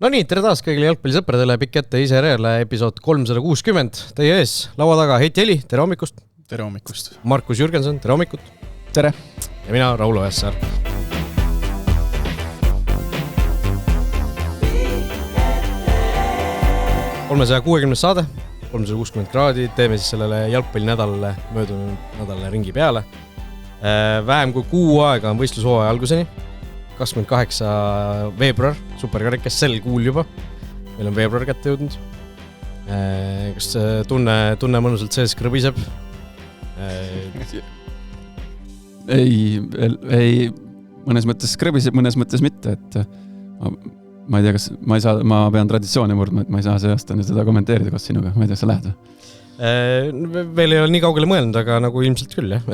No nii, tere taas kõigile jalgpallisõpradele, pikk ette ISRL episood 360. Teie ees, laua taga Heiti Eli, tere hommikust. Tere hommikust. Markus Jürgenson, tere hommikut. Tere. Ja mina, Raulo Õessar. ...360 saade, 360 kraadi, teeme siis sellele jalgpallinädalale, möödunud nädalale ringi peale. Vähem kui kuu aega on võistlushooaja alguseni. 28. veebruar, superkarikas sel kuul juba. Meil on veebruar kätte jõudnud. Kas tunne mõnusalt sees krõbiseb? Ei, mõnes mõttes krõbiseb, mõnes mõttes mitte. Et ma ei tea, kas ma pean traditsiooni murdma, et ma ei saa see aastane seda kommenteerida koos sinuga. Ma ei tea, kas sa lähed? Veel ei ole nii kaugele mõelnud, aga nagu ilmselt küll, jah.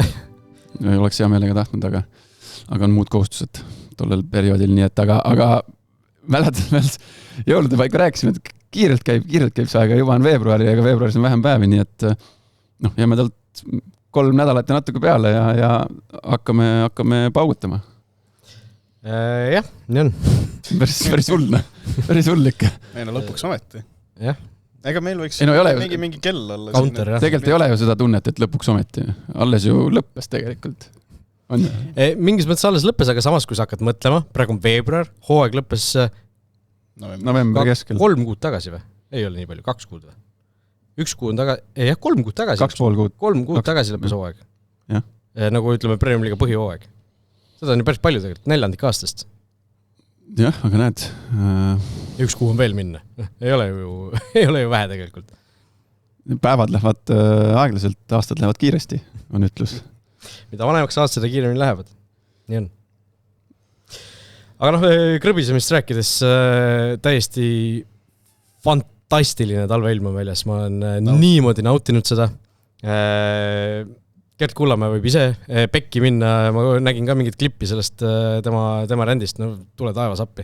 Oleks hea meelega tahtnud, aga on muud kohustused tollel perioodil, nii et aga mäletad, jõulude paiku rääkisime, et kiirelt käib see aega, juba on veebruari, aga veebruaris on vähem päevi, nii et jääme talt 3 nädalat ja natuke peale ja hakkame paugutama. Jah, nii on. Päris hull ikka. Ei no lõpuks ometi. Jah. Ega meil võiks mingi kell olla. Counter, jah. Tegelikult ei ole ju seda tunnet, et lõpuks ometi. Alles ju lõppes tegelikult. Mingis mõttes alles lõppes, aga samas kui sa hakkad mõtlema, praegu on veebruar, hooaeg lõppes novembri keskel. 3 kuud tagasi või? Ei ole nii palju, 2 kuud või? 1 kuu on tagasi, 3 kuud tagasi. 2,5 kuud. 3 kuud tagasi lõppes hooaeg. Nagu ütleme Premier League põhihooaeg. Seda on ju päris palju tegelikult, 4. aastast. Jah, aga näed. 1 kuu on veel minna. Ei ole ju vähe tegelikult. Päevad lähevad aeglaselt, aastad lähevad kiiresti, on ütlus. Mida vanemaks aastad ja kiiremini lähevad. Nii on. Aga krõbisemist rääkides täiesti fantastiline talveilm on väljas. Ma olen niimoodi nautinud seda. Gert Kullamäe võib ise pekki minna. Ma nägin ka mingit klippi sellest tema rändist. Tule taevas appi.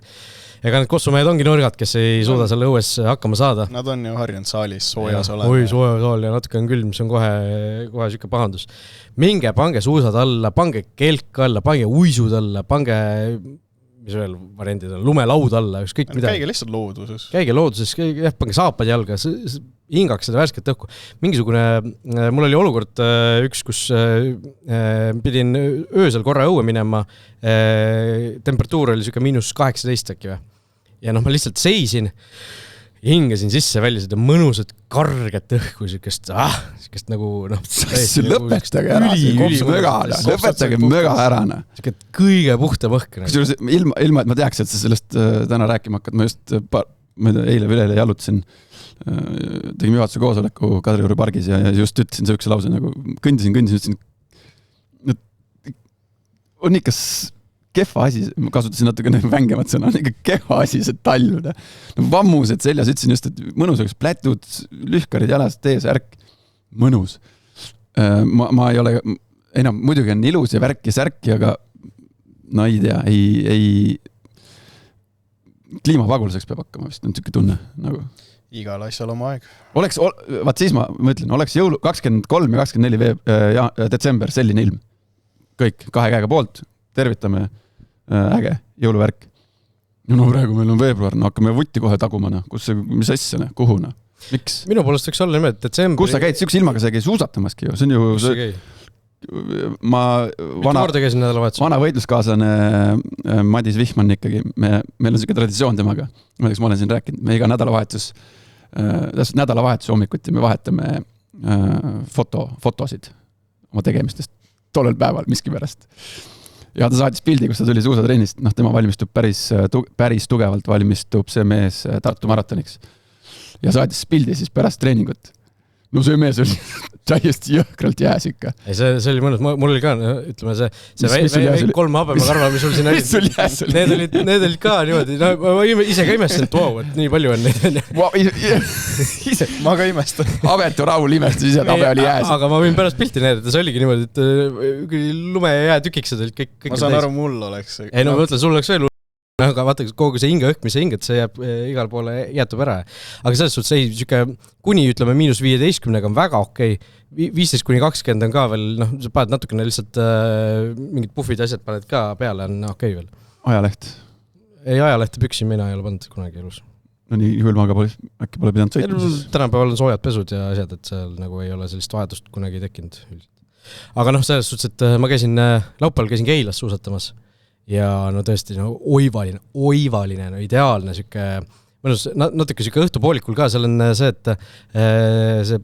Ega need kossumehed ongi nurgad, kes ei suuda selle õues hakkama saada. Nad on ju harjunud saalis, soojas olema. Oi, sooja saal ja natuke on külm, mis on kohe süke pahandus. Minge, pange suusad alla, pange kelk alla, pange uisud alla, pange, mis veel variandid on, lumelaud alla, ükskõik mida. Käige lihtsalt looduses. Käige looduses, pange saapad jalga, hingaks seda värsket õhku. Mingisugune, mul oli olukord üks, kus pidin öösel korra õue minema, temperatuur oli süke -18 äkki või. Ja ma lihtsalt seisin, hingasin sisse välja seda mõnusat karget õhku, sükest nagu lõpetage ära, lõpetage möga ära. Sükest kõige puhtam õhk. Ilma, et ma teaks, et sa sellest täna rääkima hakkad, ma just eile või üle jalutasin, tegime juhatuse koosoleku Kadriorgu pargis ja just ütlesin sihukese lause nagu kõndisin, ütlesin, on ikka kehva asi, ma kasutasin natuke vängemat sõna, on ikka kehva asi see talv. Vammused seljas, ütlesin just, et mõnusaks plätud, lühkarid jalas, tees, ärk, mõnus. Ma ei ole, muidugi on ilus ja värk ja särki, aga no ei tea, ei kliimapagulaseks peab hakkama vist, on selline tunne nagu. Igal asjal oma aeg. Vaat siis ma mõtlen, oleks jõulu 23 ja 24 detsember selline ilm. Kõik 2 käega poolt, tervitame äge, jõuluvärk. No praegu meil on veebruar, hakkame vutti kohe tagumana. Mis asjana, kuhuna? Miks? Minu poolest võiks olla niimoodi, detsembri... Kus sa käid sihukese ilmaga, sa käid suusatamaski ju? See on ju... Vana võidluskaaslane Madis Vihman ikkagi, meil on siuke traditsioon temaga. Ma olen siin rääkinud, me iga nädalavahetus hommikuti me vahetame fotosid oma tegemistest tollel päeval miski pärast. Ja ta saatis pildi, kus ta tuli suusatrennist. Tema valmistub päris tugevalt valmistub see mees Tartu maratoniks. Ja saatis pildi siis pärast treeningut. No see mees oli täiesti jõhkralt jääs ikka. See oli mõnus. Mul oli ka, ütleme, see 3 habemakarva, mis sul siin oli. Need olid ka niimoodi. Ma ise ka imestasin, et wow, et nii palju on neid. Ma ka imestan. Abetu Raul imestas ise, et habe oli jääs. Aga ma võin pärast pilti näidata, see oligi niimoodi, et lume ja jäätükiksed olid kõik. Ma saan aru, mul oleks. Ei no mõtlen, sul oleks veel aga vaata, kogu see hinge õhk, mis sa hingad, see jääb igal poole jätub ära. Aga selles suhtes ei, kuni ütleme -15 on väga okei. 15-20 on ka veel, sa paned natukene lihtsalt mingid puhvid asjad paned ka peale, on okei veel. Ajaleht. Ei ajalehte püksi, mina ei ole pannud kunagi elus. no nii külmaga äkki pole pidanud sõitma siis. Tänapäeval on soojad pesud ja asjad, et seal nagu ei ole sellist vajadust kunagi tekkinud. Aga selles suhtes, et ma laupäeval käisin Keilas suusatamas ja no tõesti oivaline, no ideaalne siuke, mõnus, natuke siuke õhtupoolikul ka, seal on see, et see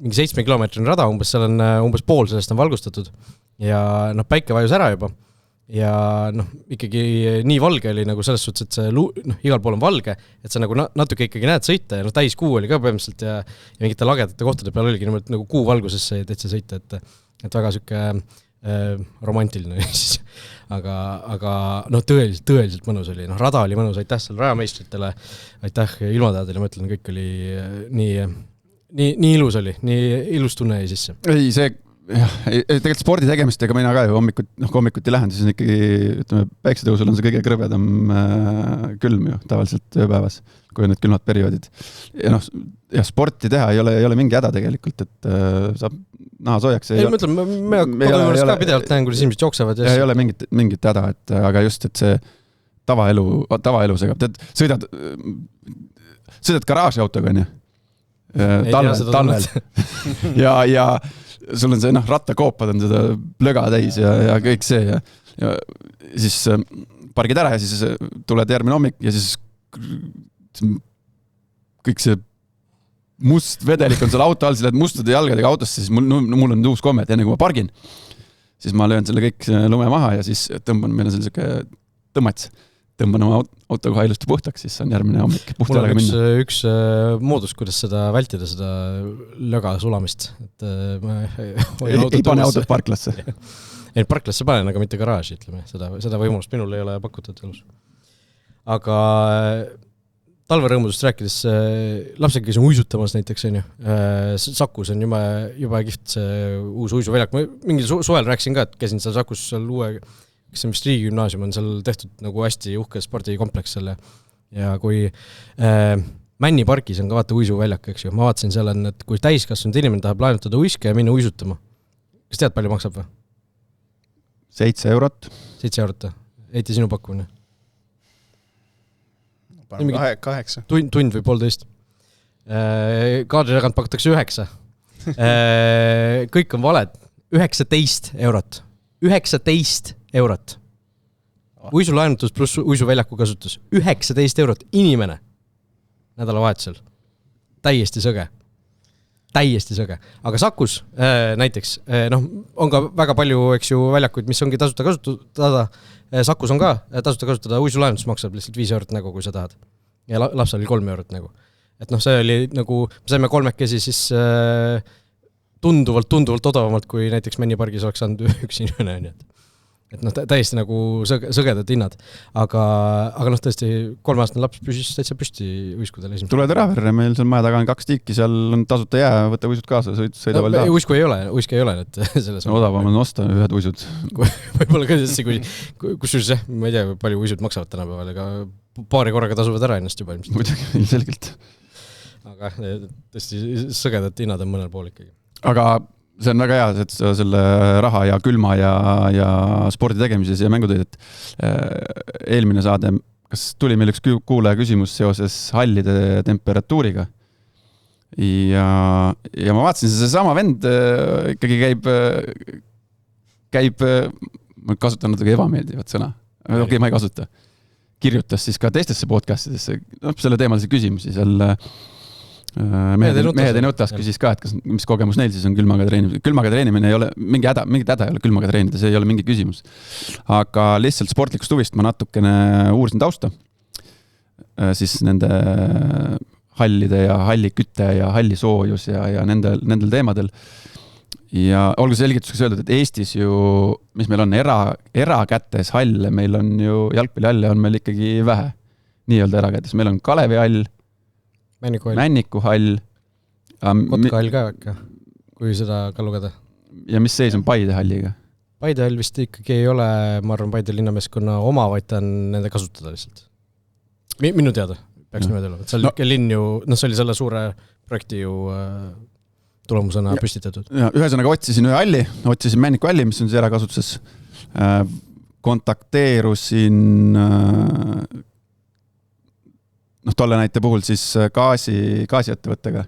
mingi 7 kilomeetrini rada umbes, seal on umbes pool sellest on valgustatud ja päike vajus ära juba. Ja ikkagi nii valge oli nagu selles suhtes, et see igal pool on valge, et sa nagu natuke ikkagi näed sõita ja täis kuu oli ka põhimõtteliselt ja mingite lagedate kohtade peal oligi niimoodi nagu kuu valgusesse täitsa sõita, et väga siuke romantiline siis. Aga tõeliselt mõnus oli, rada oli mõnus, aitäh seal rajameistritele, aitäh ilmatajadele, ma ütlen, kõik oli nii ilus oli, nii ilus tunne jäi sisse. Ei, see jah, tegelikult spordi tegemist, ega mina ka ju hommikuti lähen, siis on ikkagi, ütleme, päiksetõusul on see kõige krõbedam külm ju tavaliselt ööpäevas, kui on need külmad perioodid. Ja sporti teha ei ole mingi häda tegelikult, et saab naha soojaks. Ei, ma ütlen, me koduvõrst ka pidevalt näen, kuidas inimesed jooksevad. Ei ole mingit häda, aga just, et see tavaelu segab. Sõidad garaažiautoga, on ju? Talvel. ja sul on see, rattakoopad on seda plöga täis ja kõik see ja siis pargid ära ja siis tuled järgmine hommik ja siis kõik see must vedelik on seal auto all, siis lähed mustade jalgadega autosse, siis mul on uus komme, et enne kui ma pargin, siis ma löön selle kõik lume maha ja siis tõmban, meil on selline tõmmats, tõmban oma auto koha ilusti puhtaks, siis on järgmine hommik puhta jalaga minna. Üks moodus, kuidas seda vältida, seda löga sulamist. Et ei pane autot parklasse. Ei, parklasse panen, aga mitte garaaži, ütleme. Seda võimalust minul ei ole pakutud elus. Aga talverõõmudest rääkides, lapsega käisin uisutamas näiteks, on ju. Sakus on juba kiht see uus uisuväljak. Ma mingil suvel rääkisin ka, et käisin seal Sakus seal uue kes on vist riigigümnaasium, on seal tehtud nagu hästi uhke spordikompleks selle. Ja kui Männi parkis on ka vaata uisuväljak, eks ju. Ma vaatasin seal on, et kui täiskasvanud inimene tahab laenutada uiske ja minna uisutama. Kas tead, palju maksab või? 7 eurot. 7 eurot. Eiti sinu pakkumine? 8. Tund või 1,5. Kaadri tagant pakutakse 9. Kõik on valed. 19 eurot. 19 eurot. Uisulaenutus pluss uisuväljaku kasutus. 19 eurot inimene nädalavahetusel. Täiesti sõge. Aga Sakus näiteks, on ka väga palju, eks ju, väljakuid, mis ongi tasuta kasutada. Sakus on ka tasuta kasutada, uisulaenutus maksab lihtsalt 5 eurot nagu, kui sa tahad. Ja lapsel oli 3 eurot nagu. Et see oli nagu, me saime 3 siis tunduvalt odavamalt, kui näiteks Männi pargis oleks saanud üks inimene, nii et täiesti nagu sõgedad hinnad. Aga tõesti 3-aastane laps püsis täitsa püsti uiskudel esimest. Tuled Raverre, meil seal maja taga on 2 tiiki, seal on tasuta jää, võtta uisud kaasa, sõida veel taha. Uisku ei ole, et selles odavam on osta ühed uisud. Võib-olla ka tõesti, kusjuures ma ei tea, palju uisud maksavad tänapäeval, aga paari korraga tasuvad ära ennast juba ilmselt. Muidugi, ilmselgelt. Aga tõesti sõgedad hinnad on mõnel pool ikkagi. Aga see on väga hea, et selle raha ja külma ja spordi tegemises ja mängutööd, et eelmine saade, kas tuli meil üks kuulaja küsimus seoses hallide temperatuuriga ja ma vaatasin, see sama vend ikkagi käib, ma kasutan natuke ebameeldivat sõna, okei, ma ei kasuta, kirjutas siis ka teistesse podcastidesse, selle teemalise küsimusi seal Mehed ei nõutas küsis ka, et mis kogemus neil siis on külmaga treenimine. Külmaga treenimine ei ole mingit häda ei ole külmaga treenida, see ei ole mingi küsimus. Aga lihtsalt sportlikust huvist ma natukene uurisin tausta siis nende hallide ja hallikütte ja hallisoojus ja nendel teemadel. Ja olgu selgituseks öeldud, et Eestis ju, mis meil on erakätes halle, meil on ju jalgpallihalle on meil ikkagi vähe. Nii-öelda erakätes. Meil on Kalevi hall, Männikuhall. Kotkahall ka äkka, kui seda ka lugeda. Ja mis seis on Paide halliga? Paide hall vist ikkagi ei ole, ma arvan, Paide linnameeskonna oma, vaid ta on nende kasutada lihtsalt. Minu teada, peaks niimoodi olema. Seal linn ju, see oli selle suure projekti ju tulemusena püstitatud. Ühesõnaga otsisin ühe halli, otsisin Männiku halli, mis on see erakasutuses. Kontakteerusin tolle näite puhul siis gaasiettevõttega.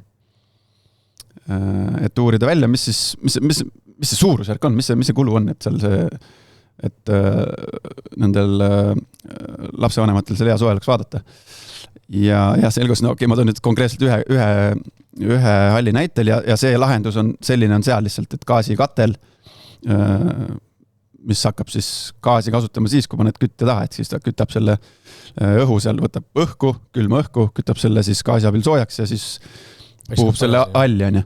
Et uurida välja, mis see suurusjärk on, mis see kulu on, et seal et nendel lapsevanematel selle hea soe oleks vaadata. Ja selgus, no okei, ma toon nüüd konkreetselt ühe halli näitel ja see lahendus on selline on seal lihtsalt, et gaasikatel, mis hakkab siis gaasi kasutama siis, kui paned kütte taha, et siis ta kütab selle õhu seal, võtab õhku, külma õhku, kütab selle siis gaasi abil soojaks ja siis puhub selle halli, on ju.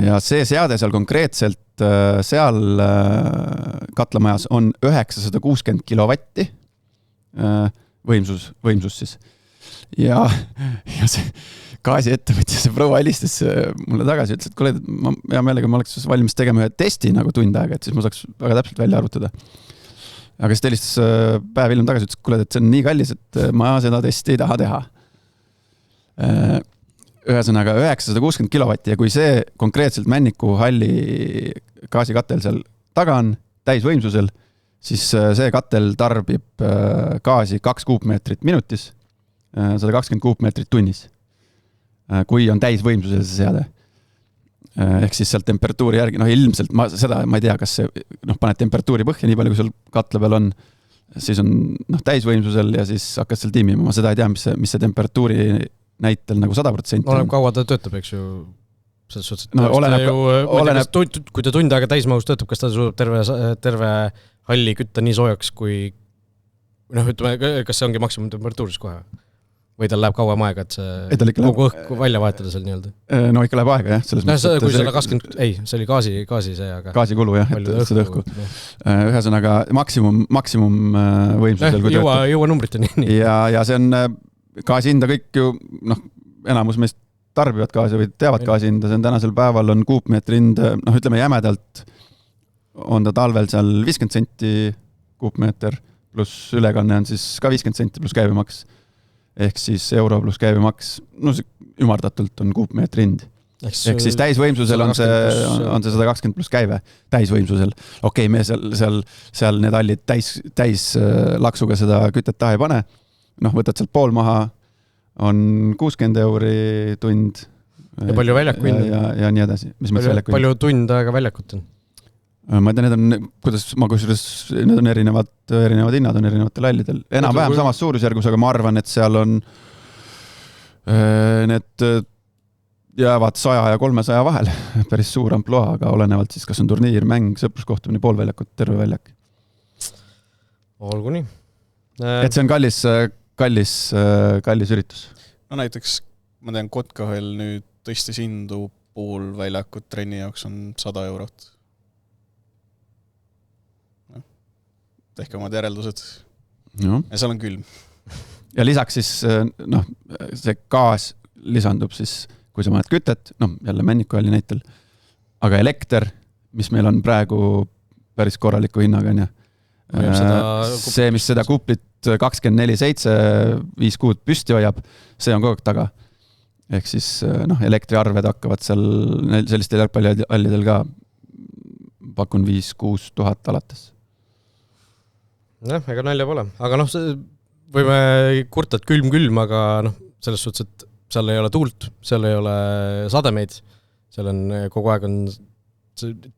Ja see seade seal konkreetselt seal katlamajas on 960 kilovatti võimsus siis. Ja see gaasiettevõtja, see proua helistas mulle tagasi, ütles, et kuule, ma hea meelega ma oleks valmis tegema ühe testi nagu tund aega, et siis ma saaks väga täpselt välja arvutada. Aga siis ta helistas päev hiljem tagasi, ütles, kuule, et see on nii kallis, et ma seda testi ei taha teha. Ühesõnaga 960 kilovatti ja kui see konkreetselt Männiku halli gaasikatel seal taga on täisvõimsusel, siis see katel tarbib gaasi 2 kuupmeetrit minutis, 120 kuupmeetrit tunnis. Kui on täisvõimsusel see seade. Ehk siis seal temperatuuri järgi, ilmselt ma ei tea, kas see paned temperatuuri põhja, nii palju kui seal katle peal on, siis on täisvõimsusel ja siis hakkad seal tiimima. Ma seda ei tea, mis see temperatuuri näitel nagu 100%. Oleneb kaua ta töötab, eks ju. Selles suhtes, et kui ta tund aega täismahus töötab, kas ta suudab terve halli kütta nii soojaks, kui ütleme, kas see ongi maksimum temperatuuris kohe? Või tal läheb kauem aega, et see kogu õhku välja vahetada seal nii-öelda? No ikka läheb aega, jah. Kui 120, see oli gaasi see, aga... Gaasikulu, jah, et seda õhku. Ühesõnaga, maksimum võimsusel. Jõua numbriteni. Ja see on gaasi hinda kõik ju, enamus meist tarbivad gaasi või teavad gaasi hinda, see on tänasel päeval on kuupmeetri hind, ütleme jämedalt on ta talvel seal 50 senti kuupmeeter pluss ülekanne on siis ka 50 senti pluss käibemaks. Ehk siis euro pluss käibemaks, ümardatult on kuupmeetri hind. Ehk siis täisvõimsusel on see 120 pluss käive täisvõimsusel. Okei, me seal need hallid täis laksuga seda kütet taha ei pane. Võtad sealt pool maha, on 60 euri tund. Ja palju väljaku hind? Ja nii edasi. Palju tund aega väljakut on? Ma ei tea, need on erinevad hinnad on erinevatel hallidel. Enam-vähem samas suurusjärgus, aga ma arvan, et seal on need jäävad 100 ja 300 vahel. Päris suur amploa, aga olenevalt siis, kas on turniir, mäng, sõpruskohtumine, pool väljakut, terve väljak. Olgu nii. Et see on kallis üritus. Näiteks, ma tean, Kotkahel nüüd tõstis hindu pool väljakut trenni jaoks on 100 eurot. Tehke omad järeldused. Ja seal on külm. Ja lisaks siis, see gaas lisandub siis, kui sa paned kütet, jälle Männiku halli näitel, aga elekter, mis meil on praegu päris korraliku hinnaga, on see, mis seda kuplit 24/7 5 kuud püsti hoiab, see on kogu aeg taga. Ehk siis elektriarved hakkavad seal sellistel jalgpallihallidel ka pakun 5-6 tuhat alates. Ega nalja pole. Aga võime kurta, et külm, aga selles suhtes, et seal ei ole tuult, seal ei ole sademeid, seal on kogu aeg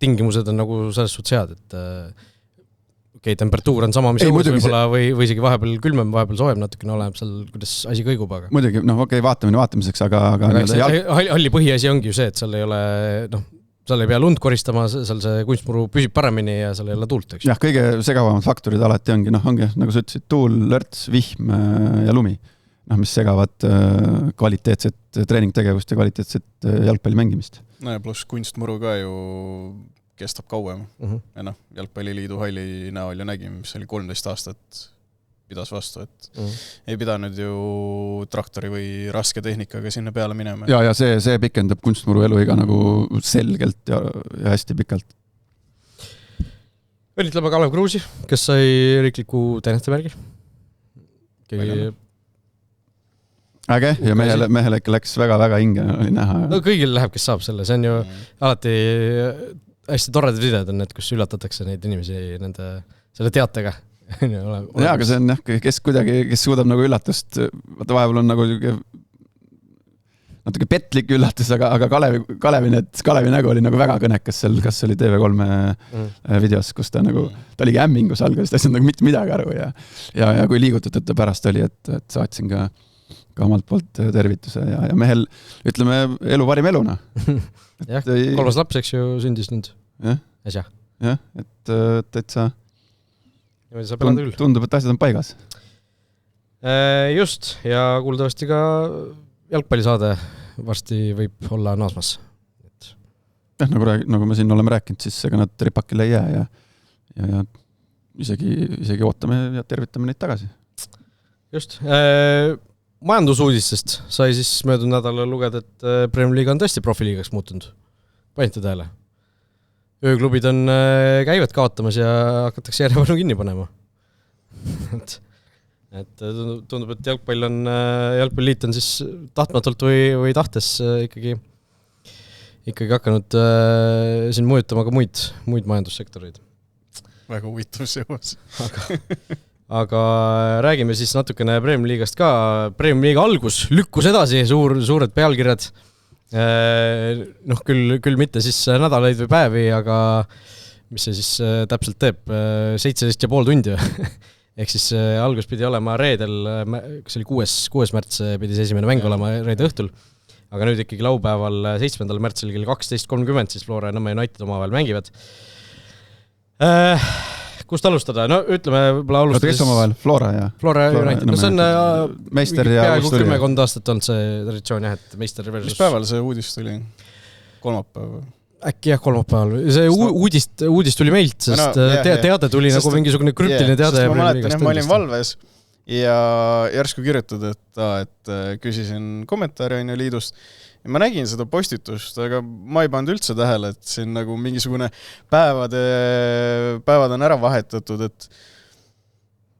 tingimused on nagu selles suhtes head, et temperatuur on sama, mis õues võib-olla või isegi vahepeal külmem, vahepeal soojam natukene oleneb seal, kuidas asi kõigub, aga... Muidugi, vaatamiseks, aga halli põhiasi ongi ju see, et seal ei ole, seal ei pea lund koristama, seal see kunstmuru püsib paremini ja seal ei ole tuult, eks? Jah, kõige segavamad faktorid alati ongi, nagu sa ütlesid, tuul, lörts, vihm ja lumi, mis segavad kvaliteetset treeningtegevust ja kvaliteetset jalgpalli mängimist. Ja pluss kunstmuru ka ju kestab kauem. Ja jalgpalliliidu halli näol ju nägime, mis oli 13 aastat pidas vastu, et ei pidanud ju traktori või raske tehnikaga sinna peale minema. Ja see pikendab kunstmuru eluiga nagu selgelt ja hästi pikalt. Õnnitleme Kalev Kruusi, kes sai riikliku teenestemärgi. Äge, ja mehele ikka läks väga-väga hinge oli näha. Kõigil läheb, kes saab selle, see on ju alati hästi toredad videod on need, kus üllatatakse neid inimesi selle teatega, jaa, aga see on jah, kes suudab nagu üllatust, vaata vahepeal on nagu natuke petlik üllatus, aga Kalevi nägu oli nagu väga kõnekas seal, kas oli TV3 videos, kus ta oligi ämmingus algas, ta ei nagu mitte midagi aru ja kui liigutatud ta pärast oli, et saatsin ka omalt poolt tervituse ja mehel, ütleme, elu parim eluna. Jah, 3. laps, eks ju, sündis nüüd. Jah, et sa tundub, et asjad on paigas. Just, ja kuuldavasti ka jalgpallisaade varsti võib olla naasmas. Nagu me siin oleme rääkinud, siis ega nad ripakile ei jää ja isegi ootame ja tervitame neid tagasi. Just. Majandusuudistest sai siis möödunud nädala lugeda, et Premier League on tõesti profiliigaks muutunud. Panite tähele. Ööklubid on käivad kaotamas ja hakatakse järjepanu kinni panema. Et tundub, et jalgpalliliit on siis tahtmatult või tahtes ikkagi hakanud siin mõjutama ka muid majandussektoreid. Väga huvitav seos. Aga räägime siis natukene Premier League'ast ka. Premier League algus lükkus edasi, suured pealkirjad. Küll mitte siis nädalaid või päevi, aga mis see siis täpselt teeb? 17,5 tundi. Ehk siis algus pidi olema reedel, kas oli 6. märts pidi see esimene mäng olema reede õhtul, aga nüüd ikkagi laupäeval 7. märtsil kell 12.30 siis Flora ja Nõmme United omavahel mängivad. Kust alustada? No ütleme, võib-olla alustada kes omavahel? Flora United. No see on meister ja peaaegu 10 aastat olnud see traditsioon, jah, et meister versus... Mis päeval see uudis tuli? Kolmapäev? Äkki jah, kolmapäeval. See uudis tuli meilt, sest teade tuli nagu mingisugune krüptiline teade. Ma mäletan, ma olin valves ja järsku kirjutad, et küsisin kommentaari liidust ja ma nägin seda postitust, aga ma ei pannud üldse tähele, et siin nagu mingisugune päevad on ära vahetatud, et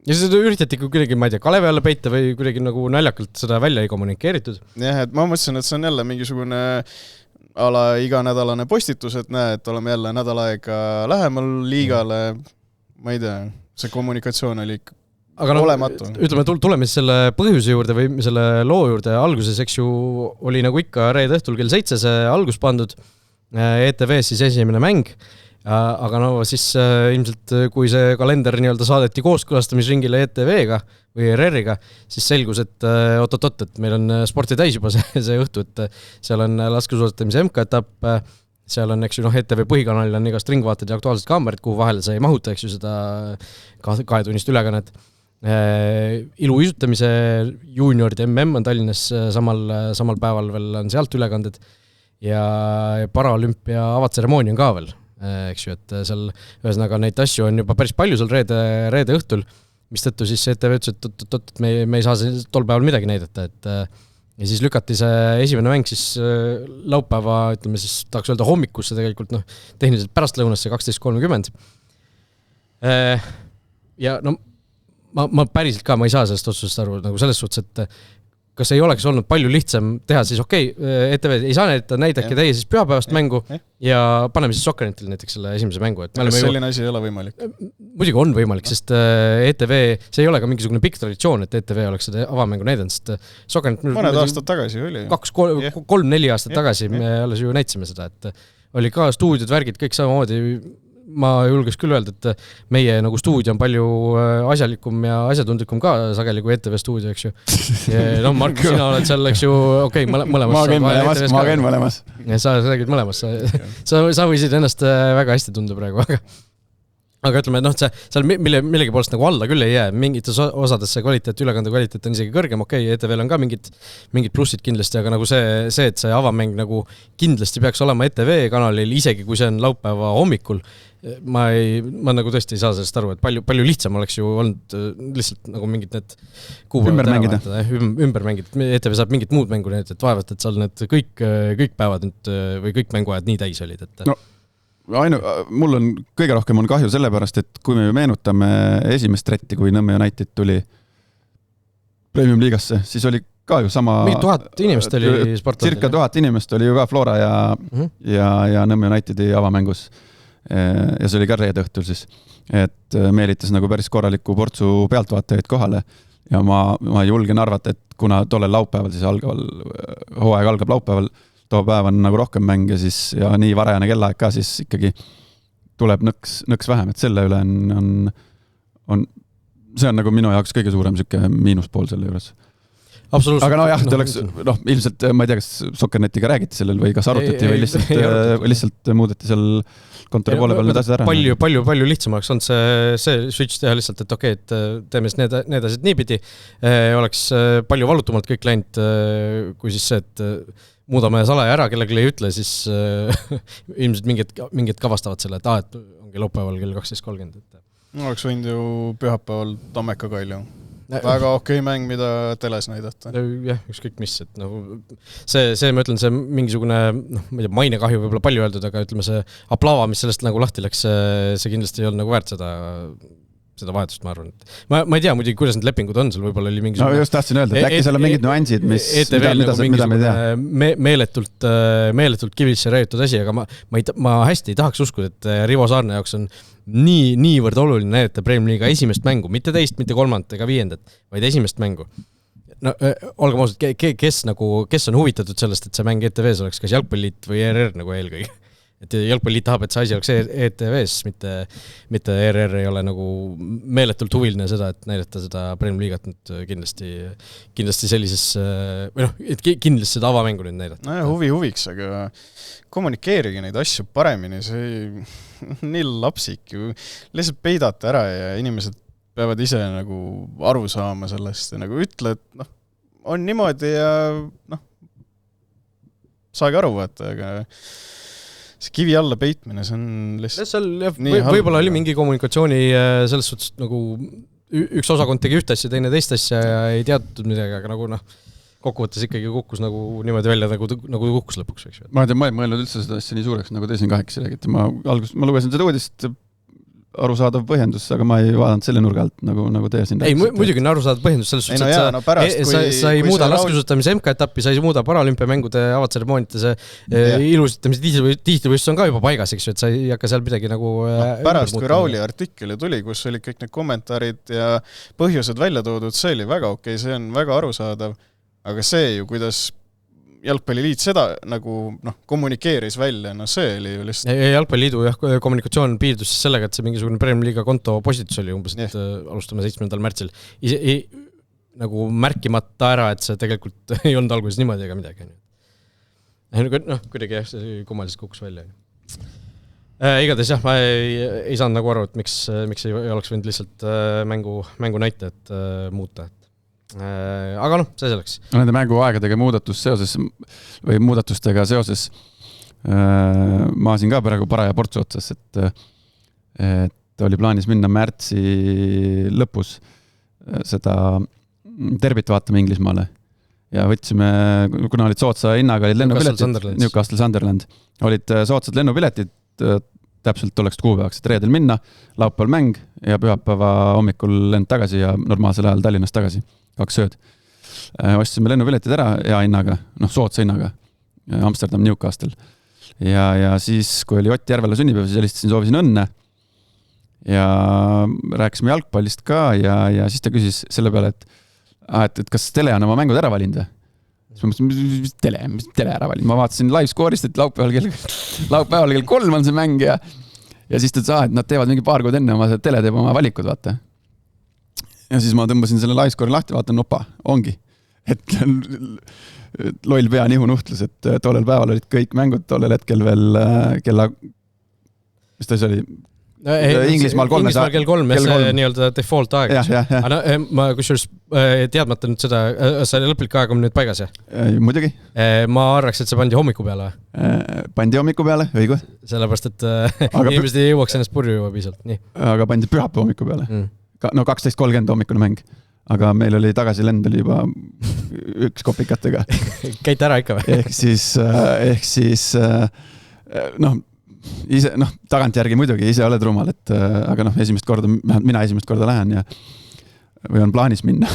ja seda üritati kuidagi, ma ei tea, Kalevi alla peita või kuidagi nagu naljakalt seda välja ei kommunikeeritud. Jah, et ma mõtlesin, et see on jälle mingisugune ala iganädalane postitus, et näe, et oleme jälle nädal aega lähemal liigale, ma ei tea, see kommunikatsioon oli olematu. Ütleme, tuleme selle põhjuse juurde või selle loo juurde alguses, eks ju, oli nagu ikka reede õhtul kell 7 see algus pandud, ETV siis esimene mäng, aga siis ilmselt kui see kalender nii-öelda saadeti kooskõlastamisringile ETV-ga või RR-iga, siis selgus, et et meil on sporti täis juba see õhtu, et seal on laskesuusatamise MK-etapp, seal on, eks ju, ETV põhikanalil on igast ringvaated ja aktuaalsed kaamerid, kuhu vahele see ei mahuta, eks ju, seda 2-tunnist ülekannet. Iluuisutamise juunioride MM on Tallinnas samal päeval veel on sealt ülekanded ja paralümpia avatseremoonia on ka veel, eks ju, et seal ühesõnaga neid asju on juba päris palju seal reede õhtul, mis tõttu siis ETV ütles, et me ei saa tol päeval midagi näidata, et ja siis lükati see esimene mäng siis laupäeva, ütleme siis, tahaks öelda hommikusse tegelikult, tehniliselt pärastlõunasse 12.30. Ja ma päriselt ka, ma ei saa sellest otsusest aru, nagu selles suhtes, et kas ei oleks olnud palju lihtsam teha, siis ETV ei saa näidake teie siis pühapäevast mängu ja paneme siis Sokkernetilt näiteks selle esimese mängu. Kas selline asi ei ole võimalik? Muidugi on võimalik, sest ETV, see ei ole ka mingisugune pikk traditsioon, et ETV oleks seda avamängu näidanud, sest Sokkernet... Mõned aastad tagasi oli. 3-4 aastat tagasi me alles ju näitsime seda, et oli ka stuudiod, värgid, kõik samamoodi. Ma julges küll öelda, et meie nagu stuudio on palju asjalikum ja asjatundlikum ka sageli kui ETV stuudio, eks ju. Ja, Markus, sina oled seal, eks ju, mõlemas. Ma käin mõlemas. Sa räägid mõlemas. Sa võisid ennast väga hästi tunda praegu, aga ütleme, seal millegi poolest nagu alla küll ei jää, mingites osades see kvaliteet, ülekande kvaliteet on isegi kõrgem, ETV-l on ka mingid plussid kindlasti, aga nagu see, et see avamäng nagu kindlasti peaks olema ETV kanalil, isegi kui see on laupäeva hommikul, ma nagu tõesti ei saa sellest aru, et palju lihtsam oleks ju olnud lihtsalt nagu mingid need ümber mängida. ETV saab mingit muud mängu need, et vaevalt, et seal need kõik päevad nüüd või kõik mänguajad nii täis olid, et mul on kõige rohkem on kahju sellepärast, et kui me meenutame esimest tretti, kui Nõmme United tuli Premium liigasse, siis oli ka ju sama... 1000 inimest oli sportlased. Circa 1000 inimest oli ju ka Flora ja Nõmme Unitedi avamängus. Ja see oli ka reede õhtul siis. et meelitas nagu päris korraliku portsu pealtvaatajaid kohale ja ma julgen arvata, et kuna tollel laupäeval siis hooaeg algab laupäeval, too päev on nagu rohkem mänge siis ja nii varajane kellaaeg ka, siis ikkagi tuleb nõks vähem, et selle üle see on nagu minu jaoks kõige suurem süke miinuspool selle juures. Aga jah, te oleks, ilmselt, ma ei tea, kas Sokkernetiga räägiti sellel või kas arutati või lihtsalt muudeti seal kontori poole peal need asjad ära. Palju lihtsam oleks olnud see switch teha lihtsalt, et okei, et teeme siis need asjad niipidi. Oleks palju valutumalt kõik läinud, kui siis see, et muudame salaja ära, kellegi ei ütle, siis ilmselt mingid kavastavad selle, et ongi laupäeval kell 12.30. Oleks võinud ju pühapäeval Tammeka Kalju. Väga okei mäng, mida teles näidata. Jah, ükskõik mis, et see ma ütlen, see mingisugune mainekahju võib-olla palju öeldud, aga ütleme see aplava, mis sellest nagu lahti läks, see kindlasti ei olnud nagu väärt seda vahetust, ma arvan. Ma ei tea muidugi, kuidas need lepingud on, sul võib-olla oli mingisugune... No just tahtsin öelda, et äkki seal on mingid nüansid, mida me ei tea. Meeletult kivisse räägitud asi, aga ma hästi ei tahaks uskuda, et Rivo Saarne jaoks on niivõrd oluline näidata Premier League'i esimest mängu, mitte teist, mitte kolmandat ega viiendat, vaid esimest mängu. No, olgem ausalt, kes on huvitatud sellest, et see mäng ETV-s oleks kas Jalgpalliliit või ERR nagu eelkõige. Et Jalgpalliliit tahab, et see asi oleks ETV-s, mitte ERR ei ole nagu meeletult huviline seda, et näidata seda Premier League'at nüüd kindlasti sellises, või et kindlasti seda avamängu nüüd näidata. No huviks, aga kommunikeerige neid asju paremini, see nii lapsik ju, lihtsalt peidate ära ja inimesed peavad ise nagu aru saama sellest ja nagu ütle, et on niimoodi ja saagi aru vaata, aga see kivi alla peitmine, see on lihtsalt võib-olla oli mingi kommunikatsiooni selles suhtes nagu üks osakond tegi üht asja, teine teist asja ja ei teatud midagi, aga nagu kokkuvõttes ikkagi kukkus nagu niimoodi välja, nagu kukkus lõpuks. Eks. Ma ei mõelnud üldse seda asja nii suureks, nagu te siin kahekesi räägite. Ma lugesin seda uudist, arusaadav põhjendus, aga ma ei vaadanud selle nurga alt, nagu teie siin rääkisite. Ei, muidugi on arusaadav põhjendus selles suhtes, et sa ei muuda laskesuusatamise MK-etappi, sa ei muuda paralümpiamängude avatseremoonite, see ilusitamise tiitlivõistlus on ka juba paigas, eks ju, et sa ei hakka seal midagi nagu... pärast, kui Rauli artikkel tuli, kus oli kõik need kommentaarid ja põhjused välja toodud, see oli väga okei, see on väga arusaadav, aga see ju, kuidas Jalgpalliliit seda nagu kommunikeeris välja, see oli ju lihtsalt... Jalgpalliliidu kommunikatsioon piirdus sellega, et see mingisugune Premier League konto postitus oli umbes, et alustame 7. märtsil. Nagu märkimata ära, et see tegelikult ei olnud alguses niimoodi ega midagi. Kuidagi see kummaliselt kukkus välja. Igatahes jah, ma ei saanud nagu aru, et miks ei oleks võinud lihtsalt mängu näitajat muuta. Aga see selleks. Nende mänguaegadega muudatustega seoses ma siin ka praegu paraja portsu otsas, et oli plaanis minna märtsi lõpus seda derbit vaatama Inglismaale ja võtsime, kuna olid sootsa hinnaga olid lennupiletid, Newcastle Sunderland, olid sootsad lennupiletid, täpselt oleks kuupäevaks, et reedel minna, laupäeval mäng ja pühapäeva hommikul lend tagasi ja normaalsel ajal Tallinnast tagasi. 2 sööd. Ostsime lennupiletid ära ja hinnaga, sootsa hinnaga, Amsterdam, Newcastle. Ja siis, kui oli Ott Järvela sünnipäev, siis helistasin, soovisin õnne ja rääkisime jalgpallist ka ja siis ta küsis selle peale, et kas Tele on oma mängud ära valinud? Siis ma mõtlesin, mis tele ära valinud? Ma vaatasin live-score'ist, et laupäeval kell 3 on see mäng ja siis ta ütles, et nad teevad mingi paar kuud enne, tele teeb oma valikud, vaata. Ja siis ma tõmbasin selle live-score'i lahti, vaatan, ongi. Et loll pea nihu nuhtlus, et tollel päeval olid kõik mängud, tollel hetkel veel kella... Mis ta see oli? Inglismaal kell 3 ja see nii-öelda default aeg. Aga ma kusjuures teadmata nüüd seda, see lõplik aeg on nüüd paigas, jah? Muidugi. Ma arvaks, et see pandi hommiku peale. Pandi hommiku peale, õigu. Sellepärast, et inimesed ei jõuaks ennast purju juba piisalt. Nii. Aga pandi pühapäeva hommiku peale. 12.30 hommikune mäng. Aga meil oli tagasi lend oli juba 1 kopikatega. Käite ära ikka või? Ehk siis ise, tagantjärgi muidugi, ise oled rumal, aga mina esimest korda lähen või on plaanis minna,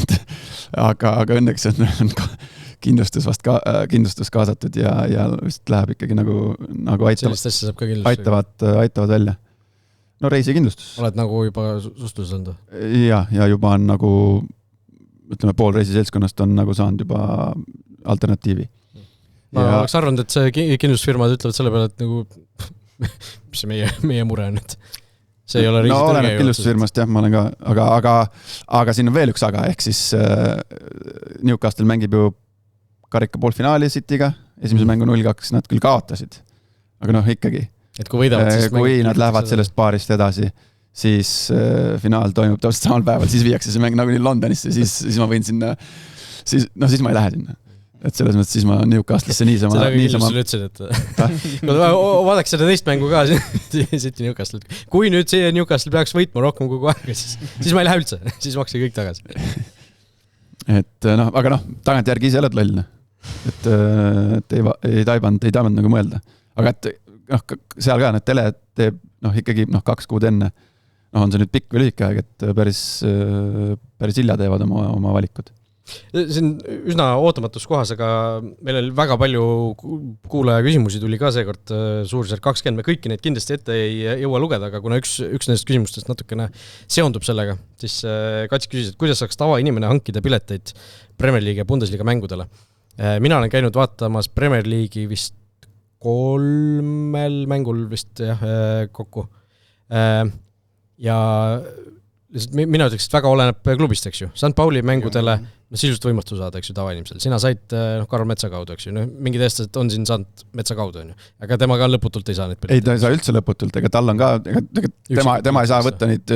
aga õnneks on kindlustus kaasatud ja vist läheb ikkagi nagu aitavad välja. no reisikindlustus. Oled nagu juba suhtlus olnud? Ja juba on nagu, ütleme, pool reisiseltskonnast on nagu saanud juba alternatiivi. Ma oleks arvanud, et see kindlustusfirmad ütlevad selle peale, et nagu mis see meie mure on, et see ei ole no oleneb kindlustusfirmast, jah, ma olen ka, aga siin on veel üks aga, ehk siis Newcastle mängib ju karika poolfinaali Cityga, esimese mängu 0-2, nad küll kaotasid, aga noh, ikkagi. Et kui võidavad, siis kui nad lähevad sellest paarist edasi, siis finaal toimub täpselt samal päeval, siis viiakse see mäng nagunii Londonisse, siis ma võin sinna, siis ma ei lähe sinna. Et selles mõttes siis ma Newcastle'isse niisama... Seda kindlustusel ütlesin, et vaadaks seda teist mängu ka, City Newcastle. Kui nüüd see Newcastle peaks võitma rohkem kui aega, siis ma ei lähe üldse, siis makse kõik tagasi. Et noh, aga noh, tagantjärgi ise oled loll. Et ei taibanud nagu mõelda. Aga et noh, seal ka need tele teeb ikkagi 2 kuud enne. On see nüüd pikk või lühike aeg, et päris hilja teevad oma valikud. See on üsna ootamatus kohas, aga meil oli väga palju kuulaja küsimusi tuli ka seekord suurusjärk 20. Me kõiki neid kindlasti ette ei jõua lugeda, aga kuna üks nendest küsimustest natukene seondub sellega, siis Kats küsis, et kuidas saaks tavainimene hankida pileteid Premier League ja Bundesliga mängudele. Mina olen käinud vaatamas Premier League'i vist 3 mängul vist kokku. Ja mina ütleks, et väga oleneb klubist, eks ju. St. Pauli mängudele sisuliselt võimatu saada, eks ju, tavainimesel. Sina said Karl Metsa kaudu, eks ju. Mingid eestlased on siin saanud Metsa kaudu, on ju. Aga tema ka lõputult ei saa neid pileteid. Ei, ta ei saa üldse lõputult, ega tal on ka, tema ei saa võtta neid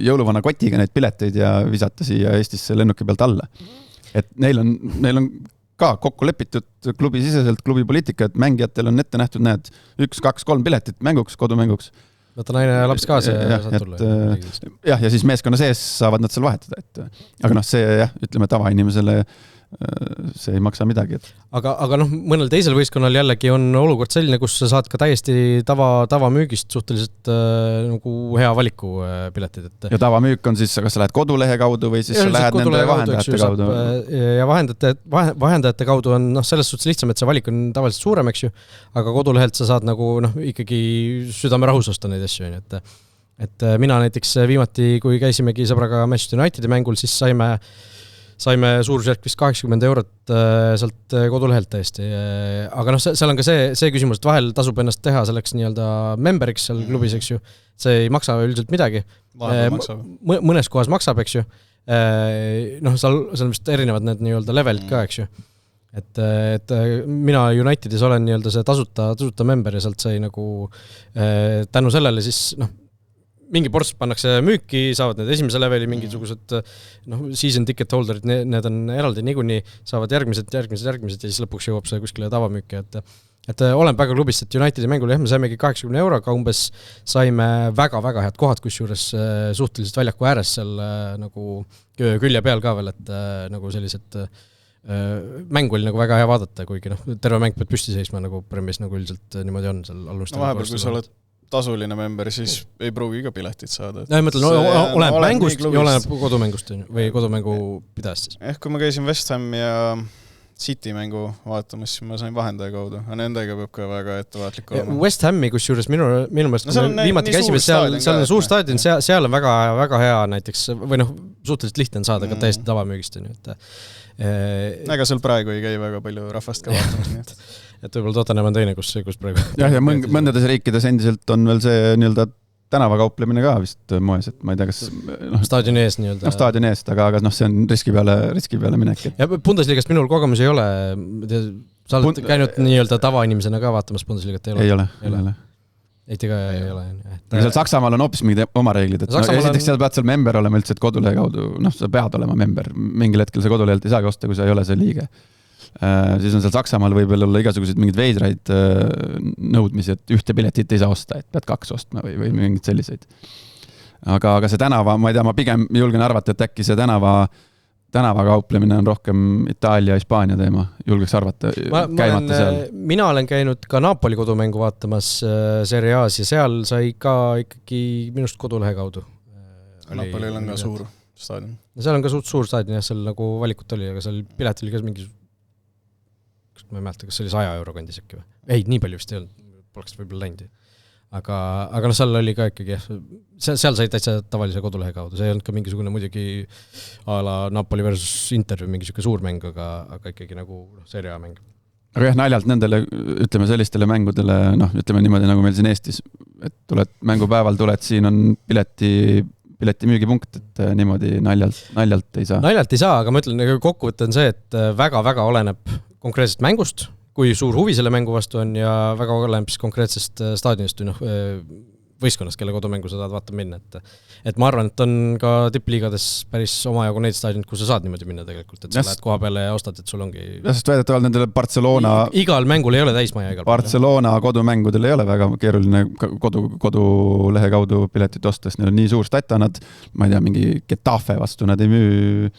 jõuluvana kotiga neid pileteid ja visata siia Eestisse lennuki pealt alla. Et neil on ka kokku lepitud klubi siseselt, klubi poliitika, et mängijatel on ette nähtud 1, 2, 3 piletit mänguks, kodumänguks. Võtta naine ja laps kaasa ja saad tulla. Ja siis meeskonna sees saavad nad seal vahetada. Aga see, ütleme, tavainimesele see ei maksa midagi. Aga mõnel teisel võistkonnal jällegi on olukord selline, kus sa saad ka täiesti tavamüügist suhteliselt nagu hea valiku piletid. Ja tavamüük on siis, kas sa lähed kodulehe kaudu või siis sa lähed nende vahendajate kaudu? Ja vahendajate kaudu on selles suhtes lihtsam, et see valik on tavaliselt suurem, eks ju, aga kodulehelt sa saad nagu ikkagi südame rahus osta neid asju. Et mina näiteks viimati, kui käisimegi sõbraga Manchester Unitedi mängul, siis saime suurusjärk vist 80 eurot sealt kodulehelt täiesti. Aga seal on ka see küsimus, et vahel tasub ennast teha selleks nii-öelda memberiks seal klubis, eks ju. See ei maksa üldiselt midagi. Mõnes kohas maksab, eks ju. Seal on vist erinevad need nii-öelda levelid ka, eks ju. Et mina Unitedis olen nii-öelda see tasuta member ja sealt sai nagu tänu sellele siis mingi ports pannakse müüki, saavad need esimese leveli mingisugused season ticket holderid, need on eraldi niikuinii, saavad järgmised ja siis lõpuks jõuab see kuskile tavamüüki. Et olen väga klubist, et Unitedi mängul me saimegi 80 euroga, umbes saime väga-väga head kohad, kusjuures suhteliselt väljaku ääres seal nagu külje peal ka veel, et nagu sellised mäng oli nagu väga hea vaadata, kuigi terve mäng pead püsti seisma nagu premis nagu üldiselt niimoodi on seal alustel. Vahepeal, kui sa oled tasuline member, siis ei pruugi ka piletit saada. Ja mõtlen, oleneb mängust ja oleneb kodumängust või kodumängu pidajast. Kui ma käisin West Ham ja City mängu vaatamas, siis ma sain vahendaja kaudu. Aga nendega peab ka väga ettevaatlik olema. West Hami, kusjuures minu meelest, kui me viimati käisime, seal on suur staadion, seal on väga, väga hea näiteks, või suhteliselt lihtne on saada ka täiesti tavamüügist. Ega seal praegu ei käi väga palju rahvast ka vaatamas, nii et võib-olla Tottenham on teine, kus praegu. Ja mõndades riikides endiselt on veel see nii-öelda tänavakauplemine ka vist moes, et ma ei tea, kas staadioni ees nii-öelda. Staadioni eest, aga see on riski peale minek. Ja Bundesligast minul kogemus ei ole. Sa oled käinud nii-öelda tavainimesena ka vaatamas Bundesligat? Ei ole. Eiti ka ei ole. Aga seal Saksamaal on hoopis mingid oma reeglid. Esiteks seal pead seal member olema üldse, et kodulehe kaudu, sa pead olema member. Mingil hetkel sa kodulehelt ei saagi osta, kui sa ei ole see liige. Siis on seal Saksamaal võib olla igasuguseid mingid veidraid nõudmisi, et ühte piletit ei saa osta, et pead 2 ostma või mingid selliseid. Aga see tänava, ma ei tea, ma pigem julgen arvata, et äkki see tänavakauplemine on rohkem Itaalia ja Hispaania teema, julgeks arvata käimata seal. Mina olen käinud ka Napoli kodumängu vaatamas Serie A's ja seal sai ka ikkagi minust kodulehe kaudu. Napolil on ka suur staadion. Seal on ka suur staadion ja seal nagu valikut oli, aga seal pilet oli ka mingi ma ei mäleta, kas see oli 100 euro kandis äkki või? Ei, nii palju vist ei olnud, poleks võib-olla läinud. aga seal oli ka ikkagi, seal sai täitsa tavalise kodulehe kaudu, see ei olnud ka mingisugune muidugi a la Napoli versus Inter või mingisugune suur mäng, aga ikkagi nagu Serie A mäng. Aga jah, naljalt nendele, ütleme sellistele mängudele, ütleme niimoodi nagu meil siin Eestis, et mängupäeval tuled, siin on pileti müügipunkt, et niimoodi naljalt ei saa. Naljalt ei saa, aga ma ütlen, kokkuvõte on see, et väga-väga oleneb konkreetsest mängust, kui suur huvi selle mängu vastu on ja väga oleneb siis konkreetsest staadionist või võistkonnast, kelle kodumängu sa tahad vaatama minna. Et ma arvan, et on ka tippliigades päris omajagu neid staadionid, kus sa saad niimoodi minna tegelikult, et sa lähed koha peale ja ostad, et sul ongi... Sest väidetavalt nendele Barcelona... Igal mängul ei ole täismaja igal Barcelona kodumängudel ei ole väga keeruline kodulehe kaudu piletit ostes. Neil on nii suur stata, nad, ma ei tea, mingi Getafe vastu, nad ei müü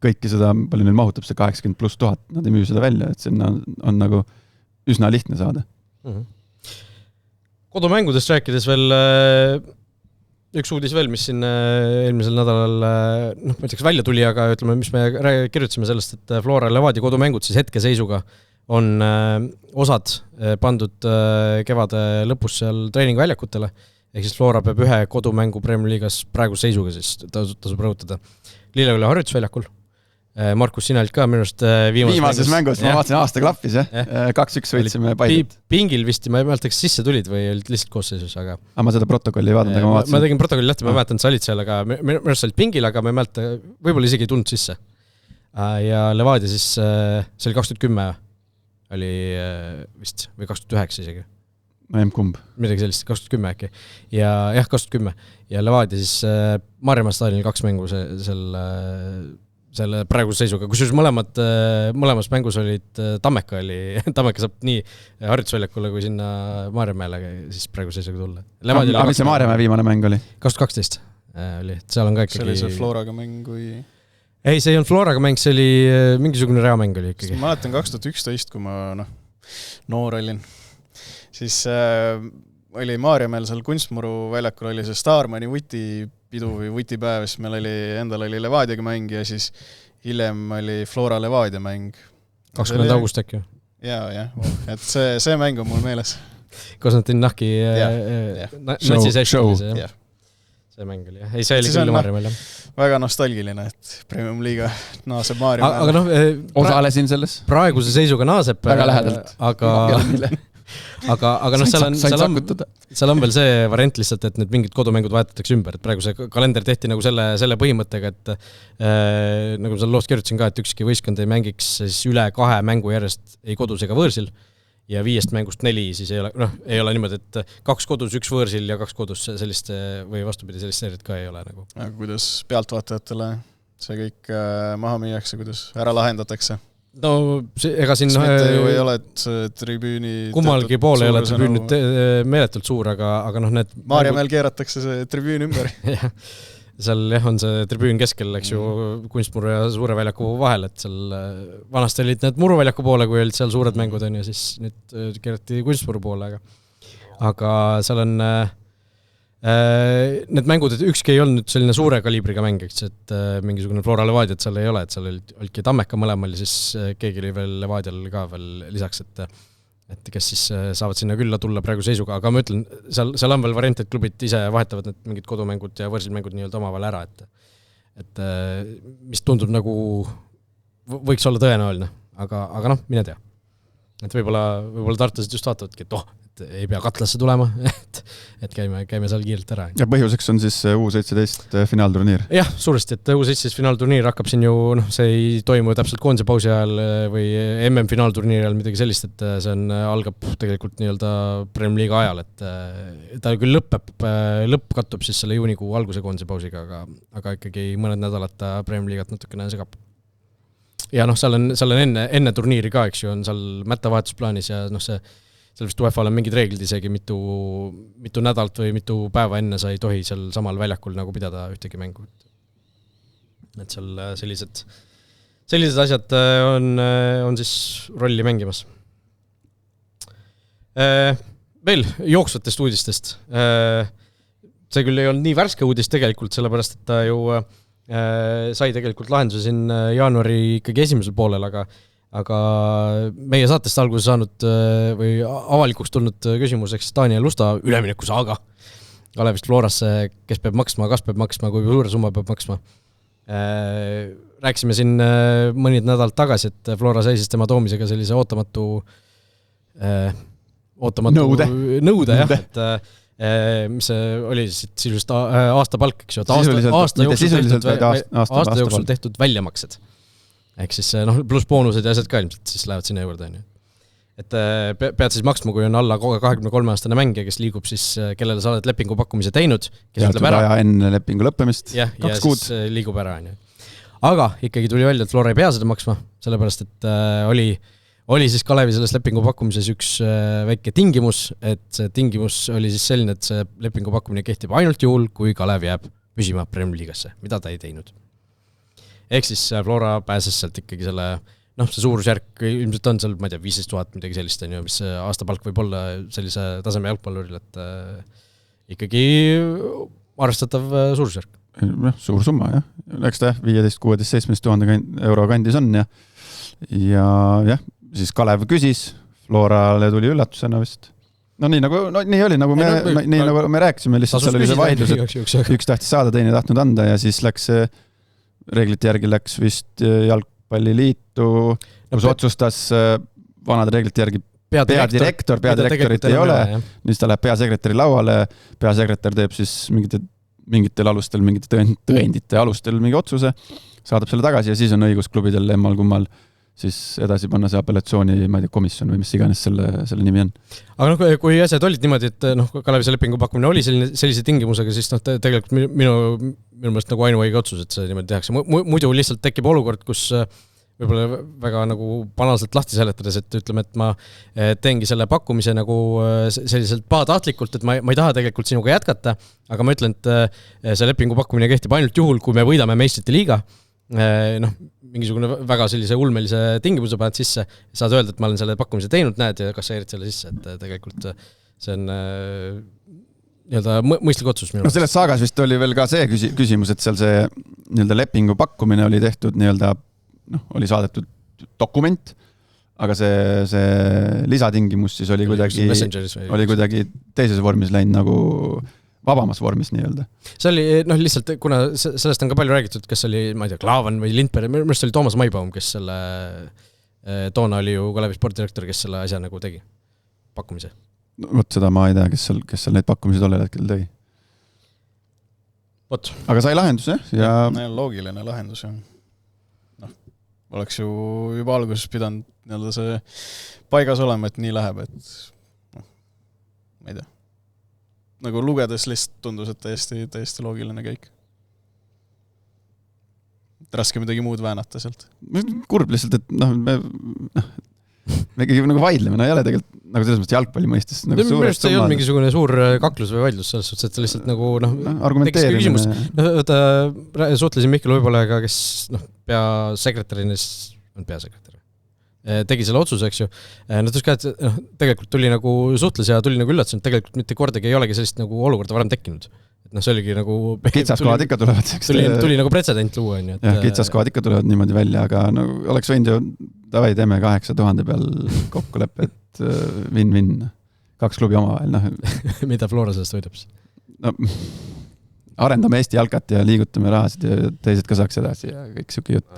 kõiki seda, palju neil mahutab see 80+1000, nad ei müü seda välja, et sinna on nagu üsna lihtne saada. Kodumängudest rääkides veel üks uudis veel, mis siin eelmisel nädalal ma ütleks välja tuli, aga ütleme, mis me kirjutasime sellest, et Flora Levadia kodumängud siis hetkeseisuga on osad pandud kevade lõpus seal treeningväljakutele, ehk siis Flora peab ühe kodumängu Premier League'as praegu seisuga siis tasub rõhutada Lilleküla harjutusväljakul. Markus, sina olid ka minust viimases mängus, ma vaatasin aasta klappis, 2-1 võitsime Paidet. Pingil vist, ma ei mäleta, kas sisse tulid või olid lihtsalt koosseisus, aga ma seda protokolli ei vaadanud, aga ma vaatasin. Ma tegin protokolli lahti, ma mäletan, sa olid seal, aga minust olid pingil, aga ma ei mäleta, võib-olla isegi ei tulnud sisse. Ja Levadia siis, see oli 2010 oli vist, või 2009 isegi. Ma ei kumb. Midagi sellist, 2010 äkki. Ja 2010. Ja Levadia siis Maarjamaa staadionil 2 mängu selle praeguse seisuga, kusjuures mõlemas mängus olid Tammeka saab nii harjutusväljakule kui sinna Maarjamäele siis praeguse seisuga tulla. Aga mis see Maarjamäe viimane mäng oli? 2012 oli, et seal on ka ikkagi... See oli see Floraga mäng või... Ei, see ei olnud Floraga mäng, see oli mingisugune reamäng oli ikkagi. Ma mäletan 2011, kui ma noor olin, siis oli Maarjamäel seal Kunstmuru väljakul oli see Starmani vutipidu või vutipäev, siis meil endal oli Levadiaga mäng ja siis hiljem oli Flora Levadia mäng. 20. august äkki? Jaa, et see mäng on mul meeles. Koos nad Nahki natsisessionis, jah? See mäng oli, jah. Ei, see oli küll Maarjamäel, jah. Väga nostalgiline, et Premium Liiga naaseb Maarjamäel. Aga osalesin selles. Praeguse seisuga naaseb. Väga lähedalt. Aga seal on veel see variant lihtsalt, et need mingid kodumängud vaetatakse ümber, et praegu see kalender tehti nagu selle põhimõttega, et nagu seal loost kirjutasin ka, et ükski võistkond ei mängiks siis üle 2 mängu järjest ei kodus ega võõrsil ja 5 mängust 4 siis ei ole niimoodi, et 2 kodus, 1 võõrsil ja 2 kodus sellist või vastupidi sellist seeriat ka ei ole nagu. Aga kuidas pealtvaatajatele see kõik maha müüakse, kuidas ära lahendatakse? No ega siin ju ei ole, et tribüüni kummalgi pool ei ole tribüün meeletult suur, aga need Maarjamäel keeratakse see tribüün ümber. Seal on see tribüün keskel, eks ju, Kunstmuru ja Suure väljaku vahel, et seal vanasti olid need Muru väljaku poole, kui olid seal suured mängud on ja siis nüüd keerati Kunstmuru poole, aga seal on need mängud, et ükski ei olnud selline suure kaliibriga mäng, et mingisugune Flora Levadia, et seal ei ole, et seal olidki Tammeka mõlemal ja siis keegi oli veel Levadial ka veel lisaks, et kes siis saavad sinna külla tulla praegu seisuga, aga ma ütlen, seal on veel variant, et klubid ise vahetavad need mingid kodumängud ja võõrsilmängud nii-öelda omavahel ära, et mis tundub nagu võiks olla tõenäoline, aga mine tea. Et võib-olla Tartusid just vaatavadki, et ei pea Katlasse tulema, et käime seal kiirelt ära. Ja põhjuseks on siis U17 finaalturniir. Jah, suuresti, et U17 finaalturniir hakkab siin ju, see ei toimu täpselt koondise pausi ajal või MM finaalturniiri ajal midagi sellist, et see algab tegelikult nii-öelda Premier League ajal, et ta küll lõpp kattub siis selle juunikuu alguse koondise pausiga, aga ikkagi mõned nädalat ta Premier League'at natukene segab. Ja seal on enne turniiri ka, eks ju, on seal mättavahetusplaanis ja seal vist UEFA-l on mingid reeglid isegi, mitu nädalt või mitu päeva enne sa ei tohi seal samal väljakul nagu pidada ühtegi mängu. Et seal sellised asjad on siis rolli mängimas. Veel jooksvatest uudistest. See küll ei olnud nii värske uudis tegelikult, sellepärast, et ta ju sai tegelikult lahenduse siin jaanuari ikkagi esimesel poolel, aga aga meie saatest alguse saanud või avalikuks tulnud küsimuseks Daniel Lusta ülemineku saaga Kalevist Florasse, kes peab maksma, kas peab maksma, kui suure summa peab maksma. Rääkisime siin mõnid nädalad tagasi, et Flora seisis tema toomisega sellise ootamatu nõude jah, et mis oli sisuliselt aasta palk, eks ju, et aasta jooksul tehtud väljamaksed. Ehk siis pluss boonused ja asjad ka ilmselt siis lähevad sinna juurde. Et pead siis maksma, kui on alla 23-aastane mängija, kes liigub siis, kellele sa oled lepingu pakkumise teinud, kes ütleb ära. Ja enne lepingu lõppemist, 2 kuud. Siis liigub ära. Aga ikkagi tuli välja, et Flora ei pea seda maksma, sellepärast, et oli siis Kalevi selles lepingu pakkumises üks väike tingimus, et see tingimus oli siis selline, et see lepingu pakkumine kehtib ainult juhul, kui Kalev jääb püsima Premier Liigasse, mida ta ei teinud. Ehk siis Flora pääses sealt ikkagi selle, see suurusjärk ilmselt on seal, ma ei tea, 15 000 midagi sellist, mis aastapalk võib olla sellise taseme jalgpalluril, et ikkagi arvestatav suurusjärk. Suur summa, jah. Eks ta 15, 16, 17 000 euro kandis on ja jah, siis Kalev küsis, Florale tuli üllatusena vist. Nii oli, nagu me rääkisime, lihtsalt seal oli see vaidlus, et üks tahtis saada, teine tahtnud anda ja siis läks reeglite järgi läks vist jalgpalliliitu, kus otsustas vanade reeglite järgi peadirektorit ei ole, siis ta läheb peasekretäri lauale, peasekretär teeb siis mingitel alustel, mingite tõendite alustel mingi otsuse, saadab selle tagasi ja siis on õigus klubidel emmal kummal siis edasi panna see apellatsiooni, ma ei tea, komisjon või mis iganes selle nimi on. Aga kui asjad olid niimoodi, et Kalevi see lepingu pakkumine oli sellise tingimusega, siis tegelikult minu meelest nagu ainuõige otsus, et see niimoodi tehakse. Muidu lihtsalt tekib olukord, kus võib-olla väga nagu banaalselt lahti seletades, et ütleme, et ma teengi selle pakkumise nagu selliselt pahatahtlikult, et ma ei taha tegelikult sinuga jätkata, aga ma ütlen, et see lepingu pakkumine kehtib ainult juhul, kui me võidame meistrite liiga, mingisugune väga sellise ulmelise tingimuse paned sisse, saad öelda, et ma olen selle pakkumise teinud, näed ja kasseerid selle sisse, et tegelikult see on nii-öelda mõistlik otsus minu. Selles saagas vist oli veel ka see küsimus, et seal see nii-öelda lepingu pakkumine oli tehtud nii-öelda oli saadetud dokument, aga see lisatingimus siis oli kuidagi teises vormis läinud nagu vabamas vormis nii-öelda. See oli, lihtsalt, kuna sellest on ka palju räägitud, kes oli, ma ei tea, Klaavan või Lindberg, minu meelest oli Toomas Maibaum, kes selle, toona oli ju Kalevi sportdirektor, kes selle asja nagu tegi, pakkumise. Vot seda ma ei tea, kes seal neid pakkumisi tollel hetkel tegi. Aga sai lahendus, ja loogiline lahendus, oleks ju juba alguses pidanud nii-öelda see paigas olema, et nii läheb, et ma ei tea. Nagu lugedes lihtsalt tundus, et täiesti loogiline käik. Raske midagi muud väänata sealt. Kurb lihtsalt, et me ikkagi nagu vaidleme, ei ole tegelikult nagu selles mõttes jalgpalli mõistes. Minu meelest ei olnud mingisugune suur kaklus või vaidlus selles suhtes, et lihtsalt nagu argumenteerimine. Suhtlesin Mihkel Uibolega, kes peasekretärina tegi selle otsuse, eks ju. Tegelikult tuli nagu suhtles ja tuli nagu üllatus, et tegelikult mitte kordagi ei olegi sellist nagu olukorda varem tekkinud. Et see oligi nagu kitsaskohad ikka tulevad. Tuli nagu pretsedent luua. Jah, kitsaskohad ikka tulevad niimoodi välja, aga oleks võinud ju davai teeme 8000 peal kokkuleppe, et win-win. 2 klubi omavahel. Mida Flora sellest võidab? Arendame Eesti jalkat ja liigutame rahasid ja teised ka saaks edasi ja kõik siuke jutt.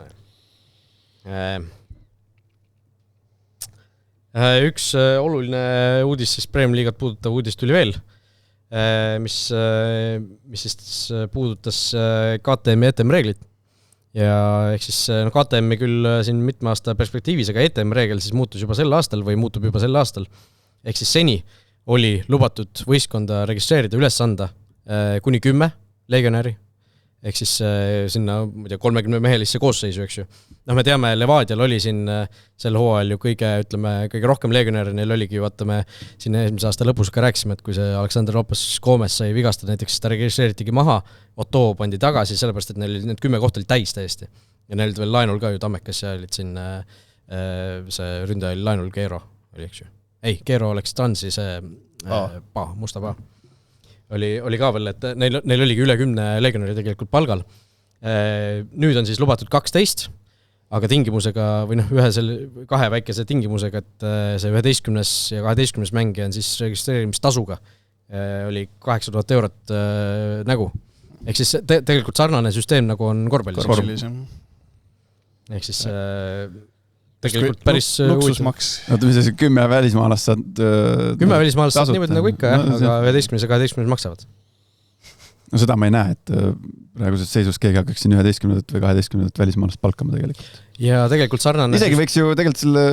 Üks oluline uudis, siis Premier Liigat puudutav uudis tuli veel, mis siis puudutas KTM ja ETM reeglit. Ja ehk siis KTM küll siin mitme aasta perspektiivis, aga ETM reegel siis muutus juba sel aastal või muutub juba sel aastal. Ehk siis seni oli lubatud võistkonda registreerida üles anda kuni 10 legionäri. Ehk siis sinna 30 mehelisse koosseisu, eks ju. Me teame, Levadial oli siin sel hooajal ju kõige rohkem legionäri, neil oligi, vaatame, siin eelmise aasta lõpus ka rääkisime, et kui see Alexander Lopez Gomez sai vigastada, näiteks ta registreeritigi maha, Otto pandi tagasi, sellepärast, et neil need 10 kohta oli täis täiesti. Ja neil veel lainul ka ju Tammekas ja olid siin see ründaja oli lainul Keero, oli, eks ju. Ei, Keero oleks Transi see musta paa. Oli ka veel, et neil oligi üle 10 legionäri tegelikult palgal. Nüüd on siis lubatud 12. aga tingimusega või kahe väikese tingimusega, et see 11. ja 12. mängija on siis registreerimistasuga oli 8000 eurot nägu. Ehk siis tegelikult sarnane süsteem nagu on korvpallis. Ehk siis tegelikult päris luksusmaks. Oota, mis see 10 välismaalast saad 10 välismaalast saad niimoodi nagu ikka, aga 11. ja 12. maksavad. No seda ma ei näe, et praeguses seisus keegi hakkaks siin 11. või 12. välismaalast palkama tegelikult. Ja tegelikult sarnane... Isegi võiks ju tegelikult selle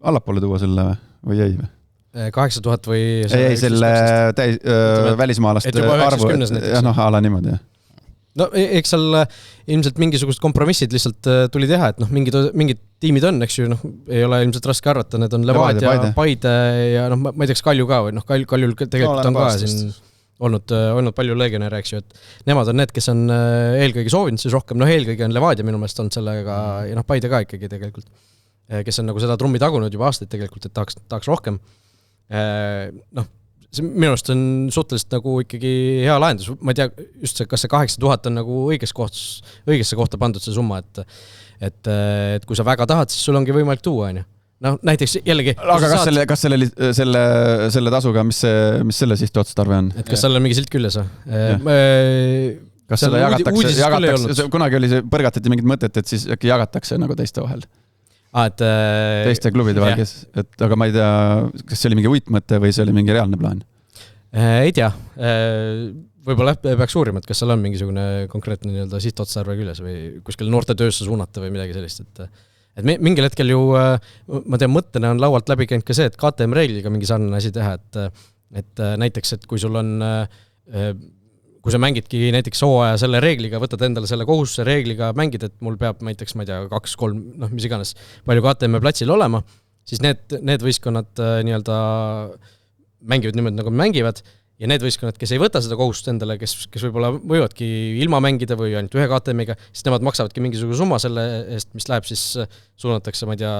allapoole tuua selle või ei või? 8000 või... Ei, selle välismaalaste arvu. Ala niimoodi, jah. No eks seal ilmselt mingisugused kompromissid lihtsalt tuli teha, et mingid tiimid on, eks ju, ei ole ilmselt raske arvata, need on Levadia, Paide ja ma ei teaks Kalju ka või Kaljul tegelikult on ka siin olnud palju legionäre, eks ju, et nemad on need, kes on eelkõige soovinud siis rohkem, eelkõige on Levadia minu meelest olnud sellega ja Paide ka ikkagi tegelikult, kes on nagu seda trummi tagunud juba aastaid tegelikult, et tahaks rohkem. Minu arust on suhteliselt nagu ikkagi hea lahendus, ma ei tea just see, kas see 8000 on nagu õigesse kohta pandud see summa, et kui sa väga tahad, siis sul ongi võimalik tuua, on ju. Näiteks jällegi... Aga kas selle tasuga, mis selle sihtotstarve on? Et kas seal on mingi silt küljes? Kas seda jagatakse? Kunagi oli see, põrgatati mingit mõtet, et siis äkki jagatakse nagu teiste vahel. Teiste klubide vahel, aga ma ei tea, kas see oli mingi uitmõte või see oli mingi reaalne plaan? Ei tea. Võib-olla peaks uurima, et kas seal on mingisugune konkreetne sihtotstarve küljes või kuskil noorte töösse suunata või midagi sellist, et mingil hetkel ju, ma tean, mõttena on laualt läbi käinud ka see, et KTM reegliga mingi sarnane asi teha, et näiteks, et kui sul on, kui sa mängidki näiteks hooaja selle reegliga, võtad endale selle kohustuse reegliga mängid, et mul peab näiteks, ma ei tea, 2-3, mis iganes, palju KTM platsil olema, siis need võistkonnad mängivad niimoodi, nagu mängivad, ja need võistkonnad, kes ei võta seda kohustust endale, kes võib-olla võivadki ilma mängida või ainult ühe KTM-iga, siis nemad maksavadki mingisuguse summa selle eest, mis läheb siis, suunatakse, ma ei tea,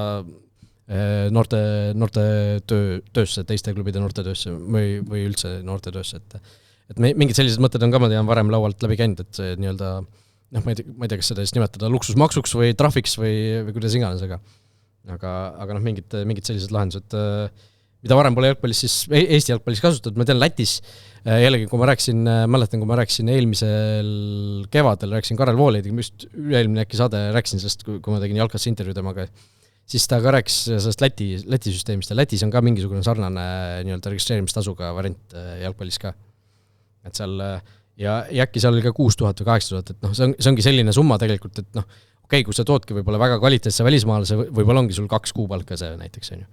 noorte töösse, teiste klubide noorte töösse või üldse noorte töösse, et mingid sellised mõtted on ka, ma tean, varem laualt läbi käinud, et see ma ei tea, kas seda siis nimetada luksusmaksuks või trafiks või kuidas iganes, aga mingid sellised lahendused, mida varem pole jalgpallis siis Eesti jalgpallis kasutatud, ma tean Lätis, jällegi kui ma rääkisin eelmisel kevadel, rääkisin Karel Voolidiga, just üleilmine äkki saade rääkisin sellest, kui ma tegin jalkas intervjuu temaga, siis ta ka rääkis sellest Läti süsteemist ja Lätis on ka mingisugune sarnane registreerimistasuga variant jalgpallis ka. Et seal, ja äkki seal oli ka 6000 või 8000, et see ongi selline summa tegelikult, et okei, kui sa toodki võib-olla väga kvaliteetse välismaalase, võib-olla ongi sul 2 kuupalka see näiteks, on ju.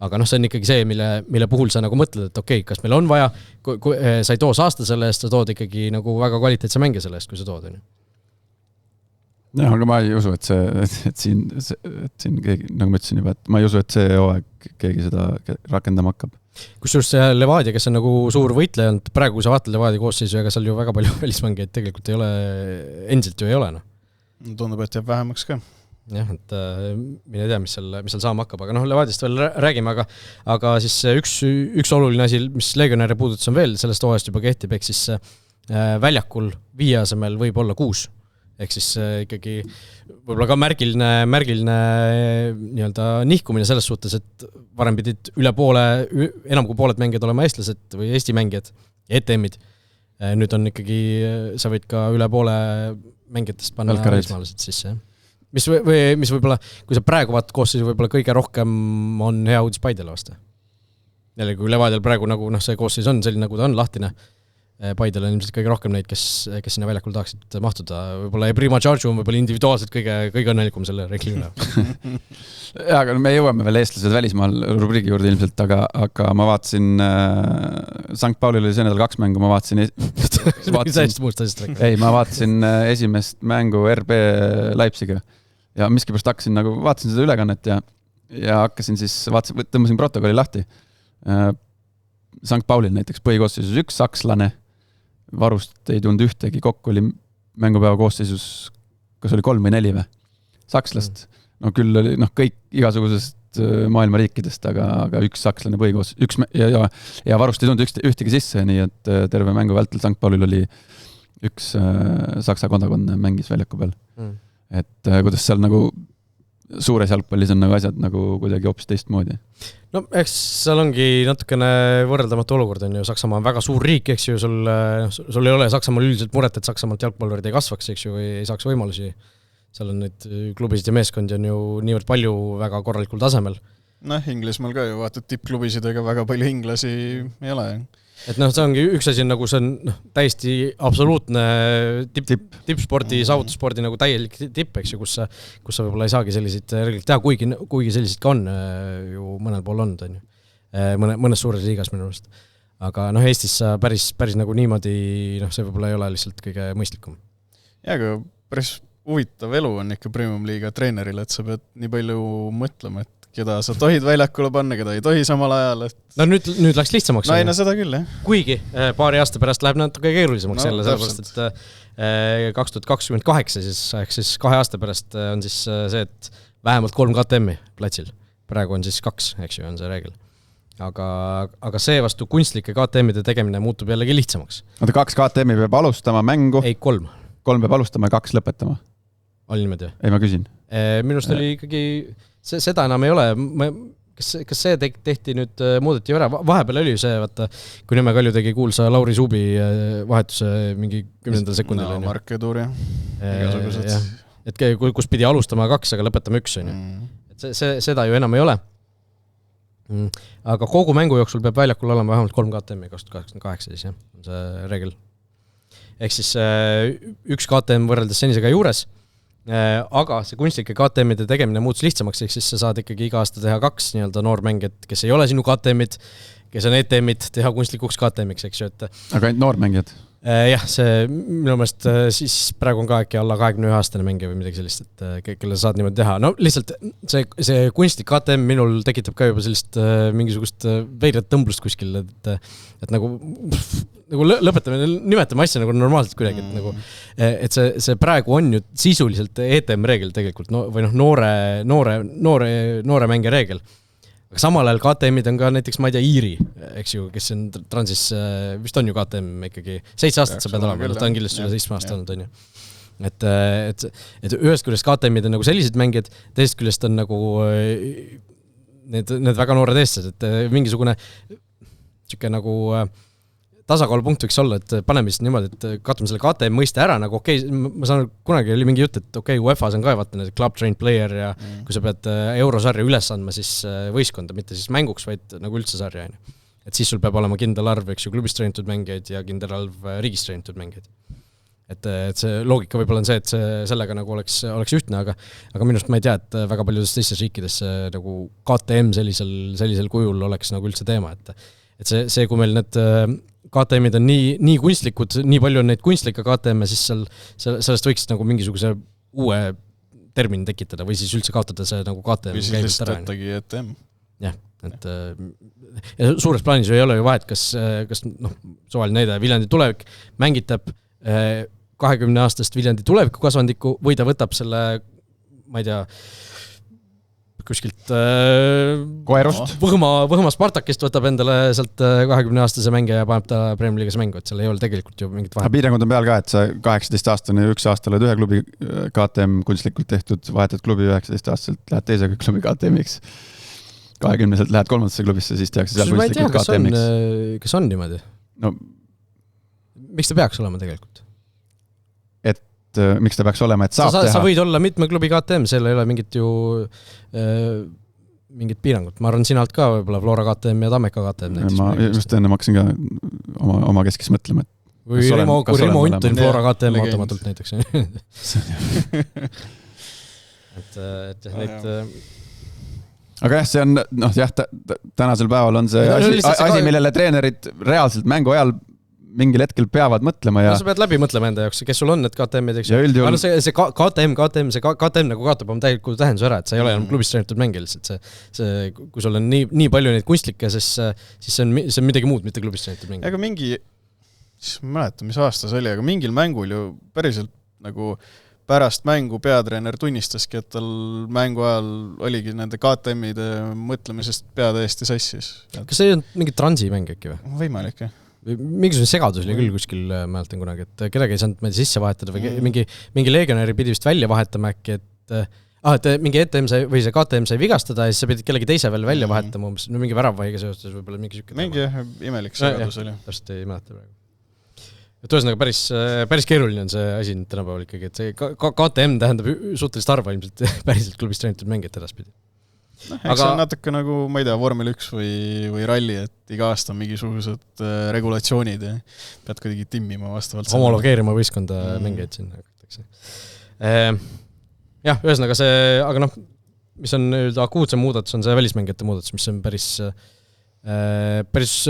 Aga see on ikkagi see, mille puhul sa nagu mõtled, et okei, kas meil on vaja, kui sa ei too saasta selle eest, sa tood ikkagi nagu väga kvaliteetse mängija selle eest, kui sa tood. Jah, aga ma ei usu, et siin keegi, nagu ma ütlesin juba, et ma ei usu, et see hooaeg keegi seda rakendama hakkab. Kusjuures see Levadia, kes on nagu suur võitleja, praegu kui sa vaatad Levadia koosseisu, ega seal ju väga palju välismängijaid tegelikult ei ole, endiselt ju ei ole. Tundub, et jääb vähemaks ka. Jah, et mine tea, mis seal saama hakkab, aga Levadiast veel räägime, aga siis üks oluline asi, mis legionäre puudutas on veel, sellest hooajast juba kehtib, ehk siis väljakul 5 asemel võib olla 6. Ehk siis ikkagi võib-olla ka märgiline nihkumine selles suhtes, et varem pidid enam kui pooled mängijad olema eestlased või Eesti mängijad ja ETM-id. Nüüd on ikkagi, sa võid ka üle poole mängijatest panna välismaalased sisse, jah. Mis võib-olla, kui sa praegu vaatad koosseisu, võib-olla kõige rohkem on hea uudis Paidele vastu. Jälle, kui Levadial praegu nagu see koosseis on selline, nagu ta on lahtine, Paidel on ilmselt kõige rohkem neid, kes sinna väljakul tahaksid mahtuda. Võib-olla Prima Charge on võib-olla individuaalselt kõige õnnelikum selle reegli üle. Aga me jõuame veel eestlased välismaal rubriigi juurde ilmselt, aga ma vaatasin St. Paulil oli see nädal 2 mängu, ma vaatasin ma vaatasin esimest mängu RB Leipziga ja miskipärast vaatasin seda ülekannet ja hakkasin siis, tõmbasin protokolli lahti. St. Paulil näiteks põhikoosseisus 1 sakslane, varust ei tulnud ühtegi, kokku oli mängupäeva koosseisus, kas oli 3 või 4 või? Sakslast. No küll oli kõik igasugusest maailma riikidest, aga 1 sakslane põhikoosseis, ja varust ei tulnud ühtegi sisse, nii et terve mängu vältel St. Paulil oli 1 saksa kodakondne mängis väljaku peal. et kuidas seal nagu suures jalgpallis on nagu asjad nagu kuidagi hoopis teistmoodi. No eks seal ongi natukene võrreldamatu olukord on ju, Saksamaa on väga suur riik, eks ju, sul ei ole Saksamaal üldiselt muret, et Saksamaalt jalgpallurid ei kasvaks, eks ju, või ei saaks võimalusi. Seal on neid klubisid ja meeskondi on ju niivõrd palju väga korralikul tasemel. Inglismaal ka ju vaatad tippklubisidega väga palju inglasi ei ole. Et see ongi üks asi nagu see on täiesti absoluutne tippspordi, saavutusspordi nagu täielik tipp, eks ju, kus sa võib-olla ei saagi selliseid reeglid teha, kuigi selliseid ka on ju mõnel pool olnud, on ju. Mõnes suures liigas minu arust. Aga Eestis sa päris nagu niimoodi, see võib-olla ei ole lihtsalt kõige mõistlikum. Ja, aga päris huvitav elu on ikka Premium-liiga treeneril, et sa pead nii palju mõtlema, et keda sa tohid väljakule panna, keda ei tohi samal ajal. Et... No nüüd läks lihtsamaks. No seda küll, jah. Kuigi paari aasta pärast läheb natuke keerulisemaks jälle, sellepärast, et 2028 siis 2 aasta pärast on siis see, et vähemalt 3 KTM-i platsil. Praegu on siis 2, eks ju, on see reegel. Aga see vastu kunstlike KTM-ide tegemine muutub jällegi lihtsamaks. 2 KTM-i peab alustama mängu? Ei, 3. 3 peab alustama ja 2 lõpetama? Oli niimoodi? Ei, ma küsin. Minust oli ikkagi... Seda enam ei ole, kas see tehti nüüd, muudeti ära, vahepeal oli see, vaata, kui Nõmme Kalju tegi kuulsa Lauri Suubi vahetuse mingi 10. sekundil. No, Mark Edur, jah. Et kus pidi alustama 2, aga lõpetama 1, on ju. Et seda ju enam ei ole. Aga kogu mängu jooksul peab väljakul olema vähemalt 3 KTM-i 2028 siis, jah, on see reegel. Ehk siis 1 KTM võrreldes senisega juures, aga see kunstlike KTM-ide tegemine muutus lihtsamaks, ehk siis sa saad ikkagi iga aasta teha 2 nii-öelda noormängijad, kes ei ole sinu KTM-id, kes on ETM-id, teha kunstlikuks KTM-iks, eks ju, et... Aga ainult noormängijad? Jah, see minu meelest siis praegu on ka äkki alla 21-aastane mängija või midagi sellist, et kelle saad niimoodi teha. No lihtsalt see kunstlik KTM minul tekitab ka juba sellist mingisugust veidrat tõmblust kuskil, et nagu lõpetame, nimetame asja nagu normaalselt kuidagi, et nagu, et see praegu on ju sisuliselt ETM reegel tegelikult, või noore mängija reegel. Aga samal ajal KTM-id on ka näiteks, ma ei tea, Iiri, eks ju, kes on transis, vist on ju KTM ikkagi 7 aastat sa pead olema, ta on kindlasti üle 7 aastat olnud, on ju. Et ühest küljest KTM-id on nagu sellised mängijad, teisest küljest on nagu need väga noored eestlased, et mingisugune nagu tasakaalupunkt võiks olla, et paneme siis niimoodi, et katsume selle KTM mõiste ära, nagu ma saan kunagi oli mingi jutt, et UEFA-s on ka vaata need club trained player ja kui sa pead eurosarja üles andma siis võistkonda, mitte siis mänguks, vaid nagu üldse sarja. Et siis sul peab olema kindel arv, eks ju, klubis treenitud mängijaid ja kindel arv riigis treenitud mängijaid. Et see loogika võib-olla on see, et sellega nagu oleks ühtne, aga minust ma ei tea, et väga paljudes teistes riikides nagu KTM sellisel kujul oleks nagu üldse teema, et see, kui meil need KTM-id on nii kunstlikud, nii palju on neid kunstlikke KTM-e, siis sellest võiks nagu mingisuguse uue termini tekitada või siis üldse kaotada see nagu KTM. Või siis lihtsalt võttagi ETM. Jah, et ja suures plaanis ei ole ju vahet, kas suvaline näide, Viljandi tulevik mängitab 20-aastast Viljandi tuleviku kasvandiku või ta võtab selle, ma ei tea, kuskilt Võhma Spartakist võtab endale sealt 20-aastase mängija ja paneb ta Premier League'is mängu, et seal ei ole tegelikult ju mingit vahet. Piirangud on peal ka, et sa 18-aastane 1 aasta oled ühe klubi KTM kunstlikult tehtud, vahetad klubi 19-aastaselt, lähed teise klubi KTM-iks. 20-selt lähed 3. klubisse, siis tehakse seal kunstlikult KTM-iks. Kas on niimoodi? No, miks ta peaks olema tegelikult? Miks ta peaks olema, et saab teha? Sa võid olla mitme klubi KTM, seal ei ole mingit piirangut. Ma arvan, sinalt ka võib-olla Flora KTM ja Tammeka KTM. Ma just enne hakkasin ka oma keskis mõtlema, et või kui Rimo Unt on Flora KTM automatult näiteks. et neid... Aga jah, see on, tänasel päeval on see asi, millele treenerid reaalselt mängu ajal mingil hetkel peavad mõtlema ja... sa pead läbi mõtlema enda jaoks, kes sul on need KTM-id, eks ju. See KTM nagu kaotab oma täieliku tähenduse ära, et sa ei ole enam klubis treenitud mängija lihtsalt. Kui sul on nii palju neid kunstlikke, siis see on midagi muud, mitte klubis treenitud mängija. Aga mingi, ma mäletan, mis aastas oli, aga mingil mängul ju päriselt nagu pärast mängu peatreener tunnistaski, et tal mängu ajal oligi nende KTM-ide mõtlemisest pea täiesti sassis. Kas see on mingi transi mäng äkki või? Võimalik, jah. mingisugune segadus oli küll kuskil, mäletan kunagi, et kedagi ei saanud sisse vahetada või mingi legionäri pidi vist välja vahetama äkki, et mingi ETM sai, või see KTM sai vigastada ja siis sa pidid kellegi teise veel välja vahetama, mingi väravvahiga seostes võib-olla mingi siuke. Mingi imelik segadus oli. Täpselt ei mäleta praegu. Et ühesõnaga päris keeruline on see asi tänapäeval ikkagi, et see KTM tähendab suhteliselt harva ilmselt päriselt klubist treenitud mängijat edaspidi. Eks see on natuke nagu, ma ei tea, vormel 1 või ralli, et iga aasta on mingisugused regulatsioonid ja pead kuidagi timmima vastavalt. Homologeerima võistkonda mängijaid siin hakatakse. Jah, ühesõnaga see, aga mis on akuutse muudatus, on see välismängijate muudatus, mis on päris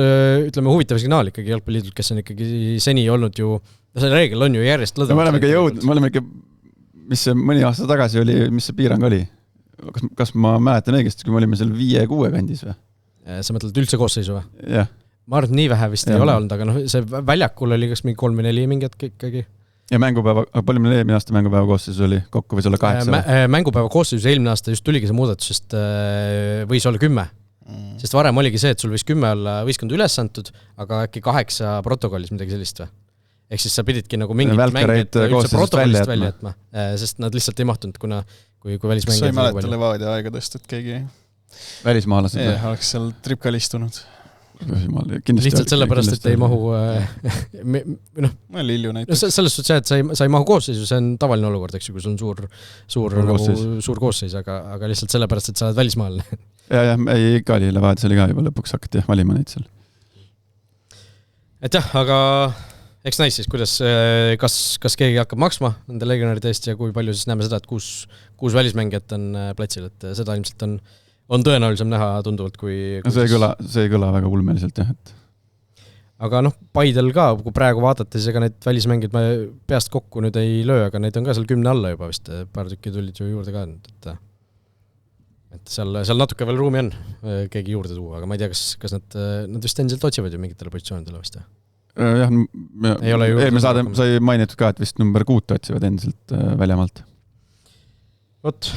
ütleme huvitav signaal ikkagi jalgpalliliidult, kes on ikkagi seni olnud ju, see reegel on ju järjest lõdvaks. Me oleme ikka, mis see mõni aasta tagasi oli, mis see piirang oli? Kas ma mäletan õigesti, kui me olime seal 5-6 kandis või? Sa mõtled üldse koosseisu või? Jah. Ma arvan, et nii vähe vist ei ole olnud, aga see väljakul oli kas mingi 3 või 4 mingit ikkagi. Ja mängupäeva, palju meil eelmine aasta mängupäeva koosseisus oli? Kokku võis olla 8? Mängupäeva koosseisus eelmine aasta just tuligi see muudatus, sest võis olla 10. Sest varem oligi see, et sul võis 10 olla võistkond üles antud, aga äkki 8 protokollis midagi sellist või? Ehk siis sa pididki nagu mingit mängijat üldse protokollist välja jätma, sest nad lihtsalt ei mahtunud, kuna kui välismängijad... Sa ei mäleta Levadia aegadest, et keegi... Välismaalased või? Oleks seal tripkal istunud. Lihtsalt sellepärast, et ei mahu... Lilju näiteks. Selles suhtes, et sa ei mahu koosseisu, see on tavaline olukord, eks ju, kui sul on suur koosseis, aga lihtsalt sellepärast, et sa oled välismaal. Ja, ei ikka oli Levadias oli ka juba lõpuks hakati valima neid seal. Et jah, aga eks näis siis, kuidas, kas keegi hakkab maksma nende legionäride eest ja kui palju siis näeme seda, et kuus välismängijat on platsil, et seda ilmselt on tõenäolisem näha tunduvalt kui see ei kõla väga ulmeliselt jah, et aga Paidel ka, kui praegu vaadata, siis ega need välismängid ma peast kokku nüüd ei löö, aga neid on ka seal 10 alla juba vist, paar tükki tulid ju juurde ka, et seal natuke veel ruumi on keegi juurde tuua, aga ma ei tea, kas nad vist endiselt otsivad ju mingitele positsioonidele vist, jah, eelmine saade sai mainitud ka, et vist number 6 otsivad endiselt väljamaalt. Vot,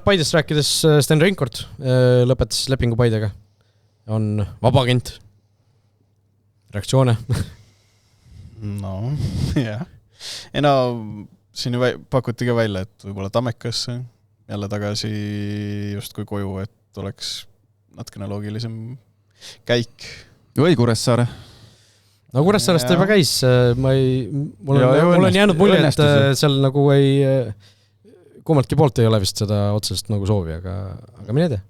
Paidest rääkides Sten Reinkord lõpetas lepingu Paidega. On vabagent. Reaktsioone? No, jah. Siin ju pakuti ka välja, et võib-olla Tammekasse jälle tagasi justkui koju, et oleks natukene loogilisem käik. Või Kuressaare? No Kuressaarest ta juba käis. Mul on jäänud mulje, et seal nagu kummaltki poolt ei ole vist seda otsest nagu soovi, aga mine tea.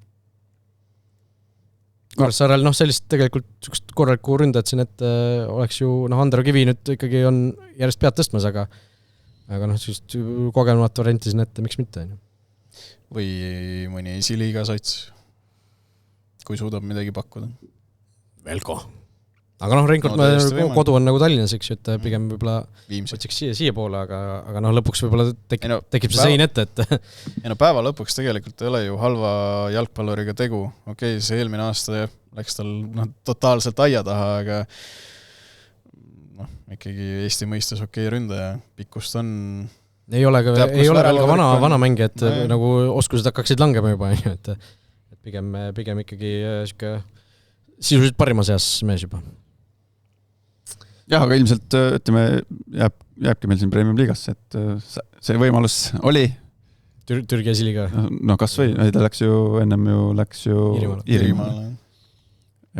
Kuressaarel sellist tegelikult korralikku ründajat siin, et oleks ju, Andero Kivi nüüd ikkagi on järjest pead tõstmas, aga sellist kogenumat varianti siin ette, miks mitte? Või mõni esiliiga sats, kui suudab midagi pakkuda. Velko. Aga Reinkord kodu on nagu Tallinnas, eks ju, et pigem võib-olla otsiks siia poole, aga lõpuks võib-olla tekib see sein ette, et päeva lõpuks tegelikult ei ole ju halva jalgpalluriga tegu. Okei, see eelmine aasta läks tal totaalselt aia taha, aga ikkagi Eesti mõistes ründaja, pikkust on... Ei ole veel ka vana mängija, et nagu oskused hakkaksid langema juba, et pigem ikkagi sisuliselt parima seas mees juba. Jah, aga ilmselt ütleme, jääbki meil siin Premium liigasse, et see võimalus oli. Türgi esiliiga? No kas või, ta läks ju Iirimaale.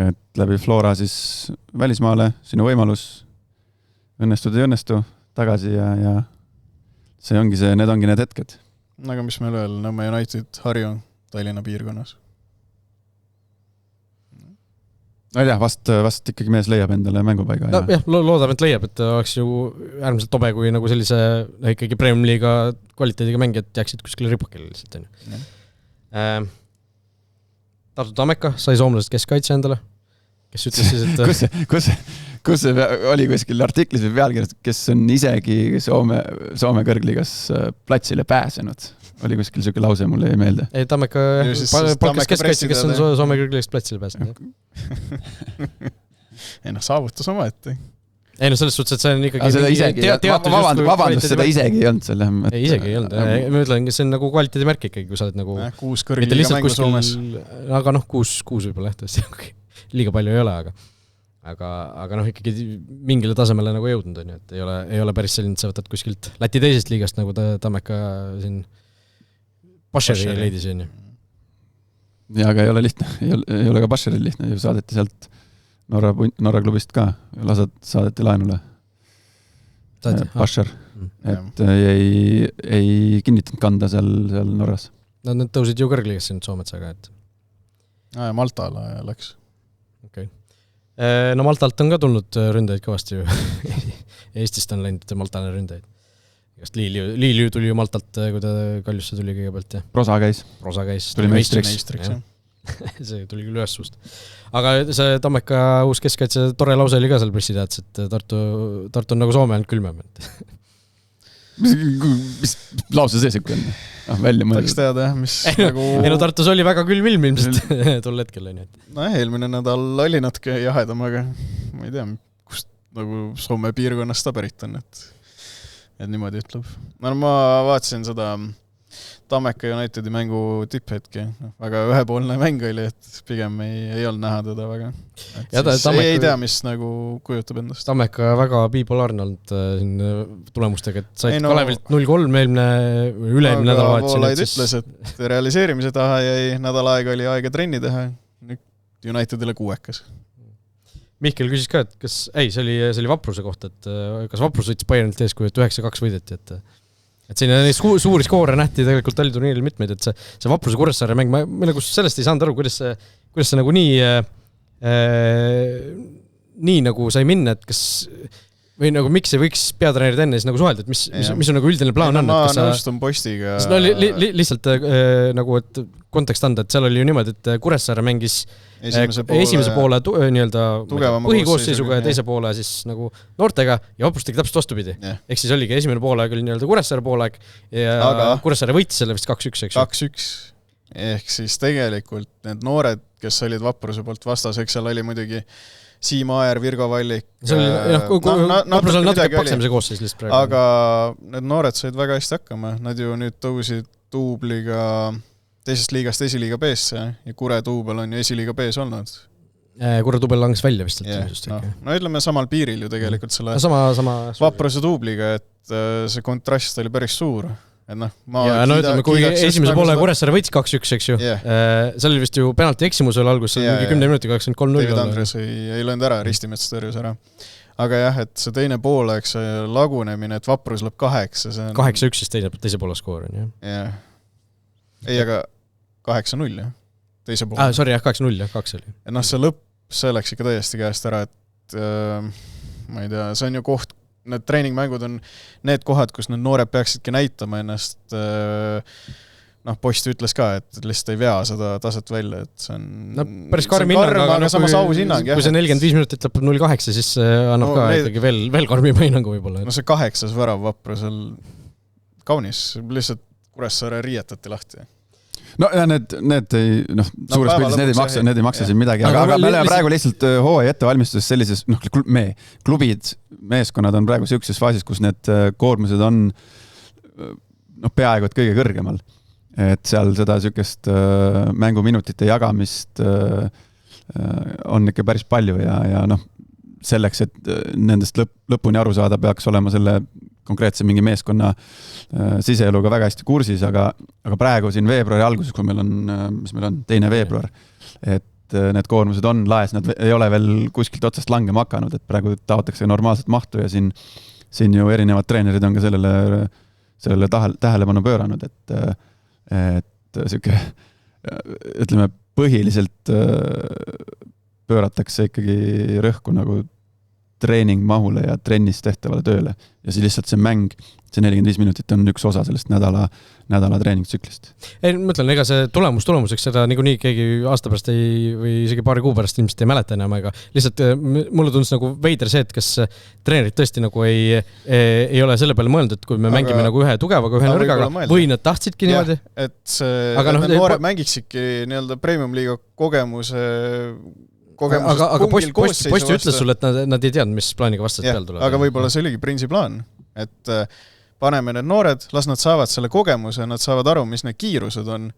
Et läbi Flora siis välismaale, sinu võimalus õnnestud ei õnnestu tagasi ja see ongi need ongi need hetked. Aga mis meil veel, Nõmme United Harju Tallinna piirkonnas? No ei tea, vast ikkagi mees leiab endale mängupaiga. No, jah, loodame, et leiab, et oleks ju äärmiselt tobe, kui nagu sellise ikkagi Premium liiga kvaliteediga mängijad jääksid kuskile ripakile lihtsalt. Tartu Tammeka sai soomlasest keskkaitse endale, kes ütles siis, et... kus oli kuskil artiklis või pealkirjas, kes on isegi Soome kõrgliigas platsile pääsenud. Oli kuskil selline lause, mulle ei meelde. Ei, Tammeka palkas keskkaitse, kes on Soome kõrgliigast platsile pääsenud. Ei saavutus oma ette. Ei selles suhtes, et see on ikkagi... Vabandust, seda isegi ei olnud selle. Ei, isegi ei olnud. Ma ütlen, see on nagu kvaliteedimärk ikkagi, kui sa oled nagu... 6 kõrgliiga mängu Soomes. Aga 6 võib-olla, liiga palju ei ole, aga ikkagi mingile tasemele nagu jõudnud on ju, et ei ole päris selline, et sa võtad kuskilt Läti teisest liigast, nagu Tammeka siin Bašeri leidis on ju. Ja aga ei ole lihtne, ei ole ka Bašeril lihtne, ju saadeti sealt Norra klubist ka, saadeti laenule Bašer, et ei kinnitanud kanda seal Norras. Nad tõusid ju kõrgligasse nüüd Soometsaga, et Maltale läks. Okay. No Maltalt on ka tulnud ründajaid kõvasti ju. Eestist on läinud Maltale ründajaid. Liiliu tuli ju Maltalt, kui ta Kaljusse tuli kõigepealt. Ja. Prosa käis. Tuli meistriks. See tuli küll ühes suust. Aga see Tammeka uus keskkaitse tore lause oli ka seal pressiteates, et Tartu on nagu Soome ainult külmem. Mis lause see sekku on? Välja mõelda. Tahaks teada, mis nagu... Ei no Tartus oli väga külm ilm ilmselt tol hetkel. No eelmine nädal oli natuke jahedam, aga ma ei tea, kust nagu Soome piirkonnast ta pärit on, et niimoodi ütleb. No ma vaatasin seda Tammeka Unitedi mängu tipphetki. Väga ühepoolne mäng oli, et pigem ei olnud näha teda väga. Ei tea, mis nagu kujutab endast. Tammeka väga bipolaarne olnud siin tulemustega, et said Kalevilt 0-3 üle-eelmine nädalavahetus. Voolaid ütles, et realiseerimise taha jäi nädal aega oli aega trenni teha. Nüüd Unitedile 6. Mihkel küsis ka, et see oli Vapruse kohta, et kas Vaprus võttis Bayernilt ees, kui 9-2 võideti, et selline suuri skoore nähti tegelikult Talliturniiril mitmeid, et see Vapruse Kuressaare mäng, ma nagu sellest ei saanud aru, kuidas see nagu nii nagu sai minna, et kas või nagu miks ei võiks peatreenerid enne siis nagu suhelda, et mis on nagu üldine plaan on? Ma nõustun postiga. No lihtsalt nagu, et kontekst anda, et seal oli ju niimoodi, et Kuressaare mängis esimese poole nii-öelda põhikoosseisuga ja teise poole siis nagu noortega ja Vaprus tegi täpselt vastupidi. Ehk siis oligi esimene poolaeg oli nii-öelda Kuressaare poolaeg ja Kuressaare võitis selle vist 2-1, eks ju? 2-1. Ehk siis tegelikult need noored, kes olid Vapruse poolt vastas, eks seal oli muidugi Siim Aer, Virgo Vallik. Vaprusel natuke paksem see koosseis lihtsalt praegu. Aga need noored said väga hästi hakkama. Nad ju nüüd tõusid duubliga teisest liigast esiliiga B-sse ja Kure duubel on ju esiliiga B-s olnud. Kure duubel langes välja vist. No ütleme samal piiril ju tegelikult selle Vapruse duubliga, et see kontrast oli päris suur. Ütleme, kui esimese poole Kuressaare võitis 2-1, eks ju. Seal oli vist ju penalti eksimus oli algus, seal mingi 10 minuti 23-0. David Andres ei löönud ära, Ristimets tõrjus ära. Aga jah, et see teine poole, eks see lagunemine, et Vaprus lõb 8. 8-1 siis teise poole skoor on, jah. Jah. Ei, aga 8-0, jah. Teise poole. Sorry, jah, 8-0, jah, 2 oli. Ja see lõpp, see läks ikka täiesti käest ära, et ma ei tea, see on ju koht, need treeningmängud on need kohad, kus need noored peaksidki näitama ennast. Post ütles ka, et lihtsalt ei vea seda taset välja, et see on päris karm hinnang, aga samas aus hinnang. Kui see 45 minutit lõpeb 0-8, siis annab ka ikkagi veel karmima hinnangu võib-olla. No see 8. värav Vaprusel kaunis, lihtsalt Kuressaare riietati lahti. No need ei, suures pildis need ei maksa siin midagi, aga me oleme praegu lihtsalt hooaja ettevalmistuses sellises, klubid, meeskonnad on praegu sellises faasis, kus need koormused on peaaegu et kõige kõrgemal. Et seal seda sellist mänguminutite jagamist on ikka päris palju ja selleks, et nendest lõpuni aru saada, peaks olema selle konkreetse mingi meeskonna siseeluga väga hästi kursis, aga praegu siin veebruari alguses, kui meil on 2. veebruar, et need koormused on laes, nad ei ole veel kuskilt otsast langema hakanud, et praegu taotakse normaalset mahtu ja siin ju erinevad treenerid on ka sellele tähelepanu pööranud, et siuke, ütleme, põhiliselt pööratakse ikkagi rõhku nagu treeningmahule ja trennis tehtavale tööle. Ja siis lihtsalt see mäng, see 45 minutit on üks osa sellest nädala treeningtsüklist. Ei, mõtlen, ega see tulemuseks seda niikuinii keegi aasta pärast või isegi paari kuu pärast ilmselt ei mäleta enam, aga lihtsalt mulle tundus nagu veider see, et kas treenerid tõesti nagu ei ole selle peale mõelnud, et kui me mängime nagu ühe tugevaga, ühe nõrgaga, või nad tahtsidki niimoodi? Et noored mängiksidki nii-öelda premium-liiga kogemuse aga Posti ütles sulle, et nad ei teadnud, mis plaaniga vastased peal tuleb. Aga võib-olla see oligi Prinsi plaan, et paneme need noored, las nad saavad selle kogemuse, nad saavad aru, mis need kiirused on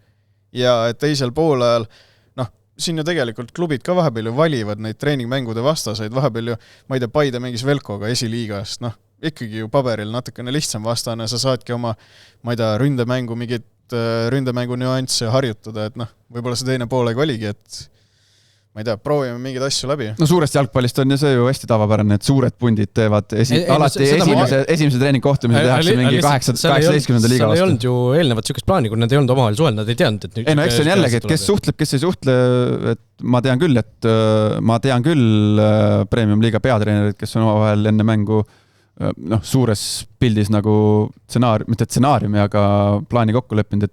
ja et teisel poolajal, siin ju tegelikult klubid ka vahepeal ju valivad neid treeningmängude vastaseid, vahepeal ju, ma ei tea, Paide mängis Velkoga esiliigast, ikkagi ju paberil natukene lihtsam vastane, sa saadki oma, ma ei tea, ründemängu nüansse harjutada, et võib-olla see teine poolega oligi, et ma ei tea, proovime mingeid asju läbi. No suurest jalgpallist on ju see ju hästi tavapärane, et suured pundid teevad alati esimese treening kohtumise tehakse mingi 18. liiga vastu. Seal ei olnud ju eelnevat sükest plaani, kui nad ei olnud omavahel suhel, nad ei teadnud, et nüüd... eks see on jällegi, et kes suhtleb, kes ei suhtle, et ma tean küll Premium-liiga peatreenerid, kes on omavahel enne mängu suures pildis nagu mitte stsenaariumi, aga plaani kokku leppinud,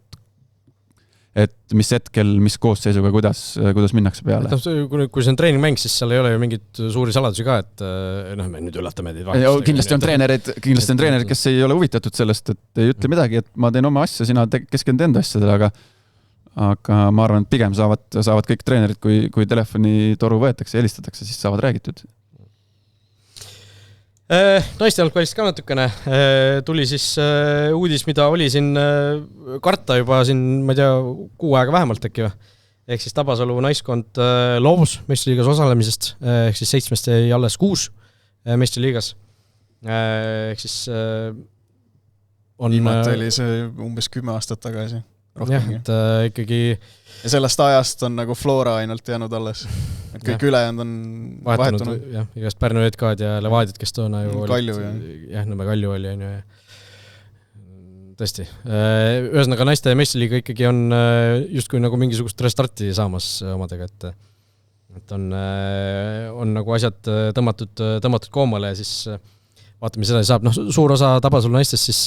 et mis hetkel, mis koosseisuga, kuidas minnakse peale. Kui see on treeningmäng, siis seal ei ole ju mingit suuri saladusi ka, et me nüüd üllatame teid vahest. Kindlasti on treenerid, kes ei ole huvitatud sellest, et ei ütle midagi, et ma teen oma asja, sina keskend enda asjadele, aga ma arvan, et pigem saavad kõik treenerid, kui telefonitoru võetakse ja helistatakse, siis saavad räägitud. Naiste jalgpallist ka natukene tuli siis uudis, mida oli siin karta juba siin, ma ei tea, 6 aega vähemalt äkki või. Ehk siis Tabasalu naiskond loobus meistriliigas osalemisest, ehk siis 7 jäi alles 6 meistriliigas. Ehk siis on... Viimati oli see umbes 10 aastat tagasi. Jah, et ikkagi... Ja sellest ajast on nagu Flora ainult jäänud alles. Et kõik ülejäänud on vahetunud. Jah, igast Pärnu ETK-d ja Levadiad, kes toona ju Kalju, jah, Nõmme Kalju oli. Tõesti. Ühesõnaga naiste meistriliiga ikkagi on justkui nagu mingisugust restarti saamas omadega, et on nagu asjad tõmmatud koomale ja siis vaatame, mis seda saab. Suur osa Tabasalu naistest siis,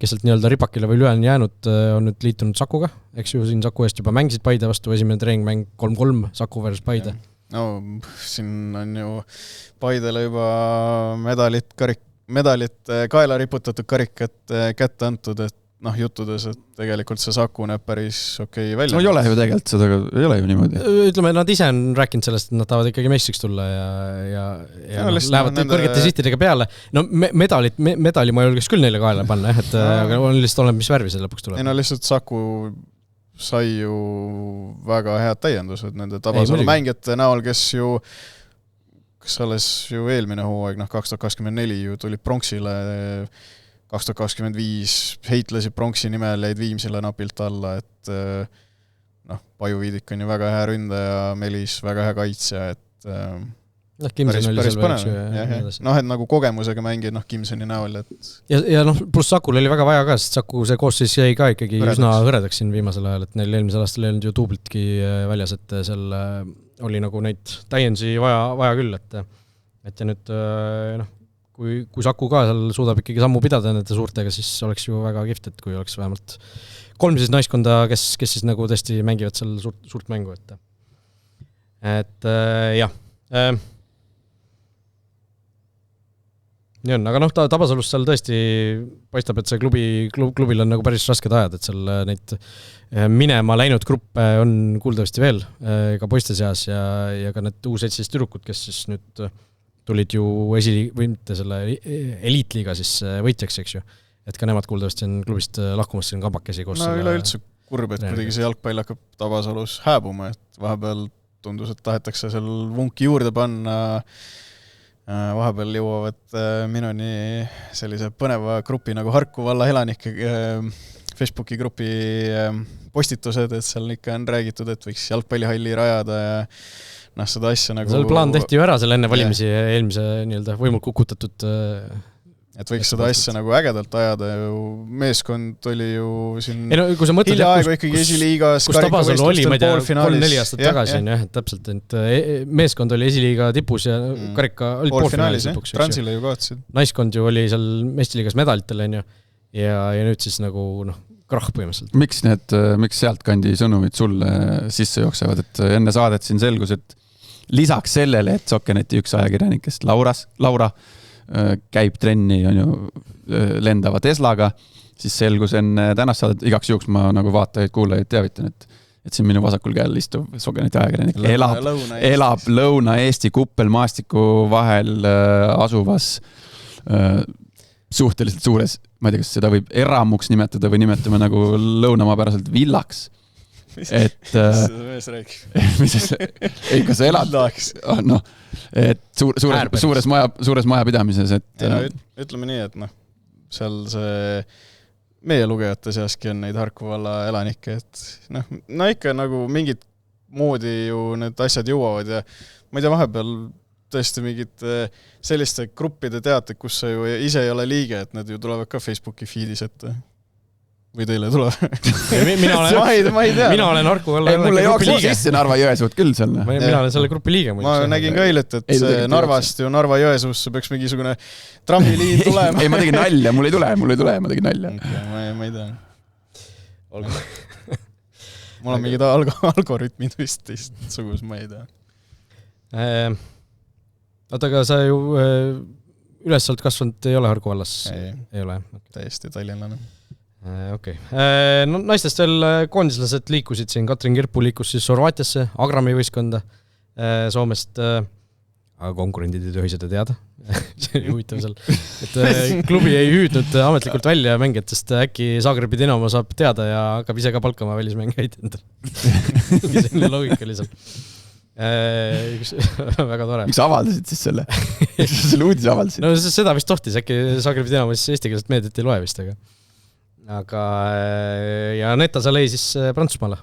kes sealt nii-öelda ripakile või lüel on jäänud, on nüüd liitunud Sakuga. Eks ju, siin Saku eest juba mängisid Paide vastu, esimene treeningmäng 3-3 Saku versus Paide. No, siin on ju Paidele juba medalit kaela riputatud karikat kätte antud, et juttudes, et tegelikult see Saku näeb päris okei välja. No ei ole ju tegelikult seda, ei ole ju niimoodi. Ütleme, nad ise on rääkinud sellest, et nad tahavad ikkagi meistriks tulla ja lähevad kõrgete sihtidega peale. No medali ma julgeks küll neile kaela panna, et aga on lihtsalt olema, mis värvi see lõpuks tuleb. Ei no lihtsalt Saku sai ju väga head täiendused nende Tabasalu mängijate näol, kes ju kas alles ju eelmine hooaeg, 2024 ju tuli pronksile 2025 heitlesid pronksi nimel, jäid Viimsile napilt alla, et Paju Viidik on ju väga hea ründaja, Melis väga hea kaitsja, et päris põnev. Et nagu kogemusega mängid Kimsoni näol. Ja pluss Sakul oli väga vaja ka, sest Saku see koosseis jäi ka ikkagi üsna hõredaks siin viimasel ajal, et neil eelmisel aastal ei olnud ju duublitki väljas, et seal oli nagu neid täiendusi vaja küll, et ja nüüd kui Saku ka seal suudab ikkagi sammu pidada nende suurtega, siis oleks ju väga kihvt, et kui oleks vähemalt 3 siis naiskonda, kes siis nagu tõesti mängivad seal suurt mängu. Et jah. Nii on, aga Tabasalus seal tõesti paistab, et see klubil on nagu päris rasked ajad, et seal neid minema läinud gruppe on kuuldavasti veel ka poiste seas ja ka need U17 tüdrukud, kes siis nüüd tulid ju või mitte selle eliitliiga siis võitjaks, eks ju. Et ka nemad kuuldavasti on klubist lahkumas siin kambakesi koos. No üleüldse kurb, et kuidagi see jalgpall hakkab Tabasalus hääbuma, et vahepeal tundus, et tahetakse seal vunki juurde panna. Vahepeal jõuavad minuni sellise põneva grupi nagu Harku valla elanike Facebooki grupi postitused, et seal ikka on räägitud, et võiks jalgpallihalli rajada ja seda asja nagu... Seal plaan tehti ju ära selle enne valimisi eelmise nii-öelda võimult kukutatud... Et võiks seda asja nagu ägedalt ajada ju, meeskond oli ju siin hiljaaegu ikkagi esiliigas kus Tabasalu oli, ma ei tea, 3-4 aastat tagasi on jah, et täpselt, et meeskond oli esiliiga tipus ja karika oli poolfinaalis lõpuks. Transile ju kaotasid. Naiskond ju oli seal meistriliigas medalitel ja nüüd siis nagu krahh põhimõtteliselt. Miks sealtkandi sõnumid sulle sisse jooksevad, et enne saadet siin selgus, et lisaks sellele, et Sokeneti üks ajakirjanikest Laura käib trenni on ju lendava Teslaga, siis selgus enne tänast saadet, igaks juhuks ma nagu vaatajaid kuulajaid teavitan, et siin minu vasakul käel istuv Sokeneti ajakirjanik elab Lõuna-Eesti kuppelmaastiku vahel asuvas suhteliselt suures, ma ei tea, kas seda võib eramuks nimetada või nimetame nagu lõunamaa päraselt villaks. et mees räägib. ei, kas sa elad? Noh, et suures majapidamises, et ütleme nii, et noh, seal see meie lugejate seaski on neid Harku valla elanikke, et no ikka nagu mingit moodi ju need asjad jõuavad ja ma ei tea, vahepeal tõesti mingid selliste gruppide teate, kus sa ju ise ei ole liige, et need ju tulevad ka Facebooki feedis ette. Või teile tuleb? Mina olen Harku valla mulle jooks sisse Narva Jõesuud küll seal. Mina olen selle grupi liige. Ma nägin ka eilet, et Narvast ju Narva Jõesuusse peaks mingisugune trammiliin tulema. Ei, ma tegin nalja, mul ei tule, ma tegin nalja. Ma ei tea. Mul on mingid algoritmid vist sugus, ma ei tea. Aga sa ju üles oled kasvanud ei ole Harku vallas? Ei ole. Täiesti tallinlane. Okay. No, naistest veel koondislased liikusid siin, Katrin Kirpu liikus siis Horvaatiasse, Agrami võistkonda Soomest, aga konkurendid ei tohi seda teada. See oli huvitav seal. Et klubi ei hüüdnud ametlikult välja mängijad, sest äkki Zagrebi Dinamo saab teada ja hakkab ise ka palkama välismängijaid endal. Selline loogika oli seal. Väga tore. Miks avaldasid siis selle? Selle uudise avaldasid? No seda vist tohtis, äkki Zagrebi Dinamo siis eestikeelset meediat ei loe vist, aga ja Neta Salei siis Prantsusmaale.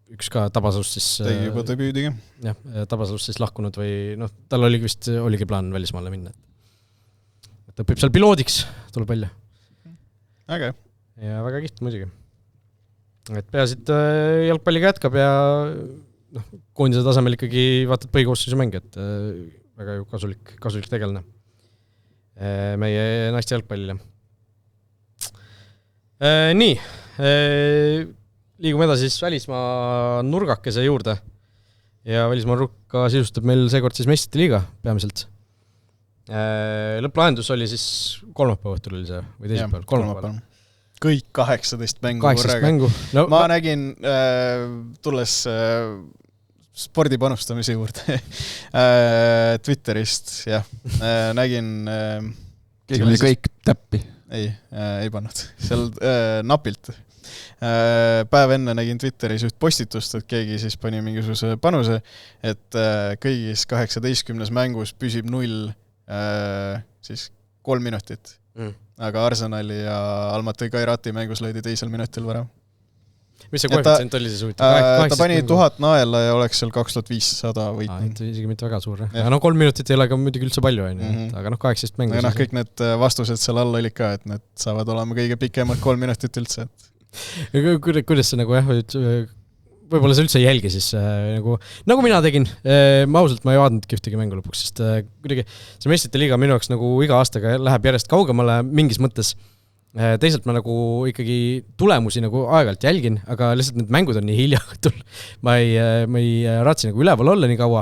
Üks ka Tabasalust siis tegi juba debüüdiga. Jah, Tabasalust siis lahkunud või tal oligi plaan välismaale minna. Et õpib seal piloodiks, tuleb välja. Äge. Ja väga kiht muidugi. Et peasid jalgpalliga jätkab ja koondise tasemel ikkagi vaatad põhikoosseisu mänge, et väga ju kasulik tegelane meie naiste jalgpallile. Nii, liigume edasi siis välismaa nurgakese juurde ja välismaa nurka sisustab meil seekord siis Meistrite liiga peamiselt. Lõpplahendus oli siis kolmapäeva õhtul oli see või teisipäeval? Kolmapäeval. Kõik 18 mängu. 18 mängu. No, ma nägin, tulles spordipanustamise juurde Twitterist, jah, nägin keegi oli kõik täppi. Ei pannud. Seal napilt. Päev enne nägin Twitteris üht postitust, et keegi siis pani mingisuguse panuse, et kõigis 18 mängus püsib 0 siis 3 minutit. Aga Arsenali ja Almaty Kairati mängus lõidi teisel minutil varav. Mis see koefitsient oli siis huvitav? Ta pani 1000 naela ja oleks seal 2500 võitnud. Isegi mitte väga suur. Ja 3 minutit ei ole ka muidugi üldse palju, aga 18 mängu. Ja kõik need vastused seal all olid ka, et need saavad olema kõige pikemalt 3 minutit üldse. Kuidas see nagu võib-olla see üldse ei jälgi siis nagu mina tegin, ma ausalt ma ei vaadnudki ühtegi mängu lõpuks, sest kuidagi see Meistrite liiga minu jaoks nagu iga aastaga läheb järjest kaugemale mingis mõttes. Teisalt ma nagu ikkagi tulemusi nagu aeg-ajalt jälgin, aga lihtsalt need mängud on nii hilja õhtul. Ma ei raatsi nagu üleval olla nii kaua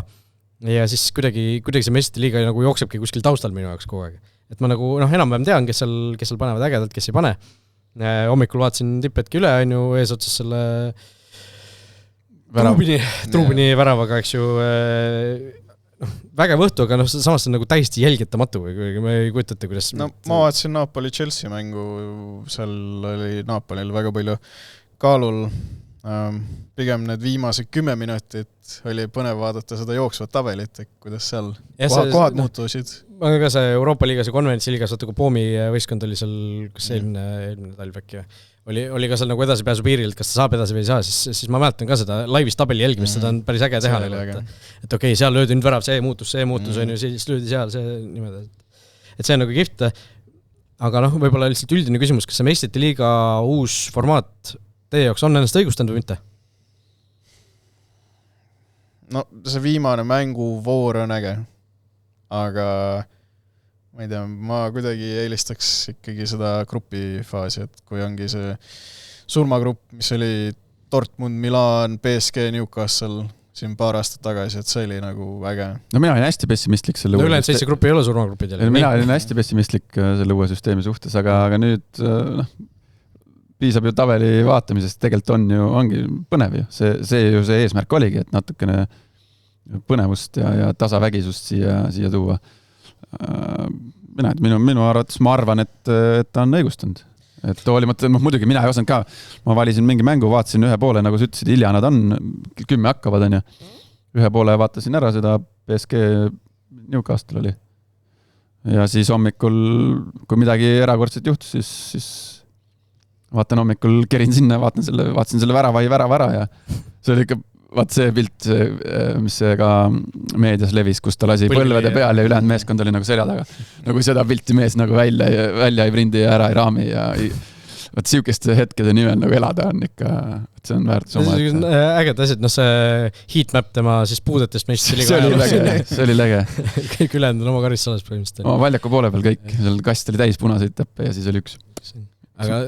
ja siis kuidagi see Meistrite liiga nagu jooksebki kuskil taustal minu jaoks kogu aeg. Et ma nagu enam-vähem tean, kes seal panevad ägedalt, kes ei pane. Hommikul vaatasin tippetki üle, on ju eesotsas selle Trubini väravaga, eks ju, vägev õhtu, aga samas on nagu täiesti jälgitamatu või ma ei kujutate, kuidas... No, ma vaatasin Napoli-Chelsea mängu, seal oli Napolil väga palju kaalul. Pigem need viimased 10 minutit oli põnev vaadata seda jooksvat tabelit, kuidas seal kohad muutusid. Aga ka see Euroopa liigas ja konverentsi liigas, vaata kui Poomi võistkond oli seal, kas eelmine talvek oli ka seal nagu edasipääsu piiril, kas ta saab edasi või ei saa, siis ma mäletan ka seda laivis tabeli jälgimist, seda on päris äge teha. Et okei, seal löödi nüüd värav, see muutus, on ju, siis löödi seal, see niimoodi. Et see on nagu kihvt. Aga võib-olla lihtsalt üldine küsimus, kas see Meistrite liiga uus formaat teie jaoks on ennast õigustanud või mitte? No see viimane mänguvoor on äge, aga ma ei tea, ma kuidagi eelistaks ikkagi seda grupifaasi, et kui ongi see surmagrupp, mis oli Dortmund, Milan, PSG, Newcastle siin paar aastat tagasi, et see oli nagu äge. No mina olin hästi pessimistlik selle ülejäänud 7 gruppi ei ole surmagrupid. Mina olin hästi pessimistlik selle uue süsteemi suhtes, aga nüüd piisab ju tabeli vaatamisest, tegelikult ongi põnev ju. See ju see eesmärk oligi, et natukene põnevust ja tasavägisust siia tuua. Minu arvates ma arvan, et ta on õigustanud. et hoolimata, muidugi mina ei osanud ka, ma valisin mingi mängu, vaatasin ühe poole, nagu sa ütlesid, hilja nad on, 10 hakkavad, on ju. Ühe poole vaatasin ära seda PSG Newcastle oli. Ja siis hommikul, kui midagi erakordselt juhtus, siis vaatan hommikul, kerin sinna, vaatasin selle värava ja see oli ikka, vaat see pilt, mis see ka meedias levis, kus ta lasi põlvede peal ja ülejäänud meeskond oli nagu selja taga. Nagu seda pilti mees nagu välja ei prindi ja ära ei raami ja vaat siukeste hetkede nimel nagu elada on ikka, et see on väärtus oma. Äged asjad, see heatmap tema siis puudetest meist see oli lege. Kõik ülejäänud on oma karissalas põhimõtteliselt. Oma väljaku poole peal kõik, seal kast oli täis punaseid täppe ja siis oli üks. Aga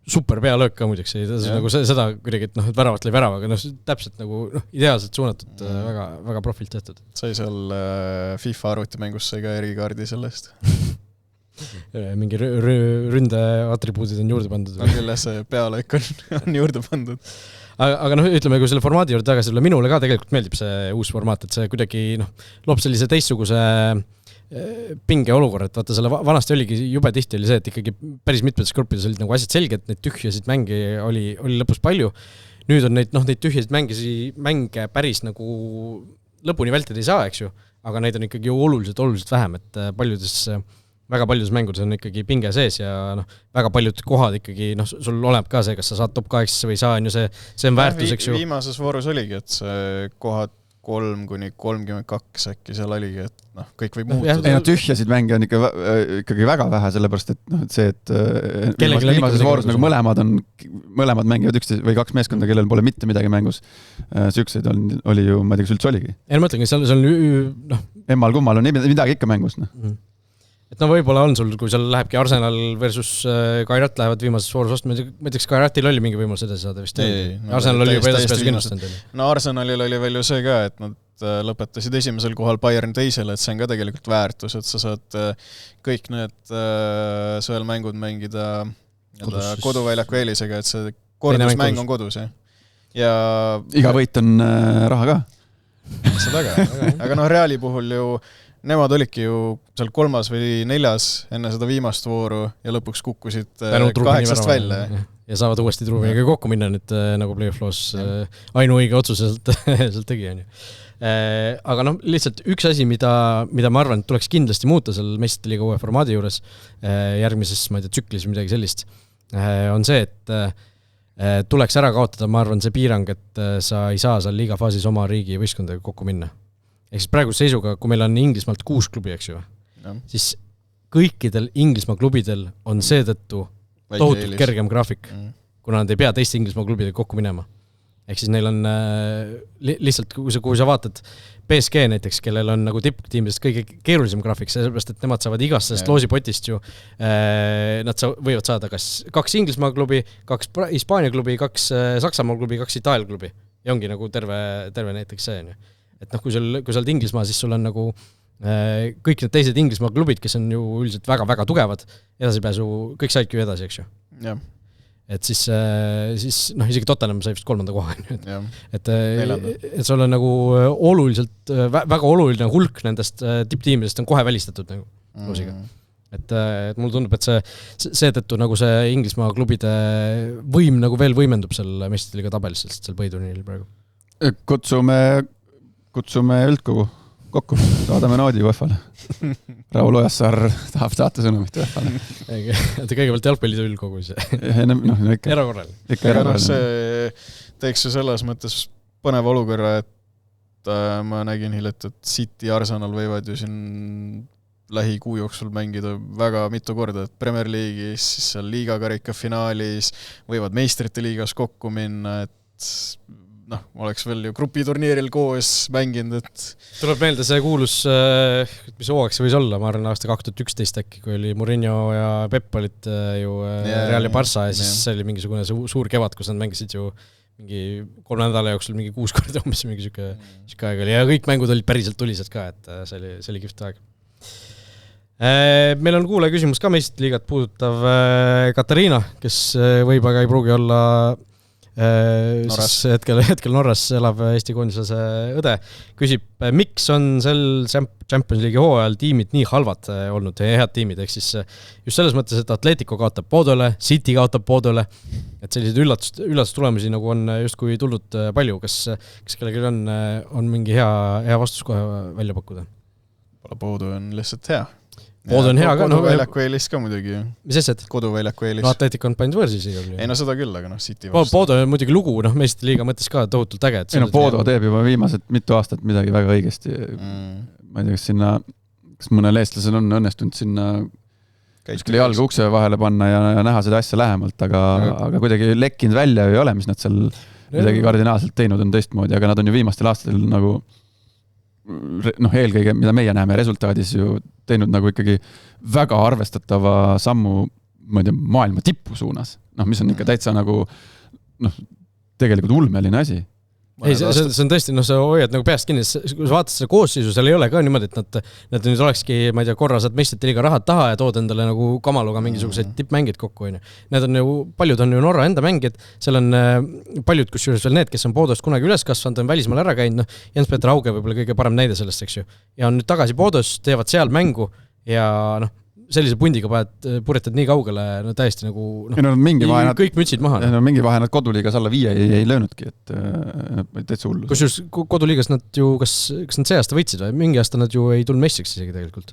super pealöök ka muideks, nagu seda kuidagi, et väravat lõi värava, aga täpselt nagu ideaalselt suunatud, väga, väga profilt tehtud. Sai seal FIFA arvutimängus sai ka erikaardi sellest. Mingi ründe atribuudid on juurde pandud. Küll see pealöök on juurde pandud. Aga ütleme, kui selle formaadi juurde tagasi tulla, minule ka tegelikult meeldib see uus formaat, et see kuidagi loob sellise teistsuguse pinge olukorra, et vaata selle vanasti oligi jube tihti oli see, et ikkagi päris mitmetes gruppides olid nagu asjad selged, neid tühjasid mänge oli lõpus palju. Nüüd on neid tühjasid mänge päris nagu lõpuni vältida ei saa, eks ju, aga neid on ikkagi oluliselt vähem, et väga paljudes mängudes on ikkagi pinge sees ja väga paljud kohad ikkagi, sul oleneb ka see, kas sa saad top 8 või ei saa, on ju see on väärtus, eks ju. Viimases voorus oligi, et see kohad 3-32 äkki seal oligi, et kõik võib muutuda. Tühjasid mänge on ikkagi väga vähe, sellepärast, et see, et viimases voorus nagu mõlemad mängivad üksteist või kaks meeskonda, kellel pole mitte midagi mängus. Sükseid oli ju, ma ei tea, kas üldse oligi. Ei, ma mõtlengi, seal on emmal kummal on midagi ikka mängus. Et võib-olla on sul, kui seal lähebki Arsenal versus Kairat lähevad viimases voorus ostma, ma ei tea, kas Kairatil oli mingi võimalus edasi saada vist? Arsenal oli juba edasi kindlustanud. No Arsenalil oli veel ju see ka, et nad lõpetasid esimesel kohal Bayern teisel, et see on ka tegelikult väärtus, et sa saad kõik need sõelmängud mängida koduväljaku eelisega, et see kordusmäng on kodus. Ja iga võit on raha ka. Seda ka. Aga Reali puhul ju nemad olidki ju seal 3. või 4. enne seda viimast vooru ja lõpuks kukkusid 8 välja. Ja saavad uuesti Trubiniga kokku minna nüüd nagu play-off-loos ainuõige otsuse sealt tegi. Aga lihtsalt üks asi, mida ma arvan, et tuleks kindlasti muuta seal Meistrite liiga uue formaadi juures järgmises, ma ei tea, tsüklis või midagi sellist, on see, et tuleks ära kaotada, ma arvan, see piirang, et sa ei saa seal liigafaasis oma riigi võistkondadega kokku minna. Ehk siis praegu seisuga, kui meil on Inglismaalt 6 klubi, eks ju, siis kõikidel Inglismaa klubidel on seetõttu tohutult kergem graafik, kuna nad ei pea teiste Inglismaa klubidega kokku minema. Ehk siis neil on lihtsalt, kui sa vaatad PSG näiteks, kellel on nagu tipptiimidest kõige keerulisem graafik, sellepärast, et nemad saavad igast sellest loosipotist ju, nad võivad saada kas 2 Inglismaa klubi, 2 Hispaania klubi, 2 Saksamaa klubi, 2 Itaalia klubi. Ja ongi nagu terve näiteks see on ju. Et kui sa oled Inglismaa, siis sul on nagu kõik need teised Inglismaa klubid, kes on ju üldiselt väga-väga tugevad, edasipääsu, kõik saidki ju edasi, eks ju. Ja. Et siis isegi Tottenham sai vist 3. koha. Et sul on nagu oluliselt, väga oluline hulk nendest tipptiimidest on kohe välistatud nagu loosiga. Et mulle tundub, et seetõttu nagu see Inglismaa klubide võim nagu veel võimendub seal Meistrite liiga tabelis, seal põhiturniiril praegu. Kutsume üldkogu kokku, saadame noodi UEFA-le. Raul Ojassaar tahab saata sõnumit UEFA-le. Kõigepealt jalgpallide üldkogu ise. Erakorraline. Aga see teeks ju selles mõttes põnev olukorra, et ma nägin hiljuti, et City ja Arsenal võivad ju siin lähikuu jooksul mängida väga mitu korda, et Premier League'is, siis seal liigakarika finaalis, võivad Meistrite liigas kokku minna, et oleks veel ju grupiturniiril koos mänginud, et tuleb meelde see kuulus, mis hooaks võis olla, ma arvan aasta 2011 äkki, kui oli Mourinho ja Pep olid ju Real ja Barca ja siis see oli mingisugune suur kevad, kus nad mängisid ju mingi 3 nädala jooksul mingi 6 korda umbes mingi siuke aeg oli ja kõik mängud olid päriselt tulised ka, et see oli kihvt aeg. Meil on kuulaja küsimus ka Meistrite liigat puudutav Katariina, kes võib aga ei pruugi olla siis hetkel Norras elav Eesti koondislase õde, küsib, miks on sel Champions League'i hooajal tiimid nii halvad olnud ja head tiimid, ehk siis just selles mõttes, et Atletico kaotab Bodole, City kaotab Bodole, et selliseid üllatustulemusi nagu on justkui tulnud palju, kas kellelgi on mingi hea vastus kohe välja pakkuda? Bodo on lihtsalt hea. Bodo on hea ka. Koduväljaku eelis ka muidugi. Mis asjad? Koduväljaku eelis. No Atletico on paindud võõrsis igal juhul. Ei no seda küll, aga City vastu. Bodo on muidugi lugu, meist liiga mõttes ka tohutult äge. Ei no Bodo teeb juba viimased mitu aastat midagi väga õigesti. Ma ei tea, kas mõnel eestlasel on õnnestunud sinna kuskile jalga ukse vahele panna ja näha seda asja lähemalt, aga kuidagi lekkinud välja ei ole, mis nad seal midagi kardinaalselt teinud on teistmoodi, aga nad on ju viimastel aastatel nagu eelkõige, mida meie näeme resultaadis ju teinud nagu ikkagi väga arvestatava sammu, ma ei tea, maailma tippu suunas. Mis on ikka täitsa nagu tegelikult ulmeline asi. Ei, see on tõesti, sa hoiad nagu peast kinni, kui sa vaatad seda koosseisu, seal ei ole ka niimoodi, et nad nüüd olekski, ma ei tea, korra saad meistrite liiga rahad taha ja tood endale nagu kamaluga mingisuguseid tippmängid kokku. Need on ju, paljud on ju Norra enda mängijad, seal on paljud, kusjuures veel need, kes on Bodost kunagi üles kasvanud, on välismaal ära käinud, Jens-Peter Auge võib-olla kõige parem näide sellest, eks ju. Ja on nüüd tagasi Bodost, teevad seal mängu ja sellise pundiga puretad nii kaugele, täiesti nagu kõik mütsid maha. Mingi vahe nad koduliigas alla 5 ei löönudki, et täitsa hullu. Kusjuures koduliigas nad ju, kas nad see aasta võitsid või? Mingi aasta nad ju ei tulnud meistriks isegi tegelikult.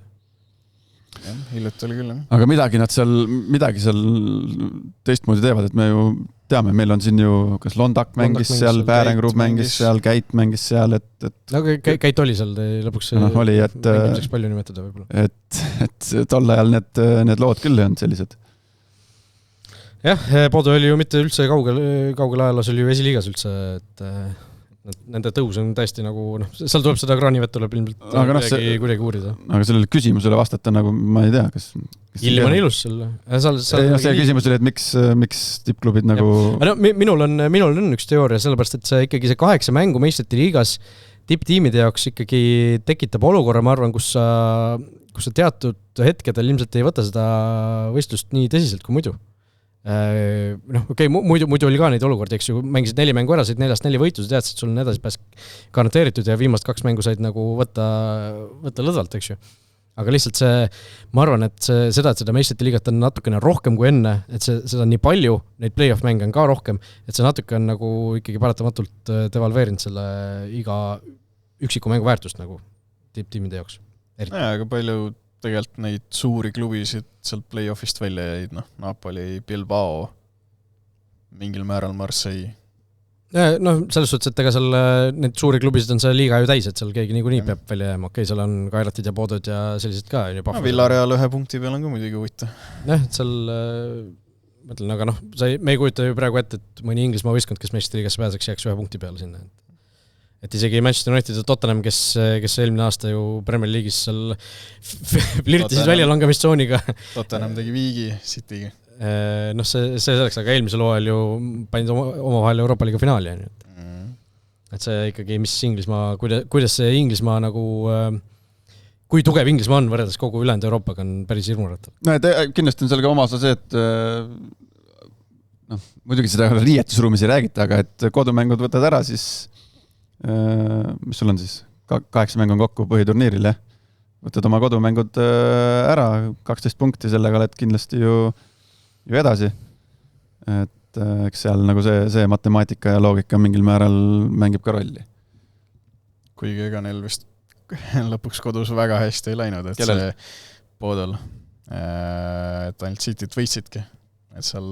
Hiljuti oli küll. Aga midagi seal teistmoodi teevad, et me ju teame, meil on siin ju, kas Londak mängis seal, Päärengrub mängis seal, Käit mängis seal, et no Käit oli seal lõpuks oli, et palju nimetada võib-olla. Et tol ajal need lood küll ei olnud sellised. Jah, Bodo oli ju mitte üldse kaugel ajaloos oli ju esiliigas üldse, et nende tõus on täiesti nagu, seal tuleb seda kraanivett tuleb ilmselt kuidagi uurida. Aga sellele küsimusele vastata nagu, ma ei tea, kas Ilm on ilus seal. See küsimus oli, et miks tippklubid nagu... Minul on üks teooria, sellepärast, et see ikkagi see 8 mängu meistrite liigas tipptiimide jaoks ikkagi tekitab olukorra, ma arvan, kus sa teatud hetkedel ilmselt ei võta seda võistlust nii tõsiselt kui muidu. Muidu oli ka neid olukordi, eks ju, mängisid 4 mängu ära, said 4-4 võitu, sa teadsid, sul on edasi pääs garanteeritud ja viimast 2 mängu said nagu võtta lõdvalt, eks ju. Aga lihtsalt ma arvan, et seda meistrite liigat on natukene rohkem kui enne, et seda on nii palju, neid play-off mänge on ka rohkem, et see natuke on nagu ikkagi paratamatult devalveerinud selle iga üksiku mängu väärtust nagu tipptiimide jaoks. Aga palju tegelikult neid suuri klubisid sealt play-offist välja jäid, Napoli, Bilbao, mingil määral Marseille. Selles suhtes, et ega seal need suuri klubisid on see liiga ju täis, et seal keegi niikuinii peab välja jääma. Okei, seal on Kairatid ja Bodod ja sellised ka. Villareal 1 punkti peal on ka muidugi võita. Jah, et seal, mõtlen, aga me ei kujuta ju praegu ette, et mõni Inglismaa võistkond, kes meistrite liigasse pääseks, jääks 1 punkti peale sinna. Et isegi Manchester United ja Tottenham, kes eelmine aasta ju Premier League'is seal flirtisid väljalangemistsooniga. Tottenham tegi viigi City'ga. See selleks, aga eelmisel hooajal ju panid omavahel Euroopa Liiga finaali. Et see ikkagi, mis Inglismaa, kuidas see Inglismaa nagu, kui tugev Inglismaa on võrreldes kogu ülejäänud Euroopaga on päris hirmuratav. Kindlasti on seal ka oma osa see, et muidugi seda riietusruumis ei räägita, aga et kodumängud võtad ära, siis mis sul on siis? 8 mängu on kokku põhiturniiril, jah? Võtad oma kodumängud ära, 12 punkti, sellega oled kindlasti ju edasi. Et eks seal nagu see matemaatika ja loogika mingil määral mängib ka rolli. Kuigi ega neil vist lõpuks kodus väga hästi ei läinud, et Kellel? See Bodol, et ainult Cityt võitsidki. Et seal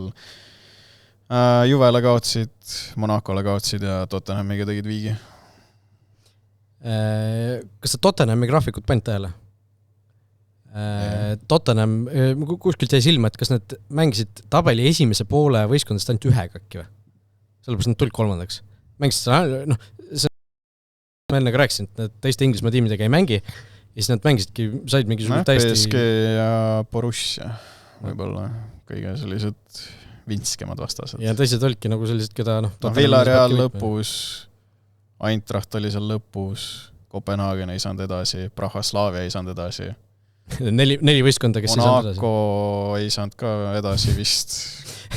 Juvele kaotsid, Monacole kaotsid ja Tottenhamiga tegid viigi. Kas sa Tottenhami graafikut panid tähele? Tottenham, kuskilt jäi silma, et kas need mängisid tabeli esimese poole võistkondast ainult 1 äkki või? Sellepärast nad tulid 3. Mängisid seda, ma enne ka rääkisin, et need teiste Inglismaa tiimidega ei mängi ja siis nad mängisidki, said mingisugune täiesti... PSG ja Borussia võib-olla kõige sellised vinskemad vastased. Ja teised olidki nagu sellised, keda... Villareal lõpus, Eintracht oli seal lõpus, Kopenhagen ei saanud edasi, Praha Slavia ei saanud edasi. neli võistkonda, kes Monaco ei saanud ka edasi vist.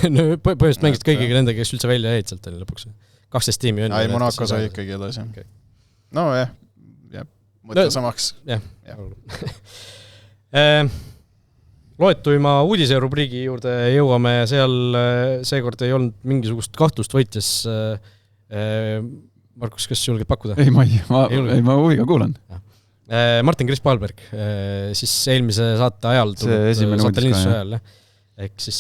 No põhjust mängist kõigiga nendega, kes üldse välja jäid sealt lõpuks. 12 tiimi on. Ei, Monaco sai ikkagi edasi. Okay. No jah, mõtle samaks. Jah. Loetuima uudise rubriigi juurde jõuame ja seal seekord ei olnud mingisugust kahtlust võitjas. Markus, kas julged pakkuda? Ei, ma huviga kuulan. Martin Kris Palberg, siis eelmise saate ajal saate ajal, ehk siis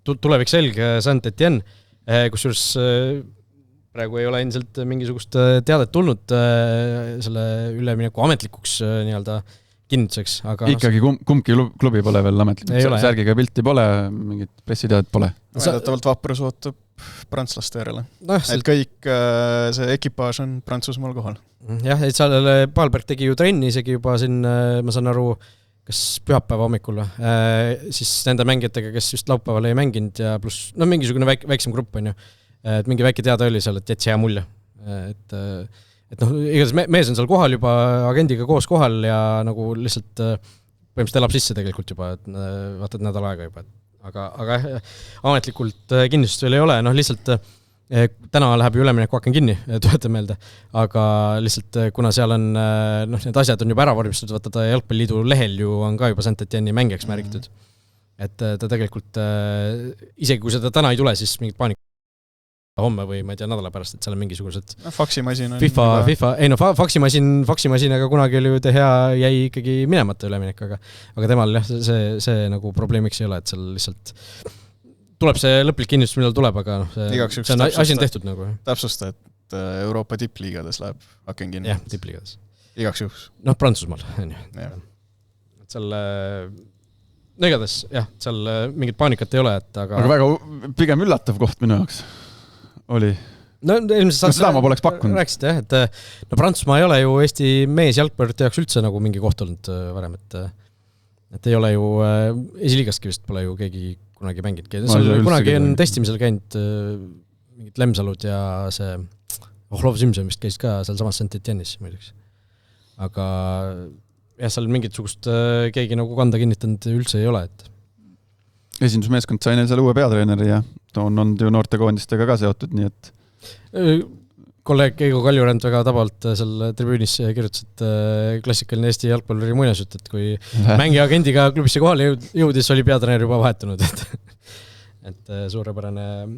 tulevik selge Saint-Etienne, kusjuures praegu ei ole endiselt mingisugust teadet tulnud selle ülemineku ametlikuks nii-öelda kinnituseks, aga ikkagi kumbki klubi pole veel ametlikult, särgiga pilti pole, mingit pressiteadet pole. Väidetavalt Vaprus ootab prantslaste järele. Et kõik see ekipaaž on Prantsusmaal kohal. Jah, et seal Palberg tegi ju trenni isegi juba siin, ma saan aru, kas pühapäeva hommikul siis nende mängijatega, kes just laupäeval ei mänginud ja pluss, mingisugune väiksem grupp on ju, et mingi väike teada oli seal, et jätsi hea mulje. Et igatahes mees on seal kohal juba agendiga koos kohal ja nagu lihtsalt põhimõtteliselt elab sisse tegelikult juba, et vaatad nädal aega juba. Aga ametlikult kinnistust veel ei ole, lihtsalt täna läheb ju ülemineku aken kinni, tuletan meelde, aga lihtsalt kuna seal on, need asjad on juba ära vormistatud, vaata Jalgpalliliidu lehel ju on ka juba Saint-Etienne'i mängijaks märgitud. Et ta tegelikult, isegi kui seda täna ei tule, siis mingit paanika homme või ma ei tea nädala pärast, et seal on mingisugused faksimasin on FIFA, faksimasinaga kunagi oli ju hea jäi ikkagi minemata üleminek, aga temal jah, see nagu probleemiks ei ole, et seal lihtsalt tuleb see lõplik kinnistus, millal tuleb, aga see on asi on tehtud nagu. Täpsusta, et Euroopa tippliigades läheb aken kinni. Jah, tippliigades. Igaks juhus. Prantsusmaal on ju. Et seal igatahes, jah, seal mingit paanikat ei ole, et aga väga pigem üllatav koht minu jaoks oli. Seda ma poleks pakkunud. Rääkisite jah, et Prantsusmaa ei ole ju Eesti mees jalgpallurite jaoks üldse nagu mingi koht olnud varem, et ei ole ju esiliigastki vist pole ju keegi kunagi mänginud. Kunagi on testimisel käinud mingid Lemsalud ja see Ohlov Simson vist käis ka seal samas Saint-Etienne'is muidugi. Aga jah, seal mingisugust keegi nagu kanda kinnitanud üldse ei ole, et esindusmeeskond sai neil seal uue peatreeneri ja on olnud ju noortekoondistega ka seotud, nii et kolleeg Eigo Kaljurand väga tabalt seal tribüünis kirjutas, et klassikaline Eesti jalgpalluri muinasjutt, et kui mängija agendiga klubisse kohale jõudis, oli peatreener juba vahetunud, et suurepärane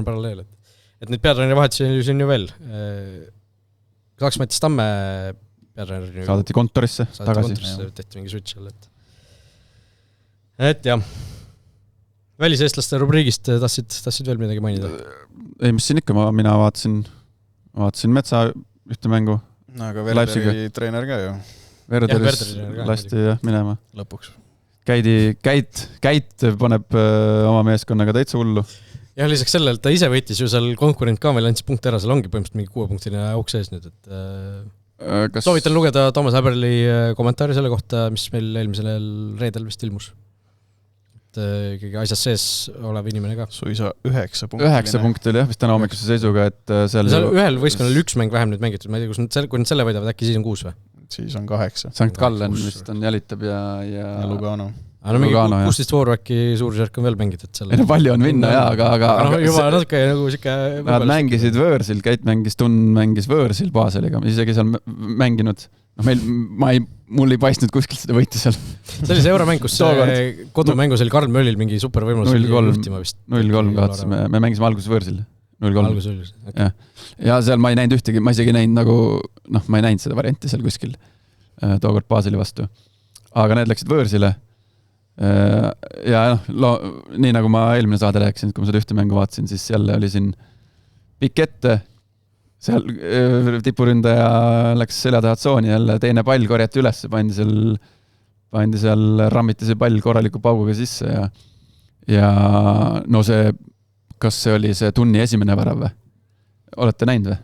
paralleel, et nüüd peatreeneri vahetusi on ju veel. Kaks Mattis Tamme peatreeneri saadeti kontorisse tagasi. Tehti mingi switch all, et jah. Väliseestlaste rubriigist tahtsid veel midagi mainida? Ei, mis siin ikka, mina vaatasin Metsa ühte mängu. Aga Verderi treener ka ju. Verderis lasti minema. Lõpuks. Käit paneb oma meeskonnaga täitsa hullu. Jah, lisaks sellele, et ta ise võitis ju seal konkurent ka meil andis punkte ära, seal ongi põhimõtteliselt mingi 6-punktine auk sees nüüd, et soovitan lugeda Toomas Häberli kommentaari selle kohta, mis meil eelmisel reedel vist ilmus. Ikkagi asjas sees olev inimene ka. Suisa 9 punkti. 9 punkti oli jah, vist täna hommikuse seisuga, et seal ühel võistkonnal üks mäng vähem nüüd mängitud, ma ei tea, kui nad selle võidavad, äkki siis on 6 või? Siis on 8. Sankt Gallen vist on jälitab ja Lugano. Aga mingi 16 vooru äkki suurusjärk on veel mängitud selle. Palju on minna, aga juba natuke nagu siuke nad mängisid Võõrsil, Käit mängis, Tunn mängis Võõrsil Baseliga, isegi seal mänginud. Mul ei paistnud kuskilt seda võita seal. See oli see euromäng, kus kodumängus oli Karl Möllil mingi super võimalus 0-3 kaotas, me mängisime alguses Võõrsil 0-3. Okay. Ja seal ma ei näinud ühtegi, ma isegi näinud nagu, ma ei näinud seda varianti seal kuskil tookord Baseli vastu. Aga need läksid Võõrsile. Ja nii nagu ma eelmine saade rääkisin, kui ma seda ühte mängu vaatasin, siis jälle oli siin pikk ette, seal tipuründaja läks selja taha tsooni, jälle teine pall korjati üles, pandi seal, rammiti see pall korraliku pauguga sisse ja no see, kas see oli see Tunni esimene värav või? Olete näinud või?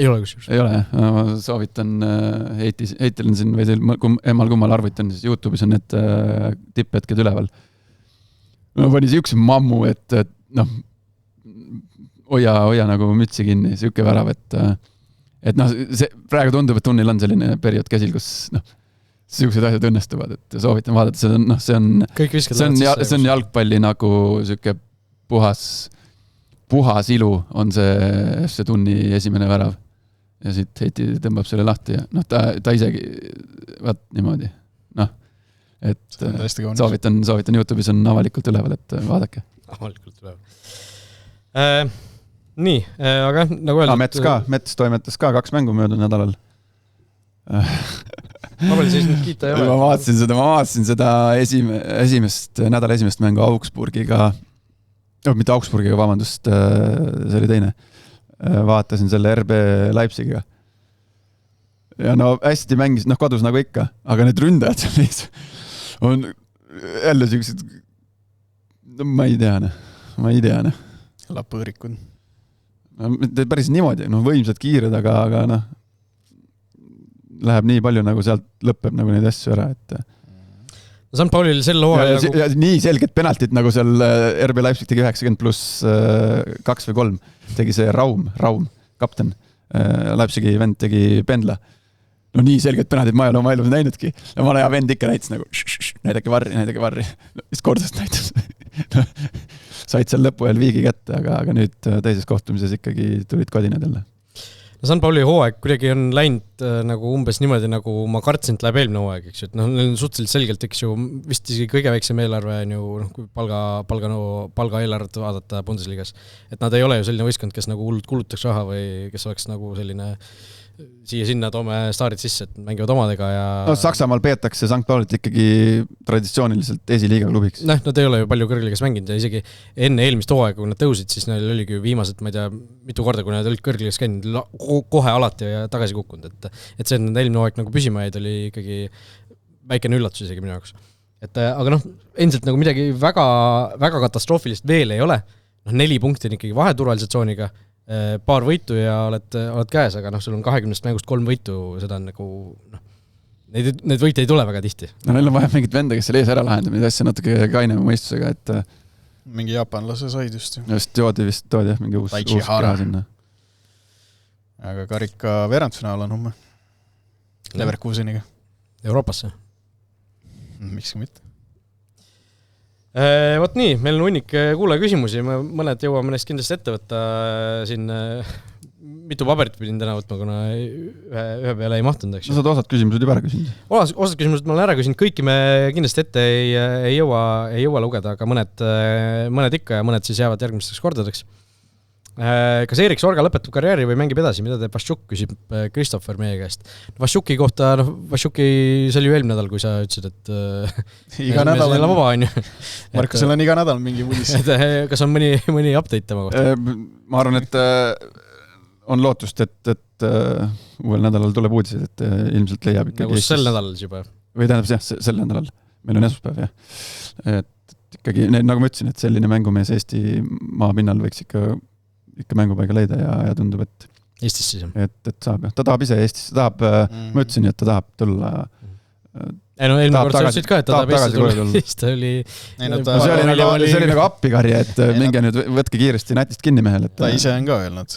Ei ole kusjuures. Ei ole, ma soovitan, heitilen siin või emal kummal arvutan, siis YouTube'is on need tipphetked üleval. Ma pani siukse mammu, et hoia nagu mütsi kinni, siuke värav, et see praegu tundub, et Tunnil on selline periood käsil, kus siuksed asjad õnnestuvad, et soovitan vaadata, see on jalgpalli nagu siuke puhas ilu on see tunni esimene värav ja siit Heiti tõmbab selle lahti ja ta isegi vaat niimoodi, et soovitan YouTube'is on avalikult üleval, et vaadake. Avalikult üleval. Nii, aga nagu öeldud... Mets toimetas ka 2 mängu möödunud nädalal. Pabeli seisnud kiita ei ole. Ma vaatasin seda nädala esimest mängu Augsburgiga, mitte Augsburgiga, vabandust, see oli teine. Vaatasin selle RB Leipzigiga. Ja hästi mängis, kodus nagu ikka, aga need ründajad on jälle sellised, ma ei tea. Lapõõrikud. Päris niimoodi, võimsad kiired, aga läheb nii palju, nagu sealt lõpeb nagu neid asju ära, et... St. Paulil sel hooajal ja nii selged penaltid, nagu seal RB Leipzig tegi 90+2 või 3, tegi see Raum, kapten, Leipzigi vend tegi Pendla. Nii selged penaltid ma ei ole oma elus näinudki. Ja vana hea vend ikka näitas nagu näidake varri. Vist kordast näitas. Said seal lõpu ajal viigi kätte, aga nüüd teises kohtumises ikkagi tulid kodinad jälle. St. Pauli hooaeg kuidagi on läinud nagu umbes niimoodi, nagu ma kartsin, et läheb eelmine hooaeg, eks ju. Et neil on suhteliselt selgelt, eks ju, vist isegi kõige väiksem eelarve on ju, kui palga eelarvet vaadata Bundesligas. Et nad ei ole ju selline võistkond, kes nagu hullult kulutaks raha või kes oleks nagu selline siia-sinna toome staarid sisse, et mängivad omadega ja... Saksamaal peetakse St. Paulit ikkagi traditsiooniliselt esiliiga klubiks. Nad ei ole ju palju kõrgligas mänginud ja isegi enne eelmist hooaega, kui nad tõusid, siis neil oligi ju viimased, ma ei tea, mitu korda, kui nad olid kõrgligas käinud, kohe alati ja tagasi kukkunud. Et see, et nad eelmine hooaeg nagu püsima jäid, oli ikkagi väikene üllatus isegi minu jaoks. Aga endiselt nagu midagi väga, väga katastroofilist veel ei ole. 4 punkti on ikkagi vaheturvalised tsooniga, paar võitu ja oled käes, aga sul on 20 mängust 3 võitu, seda on nagu, need võite ei tule väga tihti. Neil on vaja mingit venda, kes selle ees ära lahendab, neid asja natuke kainema mõistusega, et... Mingi jaapanlase said just. Just toodi mingi uus keha sinna. Aga karika veerandfinaal on homme. Leverkuseniga. Euroopasse? Miks mitte? Vot nii, meil on hunnik kuulaja küsimusi, mõned jõuame neist kindlasti ette võtta siin, mitu paberit pidin täna võtma, kuna ühe peale ei mahtunud, eks. Sa saad osad küsimused juba ära küsinud. Osad küsimused ma olen ära küsinud, kõiki me kindlasti ette ei jõua lugeda, aga mõned ikka ja mõned siis jäävad järgmisteks kordadeks. Kas Erik Sorga lõpetab karjääri või mängib edasi, mida teeb Vaščuk, küsib Kristoffer meie käest. Vaščuki kohta, Vaščuki, see oli ju eelmine nädal, kui sa ütlesid, et iga nädal on vaba, on ju. Markusel on iga nädal mingi uudis. Kas on mõni update tema kohta? Ma arvan, et on lootust, et uuel nädalal tuleb uudised, et ilmselt leiab ikkagi nagu sel nädalal juba? Või tähendab, sel nädalal. Meil on esmaspäev, jah. Et ikkagi, nagu ma ütlesin, et selline mängumees Eesti maapinnal võiks ikka mängupaiga leida ja tundub, et Eestis siis on. Et saab, jah. Ta tahab ise Eestisse, ma ütlesin, et ta tahab tulla eelmine kord sa ütlesid ka, et ta tahab Eestisse tulla. Siis ta oli... See oli nagu appikarja, et minge nüüd võtke kiiresti nätist kinni mehel. Ta ise on ka öelnud,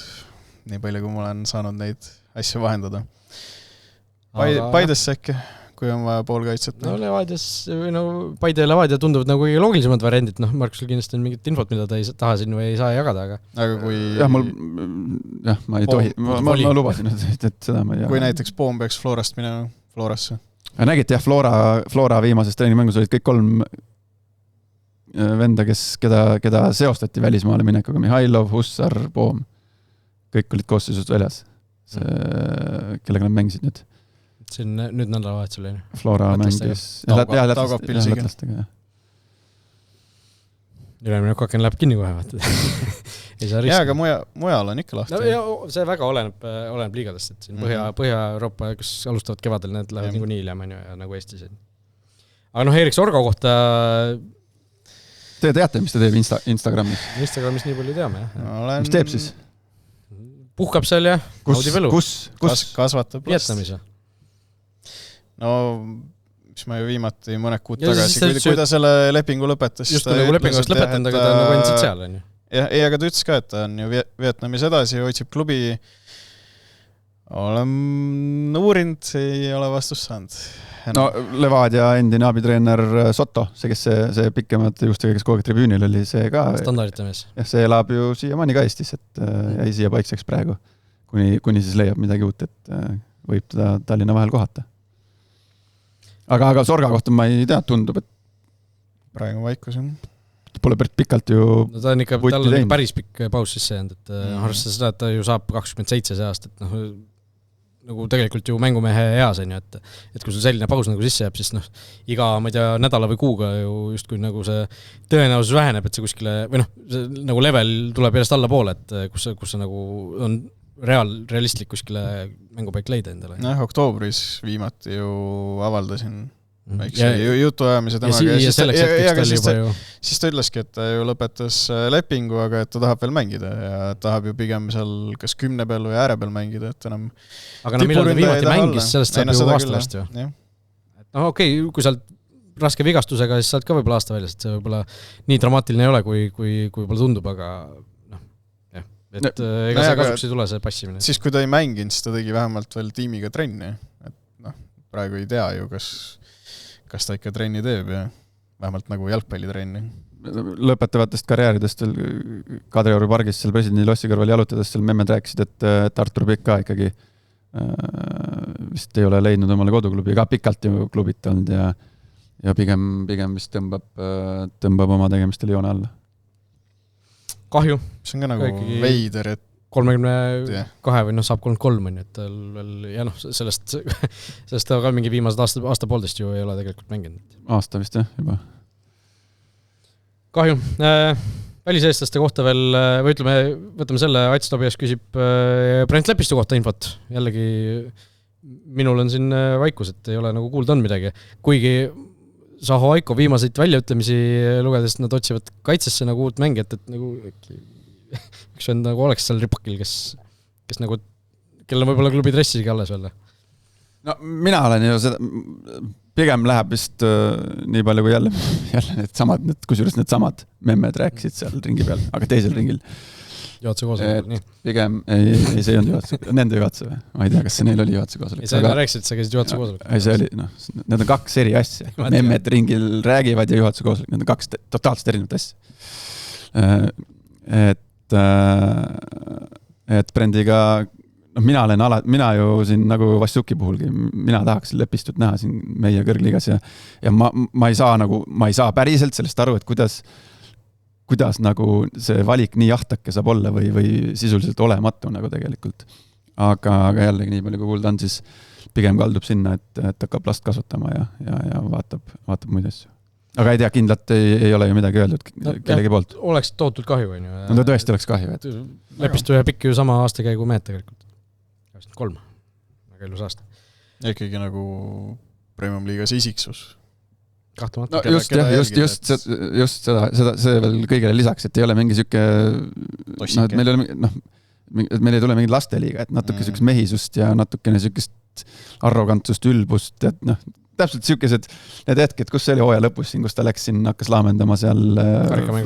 nii palju kui ma olen saanud neid asju vahendada. Paidesse äkki, kui on vaja poolkaitset. Paide ja Levadia tunduvad nagu loogilisemad variandid. Markusel kindlasti on mingit infot, mida ta ei taha siin või ei saa jagada. Aga kui... ma ei tohi. Ma lubasin, et seda ma ei jaga. Kui näiteks Poom peaks Florast minema Florasse. Nägite, jah, Flora viimases treeningmängus olid kõik 3 venda, keda seostati välismaale minekuga. Mihhailov, Hussar, Poom. Kõik olid koosseisust väljas. Kellega nad mängisid nüüd? See on nüüd nädalavahetusel, on ju? Flora mängis. Lätlastega. Ülemine kokken läheb kinni kohe, vaata. Jaa, aga mujal on ikka lahti. See väga oleneb liigadest, et siin Põhja-Euroopa, kus alustavad kevadel, need lähevad nagu nii hiljem, nagu Eestis. Aga Erik Sorga kohta... Te teate, mis ta teeb Instagramis? Instagramis nii palju teame, jah. Mis teeb siis? Puhkab seal ja naudib elu. Kus? Kasvatab last. Vietnamis. No, mis ma ju viimati mõned kuud tagasi, kui ta selle lepingu lõpetas. Just nagu lepingust lõpetanud, aga ta nagu endsid seal, on ju. Ei, aga ta ütles ka, et ta on ju Vietnamis edasi, otsib klubi, olen uurinud, ei ole vastust saanud. No Levadia endine abitreener Soto, see, kes see pikemad juustega, kes kogu aeg tribüünil oli, see ka... Standardite mees. Jah, see elab ju siiamaani ka Eestis, et jäi siia paikseks praegu, kuni siis leiab midagi uut, et võib teda Tallinna vahel kohata. Aga Sorga kohta ma ei tea, tundub, et praegu vaikus on. Pole päris pikalt ju no ta on ikka, tal on päris pikk paus sisse jäänud, et arvestades seda, et ta ju saab 27 see aasta, et nagu tegelikult ju mängumehe eas on ju, et kui sul selline paus nagu sisse jääb, siis iga, ma ei tea, nädala või kuuga ju justkui nagu see tõenäosus väheneb, et see kuskile, või see nagu level tuleb järjest alla poole, et kus see nagu on realistlik kuskile mängupaik leida endale. Oktoobris viimati ju avaldasin jutuajamise temaga ja siis ta ütleski, et ta ju lõpetas lepingu, aga et ta tahab veel mängida ja tahab ju pigem seal kas 10 peal või ääre peal mängida, et enam aga millal ta viimati mängis, sellest saab ju aasta vast ju. Okei, kui sa oled raske vigastusega, siis saad ka võib-olla aasta väljas, et see võib-olla nii dramaatiline ei ole, kui võib-olla tundub, aga et ega see kasuks ei tule see passimine. Siis kui ta ei mänginud, siis ta tegi vähemalt veel tiimiga trenni, et praegu ei tea ju, kas ta ikka trenni teeb ja vähemalt nagu jalgpallitrenni. Lõpetavatest karjääridest Kadrioru pargis seal presidendi lossi kõrval jalutades seal memmed rääkisid, et Artur Pikk ka ikkagi vist ei ole leidnud omale koduklubi, ka pikalt ju klubit olnud ja pigem vist tõmbab oma tegemistel joone alla. Kahju. See on ka nagu veider, et 32 või saab 33 on, et tal veel, ja sellest ta ka mingi viimased aasta-poolteist ju ei ole tegelikult mänginud. Aasta vist juba. Kahju. Väliseestlaste kohta veel, või ütleme, võtame selle, Ats Tobias küsib Brent Lepistu kohta infot. Jällegi minul on siin vaikus, et ei ole nagu kuulda on midagi. Kuigi Saho Aiko viimaseid väljaütlemisi lugedes nad otsivad kaitsesse nagu uut mängijat, et nagu üks vend nagu oleks seal ripakil, kes nagu, kellel võib-olla klubi dressisigi alles veel. No mina olen ju seda, pigem läheb vist nii palju kui jälle kusjuures need samad memmed rääkisid seal ringi peal, aga teisel ringil. Juhatuse koosolek, nii. Pigem, ei see ei olnud juhatuse, nende juhatuse või? Ma ei tea, kas see neil oli juhatuse koosolek. Ei, sa rääkisid, sa käisid juhatuse koosolek. Ei, see oli, need on kaks eri asja. Memmed ringil räägivad ja juhatuse koosolek, need on kaks totaalselt erinevat asja. Et Brendiga, mina ju siin nagu Vassiuki puhulgi, mina tahaks Lepistut näha siin meie kõrgliigas ja ma ei saa päriselt sellest aru, et kuidas nagu see valik nii jahtake saab olla või sisuliselt olematu nagu tegelikult. Aga jällegi nii palju kui kuulda on, siis pigem kaldub sinna, et hakkab last kasvatama ja vaatab muid asju. Aga ei tea, kindlalt ei ole ju midagi öeldud kellegi poolt. Oleks tohutult kahju, on ju. No ta tõesti oleks kahju. Lepistu ühe pikki ju sama aastakäigu mehed tegelikult. 3. Väga ilus aasta. Ja ikkagi nagu Premium Liigas isiksus. Kahtumata. No just seda, see veel kõigele lisaks, et ei ole mingi süke, meil ei tule mingi lasteliiga, et natuke sükest mehisust ja natukene sükest arrogantsust, ülbust, et täpselt sükesed need hetked, kus see oli hooaja lõpus siin, kus ta läks siin, hakkas laamendama seal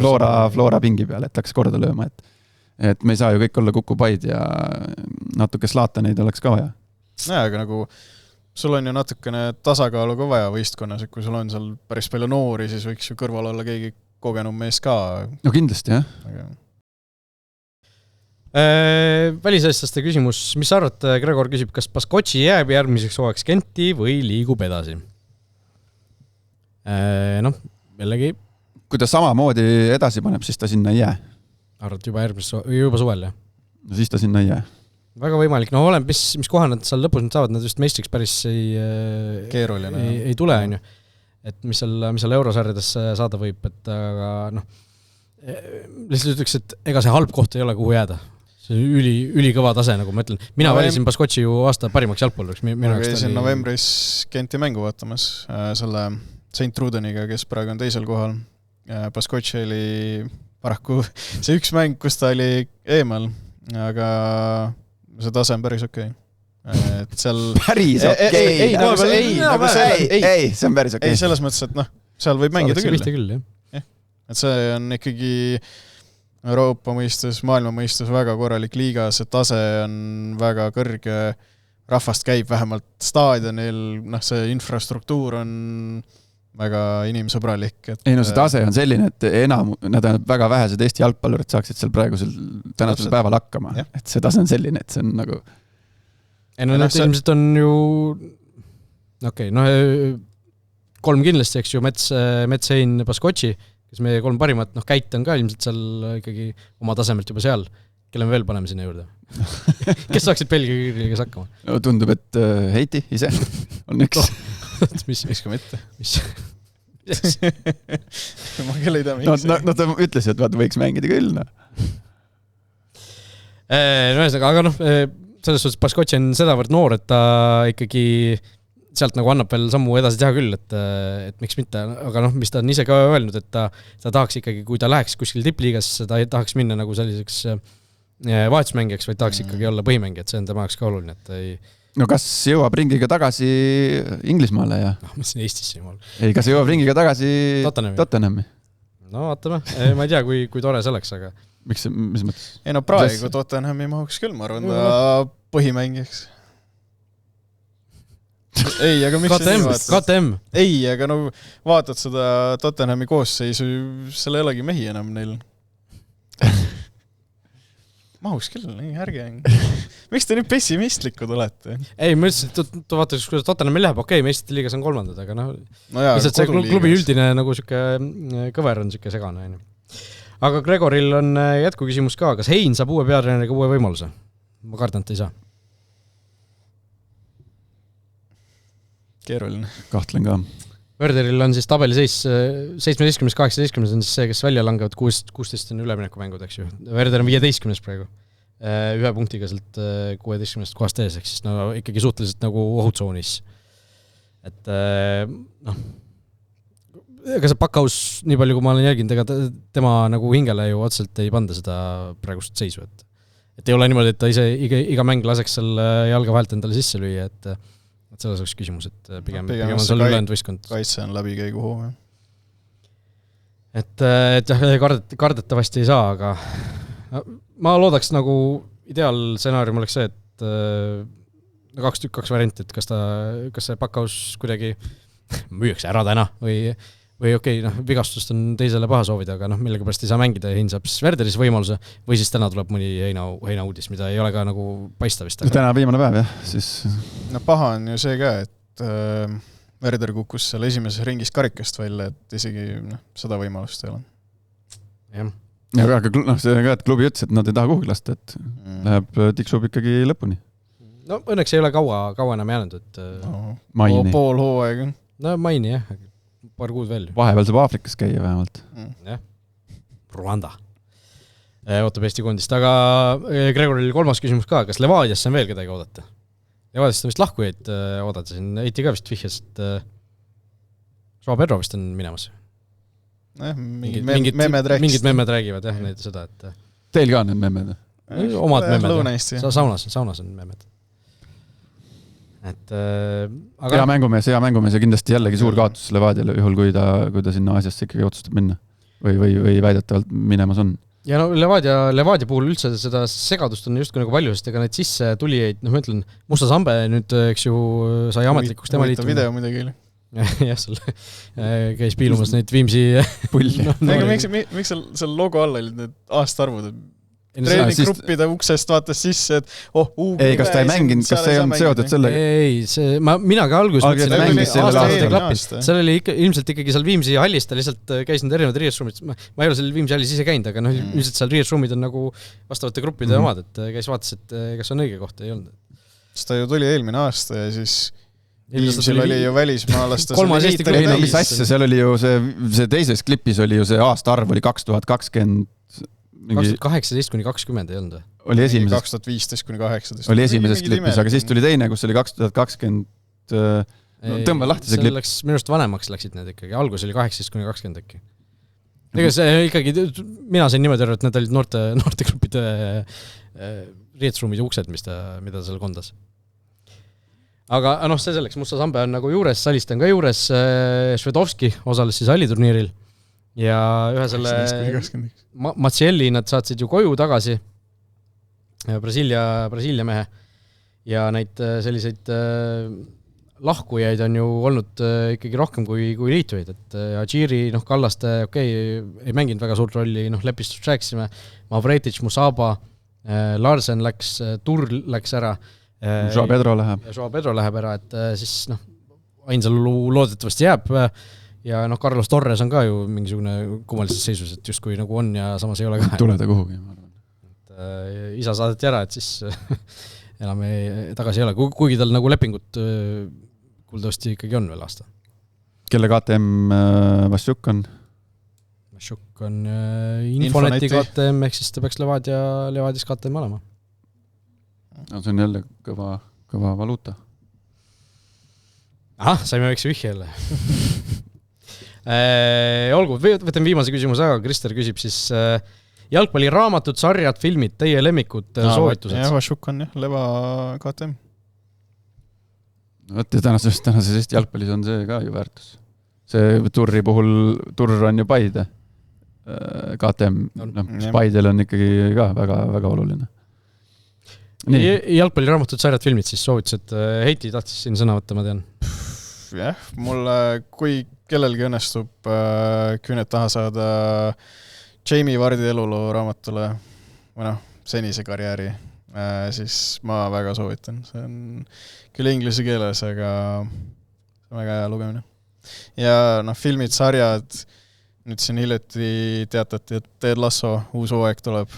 Flora pingi peal, et läks korda lööma, et me ei saa ju kõik olla kukupaid ja natuke slaataneid oleks ka vaja. Aga nagu sul on ju natukene tasakaalu ka vaja võistkonnas, et kui sul on seal päris palju noori, siis võiks ju kõrval olla keegi kogenum mees ka. No kindlasti, jah. Aga... Väliseestlaste küsimus, mis sa arvad, Gregor küsib, kas Baskotši jääb järgmiseks hooajaks Genti või liigub edasi? Jällegi. Kui ta samamoodi edasi paneb, siis ta sinna ei jää. Arvad juba suvel, jah? No siis ta sinna ei jää. Väga võimalik, olen, mis koha nad seal lõpus nüüd saavad, nad just meistriks päris ei tule, on ju. Et mis seal eurosarjades saada võib, et aga lihtsalt ütleks, et ega see halb koht ei ole, kuhu jääda. See on ülikõva tase, nagu ma ütlen. Mina valisin Baskotši ju aasta parimaks jalgpalluriks. Ma käisin novembris Genti mängu vaatamas selle St. Trudeniga, kes praegu on teisel kohal. Baskotši oli paraku see üks mäng, kus ta oli eemal, aga see tase on päris okei. Et seal... Päris okei! Ei, see on päris okei. Ei, selles mõttes, et seal võib mängida küll. Et see on ikkagi Euroopa mõistes, maailma mõistes väga korralik liiga, see tase on väga kõrge, rahvast käib vähemalt staadionil, see infrastruktuur on väga inimsõbralik. Ei no see tase on selline, et nad on väga vähesed Eesti jalgpallurid saaksid seal praegusel tänasel päeval hakkama. Et see tase on selline, et see on nagu... Ei no need ilmselt on ju... Okei, 3 kindlasti, eks ju, Mets, Hein, Baskotši, kes meie 3 parimat, Käit on ka ilmselt seal ikkagi oma tasemelt juba seal. Kelle me veel paneme sinna juurde? Kes saaksid Belgiaga hakkama? No, tundub, et Heiti ise on üks. Mis ka mitte? Mis? Ma küll ei tea, miks. No ta ütles, et võiks mängida küll. Aga selles suhtes Baskotši on sedavõrd noor, et ta ikkagi sealt nagu annab veel sammu edasi teha küll, et miks mitte. Aga mis ta on ise ka öelnud, et ta tahaks ikkagi, kui ta läheks kuskil tipliigas, ta ei tahaks minna nagu selliseks vahetusmängijaks, vaid tahaks ikkagi olla põhimängija, et see on tema jaoks ka oluline, et ei... No kas jõuab ringiga tagasi Inglismaale ja... ma mõtlesin Eestisse jumal. Ei, kas jõuab ringiga tagasi Tottenhami? No vaatame, ma ei tea, kui tore see oleks, aga... Mis mõttes? Ei no praegu Tottenhami mahuks küll, ma arvan, ta põhimängijaks. Ei, aga miks KTM. Ei, aga vaatad seda Tottenhami koosseisu, seal ei olegi mehi enam neil. Mahuks küll, ärge. Miks te nüüd pessimistlikud olete? Ei, ma ütlesin, et vaataks, kuidas Tottenhami läheb, okei, meistite liigas on 3. aga lihtsalt see klubi üldine nagu siuke kõver on siuke segane. Aga Gregoril on jätkuküsimus ka, kas Hein saab uue peatreeneriga uue võimaluse? Ma kardan, et ei saa. Keeruline. Kahtlen ka. Werderil on siis tabeliseis 17-18 on siis see, kes välja langevad, 16 on üleminekumängud, eks ju. Werder on 15 praegu. 1 punktiga sealt 16 kohast ees, ehk siis ikkagi suhteliselt nagu ohutsoonis. Et ega see Pakkaus, nii palju kui ma olen jälginud, ega tema nagu hingele ju otseselt ei panda seda praegust seisu. Et ei ole niimoodi, et ta ise iga mäng laseks seal jalga vahelt endale sisse lüüa, et selles oleks küsimus, et pigem on seal ülejäänud võistkond. Kaitse on läbi käigu hoo. Et jah, kardetavasti ei saa, aga ma loodaks nagu ideaalstsenaarium oleks see, et 2 varianti, et kas see Pakkaus kuidagi müüakse ära täna või okei, vigastust on teisele paha soovida, aga millega pärast ei saa mängida ja Hein saab siis Werderis võimaluse või siis täna tuleb mõni heina uudis, mida ei ole ka nagu paista vist. Täna viimane päev, jah. Siis... No paha on ju see ka, et Werder kukkus seal esimeses ringis karikast välja, et isegi seda võimalust ei ole. Jah. Ja aga see ka, et klubi ütles, et nad ei taha kuhugi lasta, et läheb tiksub ikkagi lõpuni. No õnneks ei ole kaua enam jäänud, et Maini. Pool hooaega. No Maini, jah. Paar kuud veel. Vahepeal saab Aafrikas käia vähemalt. Jah. Rwanda. Ootab Eesti koondist. Aga Gregoril 3. küsimus ka. Kas Levadiasse on veel kedagi oodata? Levadiasse on vist lahkujaid oodata. Siin Eiti ka vist vihjas, et Joao Pedro vist on minemas. Mingid memmed räägivad, jah, neid seda, et... Teil ka need memmed? Omad memmed. Saunas on memmed. Et, aga... hea mängumees ja kindlasti jällegi suur kaotus Levadiale juhul, kui ta sinna Aasiasse ikkagi otsustab minna või väidetavalt minemas on. Ja Levadia puhul üldse seda segadust on justkui nagu palju, sest ega neid sisse tulijaid, ma ütlen, Musta Sambe nüüd, eks ju, sai ametlikuks tema liitumine. Video midagi oli. Jah, käis piilumas neid Viimsi pulli. Miks seal logo all olid need aastaarvud? Treeninggruppide uksest vaatas sisse, et ei, kas ta ei mänginud, kas see on seotud sellega? Ei, mina ka alguses mõtlesin, seal oli ilmselt ikkagi seal Viimsi hallis, ta lihtsalt käis need erinevad riiesruumid, ma ei ole seal Viimsi hallis ise käinud, aga ilmselt seal riiesruumid on nagu vastavate gruppide omad, et käis vaatas, et kas on õige koht, ei olnud. Ta ju tuli eelmine aasta ja siis Viimsil oli ju välismaalaste mis asja, seal oli ju see teises klipis oli ju see aastaarv oli 2020 2018-2020 ei olnud. Oli esimeses 2015-2018. Oli esimeses klipis, aga siis tuli teine, kus oli 2020 tõmba lahti see klipp. Minu arust vanemaks läksid need ikkagi. Algus oli 18-20 äkki. Ega see ikkagi, mina sain niimoodi aru, et need olid noortegruppide riietusruumid ja uksed, mida seal kondas. Aga see selleks, Musta Sambe on nagu juures, Salist on ka juures, Švedovski osales siis halliturniiril. Ja ühe selle Macielli nad saatsid ju koju tagasi, Brasiilia mehe, ja neid selliseid lahkujaid on ju olnud ikkagi rohkem kui liitujaid, et Adžiri, Kallaste, ei mänginud väga suurt rolli, lepistust rääkisime, Mavretic, Musaba, Larsen läks, Turr läks ära. Joao Pedro läheb ära, et siis Ainsalu loodetavasti jääb ja Carlos Torres on ka ju mingisugune kummalises seisus, et justkui nagu on ja samas ei ole ka. Tule ta kuhugi, ma arvan. Isa saadeti ära, et siis enam tagasi ei ole, kuigi tal nagu lepingut kuuldavasti ikkagi on veel aasta. Kelle KTM Vašjuk on? Vašjuk on Infoneti KTM, ehk siis ta peaks Levadias KTM olema. No, see on jälle kõva valuuta. Ahah, saime väikse vihje jälle. Olgu, võtame viimase küsimuse aga, Krister küsib siis jalgpalliraamatud, sarjad, filmid, teie lemmikud, soovitused. Jah, Vašjuk on Leva KTM. Võtte tänases Eesti jalgpallis on see ka ju väärtus. See Turri puhul, Turr on ju Paide. KTM, Paidel on ikkagi ka väga, väga oluline. Jalgpalliraamatud, sarjad, filmid, siis soovitused. Heiti tahtis siin sõna võtta, ma tean. Jah, mulle, kui kellelgi õnnestub küünet taha saada Jamie Vardi eluloo raamatule, või senise karjääri, siis ma väga soovitan. See on küll inglise keeles, aga see on väga hea lugemine. Ja filmid, sarjad, nüüd siin hiljuti teatati, et Ted Lasso uus hooaeg tuleb.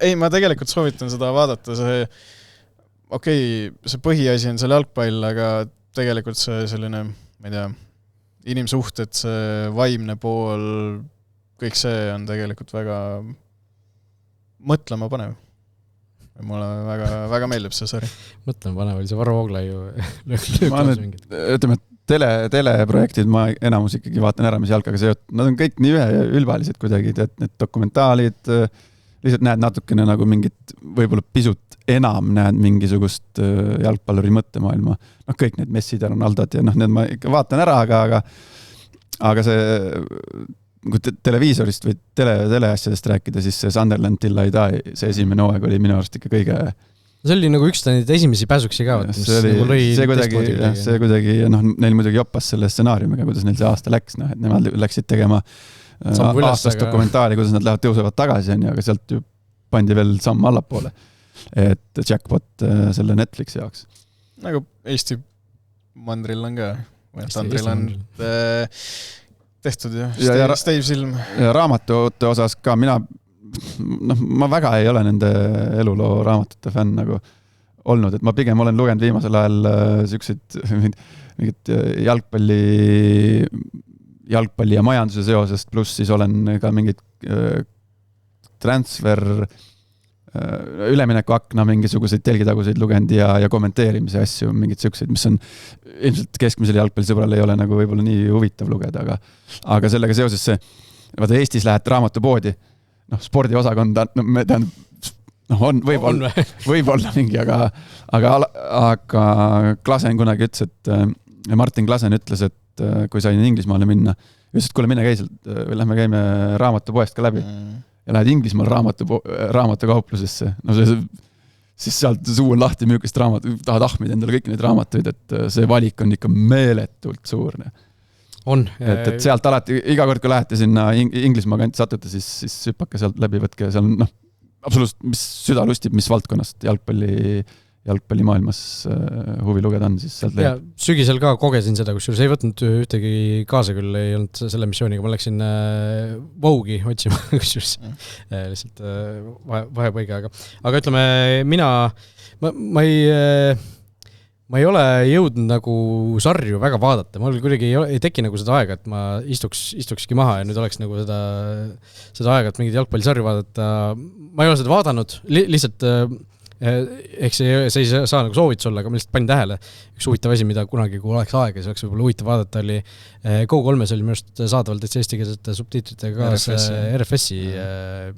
Ei, ma tegelikult soovitan seda vaadata, see põhiasi on seal jalgpall, aga tegelikult see selline, ma ei tea, inimsuhted, see vaimne pool, kõik see on tegelikult väga mõtlema panev. Mulle väga, väga meeldib see sari. Mõtlema panev oli see Varro Voogla ju ütleme, teleprojektid ma enamus ikkagi vaatan ära, mis jalkaga seotud. Nad on kõik nii ülbalised kuidagi, et need dokumentaalid lihtsalt näed natukene nagu mingit, võib-olla pisut enam näed mingisugust jalgpalluri mõttemaailma. Kõik need Messid ja Ronaldod ja need ma ikka vaatan ära, aga see kui televiisorist või teleasjadest rääkida, siis see Sunderland Till I Die, see esimene hooaeg oli minu arust ikka kõige... See oli nagu üks neid esimesi pääsuksi ka. See kuidagi, neil muidugi joppas selle stsenaariumiga, kuidas neil see aasta läks, et nemad läksid tegema aastast dokumentaali, kuidas nad lähevad tõusevad tagasi, aga sealt ju pandi veel samm allapoole, et jackpot selle Netflixi jaoks. Nagu Eesti mandril on ka, Sandril on tehtud ja Steve Silm. Ja raamatute osas ka ma väga ei ole nende eluloo raamatute fänn nagu olnud, et ma pigem olen lugenud viimasel ajal sellised mingid jalgpalli ja majanduse seosest, pluss siis olen ka mingid transfer ülemineku akna mingisuguseid telgitaguseid lugenud ja kommenteerimise asju, mingid sellised, mis on ilmselt keskmisel jalgpallisõbral ei ole nagu võib-olla nii huvitav lugeda, aga sellega seoses see, vaata Eestis lähed raamatupoodi, spordiosakond, me tean, on võib-olla mingi, aga Klasen kunagi ütles, et Martin Klasen ütles, et kui sain Inglismaale minna, ütles, et kuule, mine käi sealt, lähme käime raamatupoest ka läbi. Ja lähed Inglismaal raamatukauplusesse, siis sealt suu on lahti müükest tahad ahmida endale kõik neid raamatuid, et see valik on ikka meeletult suur. On. Et sealt alati, iga kord, kui lähete sinna Inglismaa kanti satute, siis hüppake sealt läbi, võtke seal, absoluutselt, mis süda lustib, mis valdkonnast jalgpallimaailmas huvi lugeda on, siis sealt leiab. Sügisel ka kogesin seda, kusjuures ei võtnud ühtegi kaasa küll, ei olnud selle missiooniga, ma läksin Vogue'i otsima, kusjuures lihtsalt vahepõige, aga ütleme, ma ei ole jõudnud nagu sarju väga vaadata, mul kuidagi ei teki nagu seda aega, et ma istukski maha ja nüüd oleks nagu seda aega, et mingid jalgpallisarju vaadata, ma ei ole seda vaadanud, lihtsalt ehk see ei saa nagu soovitus olla, aga ma lihtsalt panin tähele üks huvitav asi, mida kunagi, kui oleks aega, siis oleks võib-olla huvitav vaadata, oli Go3-s oli minu arust saadaval täitsa eestikeelsete subtiitritega RFS-i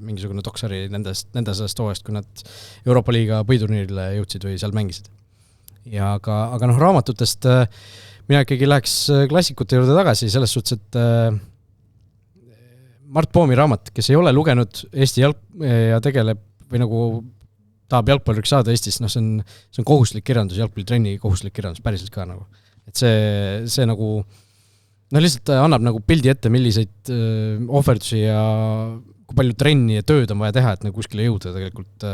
mingisugune doksari nendest hooajast, kui nad Euroopa Liiga põhiturniirile jõudsid või seal mängisid. Ja aga raamatutest mina ikkagi läheks klassikute juurde tagasi selles suhtes, et Mart Poomi raamat, kes ei ole lugenud Eesti ja tegeleb või nagu tahab jalgpalluriks saada Eestis, see on kohustuslik kirjandus, jalgpallitrenni kohustuslik kirjandus päriselt ka nagu. Et see nagu, lihtsalt annab nagu pildi ette, milliseid ohverdusi ja kui palju trenni ja tööd on vaja teha, et nagu kuskile jõuda tegelikult,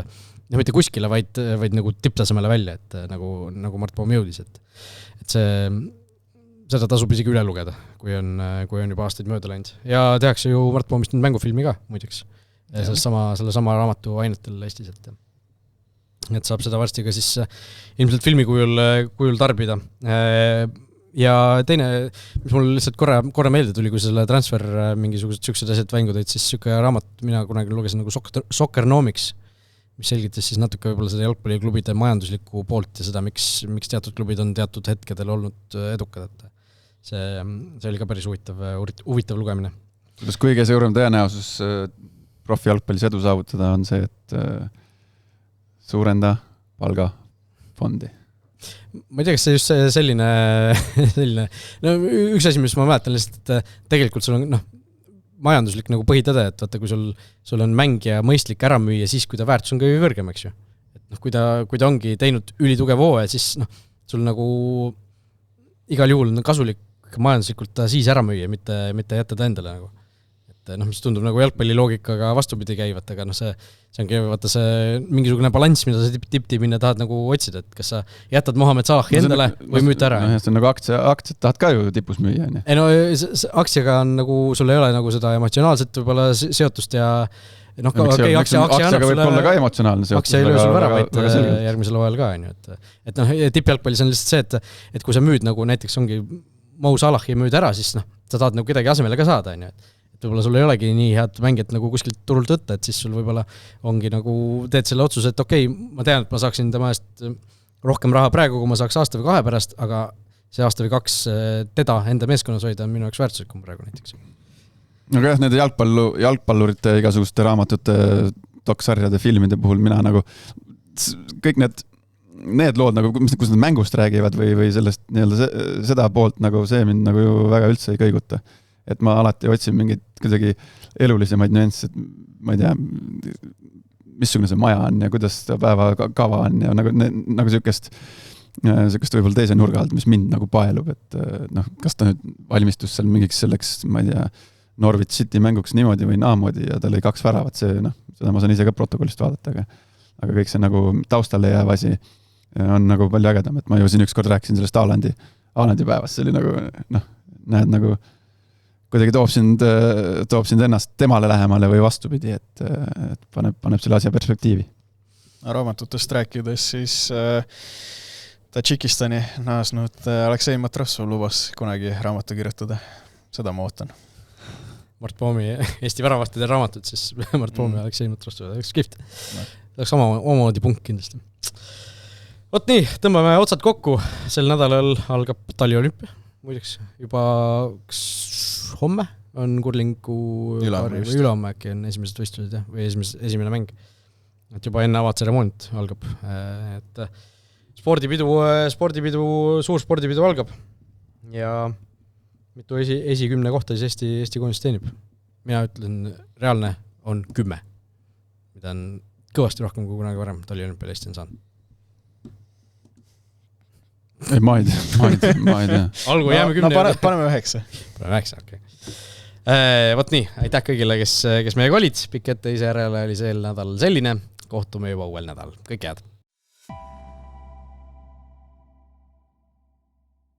mitte kuskile, vaid nagu tipptasemele välja, et nagu Mart Poom jõudis, et seda tasub isegi üle lugeda, kui on juba aastaid mööda läinud. Ja tehakse ju Mart Poomist nüüd mängufilmi ka, muideks. Selle sama raamatu ainetel Eestis, et saab seda varsti ka siis ilmselt filmikujul tarbida. Ja teine, mis mul lihtsalt korra meelde tuli, kui selle transfer mingisugused süksed asjad vängu tõid, siis süke raamat, mina kunagi lugesin nagu Soccernomics, mis selgitas siis natuke võib-olla seda jalgpalliklubide majanduslikku poolt ja seda, miks teatud klubid on teatud hetkedel olnud edukad, et see oli ka päris huvitav lugemine. Kuidas kõige suurem tõenäosus profi jalgpallis edu saavutada on see, et suurenda palgafondi? Ma ei tea, kas see just selline üks asi, mis ma mäletan lihtsalt, et tegelikult sul on majanduslik nagu põhitõde, et vaata, kui sul on mängija mõistlik ära müüa siis, kui ta väärtus on kõige kõrgem, eks ju. Et kui ta ongi teinud ülitugev hooaja, siis sul nagu igal juhul on kasulik majanduslikult ta siis ära müüa, mitte jätta ta endale nagu. Et mis tundub nagu jalgpalliloogikaga vastupidi käivat, aga see ongi vaata see mingisugune balanss, mida sa tipptiimina tahad nagu otsida, et kas sa jätad Mohamed Salahi endale või müüd ära. See on nagu aktsiat tahad ka ju tipus müüa. Ei aktsiaga on nagu, sul ei ole nagu seda emotsionaalset võib-olla seotust ja aktsiaga võib olla ka emotsionaalne seotus. Aktsia ei löö sul ära, vaid järgmisel hooajal ka. Et tippjalgpallis on lihtsalt see, et kui sa müüd nagu näiteks ongi Mo Salahi müüd ära, siis sa tahad nagu kedagi asemele ka saada, et võib-olla sul ei olegi nii head mängijat nagu kuskilt turult võtta, et siis sul võib-olla ongi nagu teed selle otsuse, et okei, ma tean, et ma saaksin tema eest rohkem raha praegu, kui ma saaks aasta või 2 pärast, aga see aasta või 2 teda enda meeskonnas hoida on minu jaoks väärtuslikum praegu näiteks. Aga jah, nende jalgpallurite igasuguste raamatute, doksarjade, filmide puhul mina nagu kõik need lood, nagu, kus nad mängust räägivad või sellest seda poolt, nagu see mind nagu ju väga üldse ei kõiguta. Et ma alati otsin mingid kuidagi elulisemaid nüansse, et ma ei tea, missugune see maja on ja kuidas ta päevakava on ja nagu sükest võib-olla teise nurga alt, mis mind nagu paelub, et kas ta nüüd valmistus seal mingiks selleks, ma ei tea, Norwich City mänguks niimoodi või naamoodi ja tal oli 2 väravat, seda ma saan ise ka protokollist vaadata, aga kõik see nagu taustale jääv asi on nagu palju ägedam, et ma ju siin ükskord rääkisin sellest Aalandi päevast, see oli nagu, näed nagu kuidagi toob sind ennast temale lähemale või vastupidi, et paneb selle asja perspektiivi. Raamatutest rääkides siis Tadžikistani naasnud Aleksei Matrosov lubas kunagi raamatu kirjutada. Seda ma ootan. Mart Poomi Eesti väravastide raamatut, siis Mart Poomi ja Aleksei Matrosov. Üks kihvt. Oleks omamoodi punkt kindlasti. Vot nii, tõmbame otsad kokku. Sel nädalal algab taliolümpia. Muideks juba homme on Kurlingu ülehomme äkki on esimesed võistlused või esimene mäng. Et juba enne avatseremoonit algab. Et spordipidu, suur spordipidu algab ja mitu esi10 kohta siis Eesti koondis teenib. Mina ütlen, reaalne on 10, mida on kõvasti rohkem kui kunagi varem taliolümpial Eesti on saanud. Ei, ma ei tea. Algu jääme 10. Paneme 9. Paneme 9, okei. Vot nii, aitäh kõigile, kes meiega olid. Pikk ette ise järele oli see nädal selline. Kohtume juba uuel nädal. Kõik head.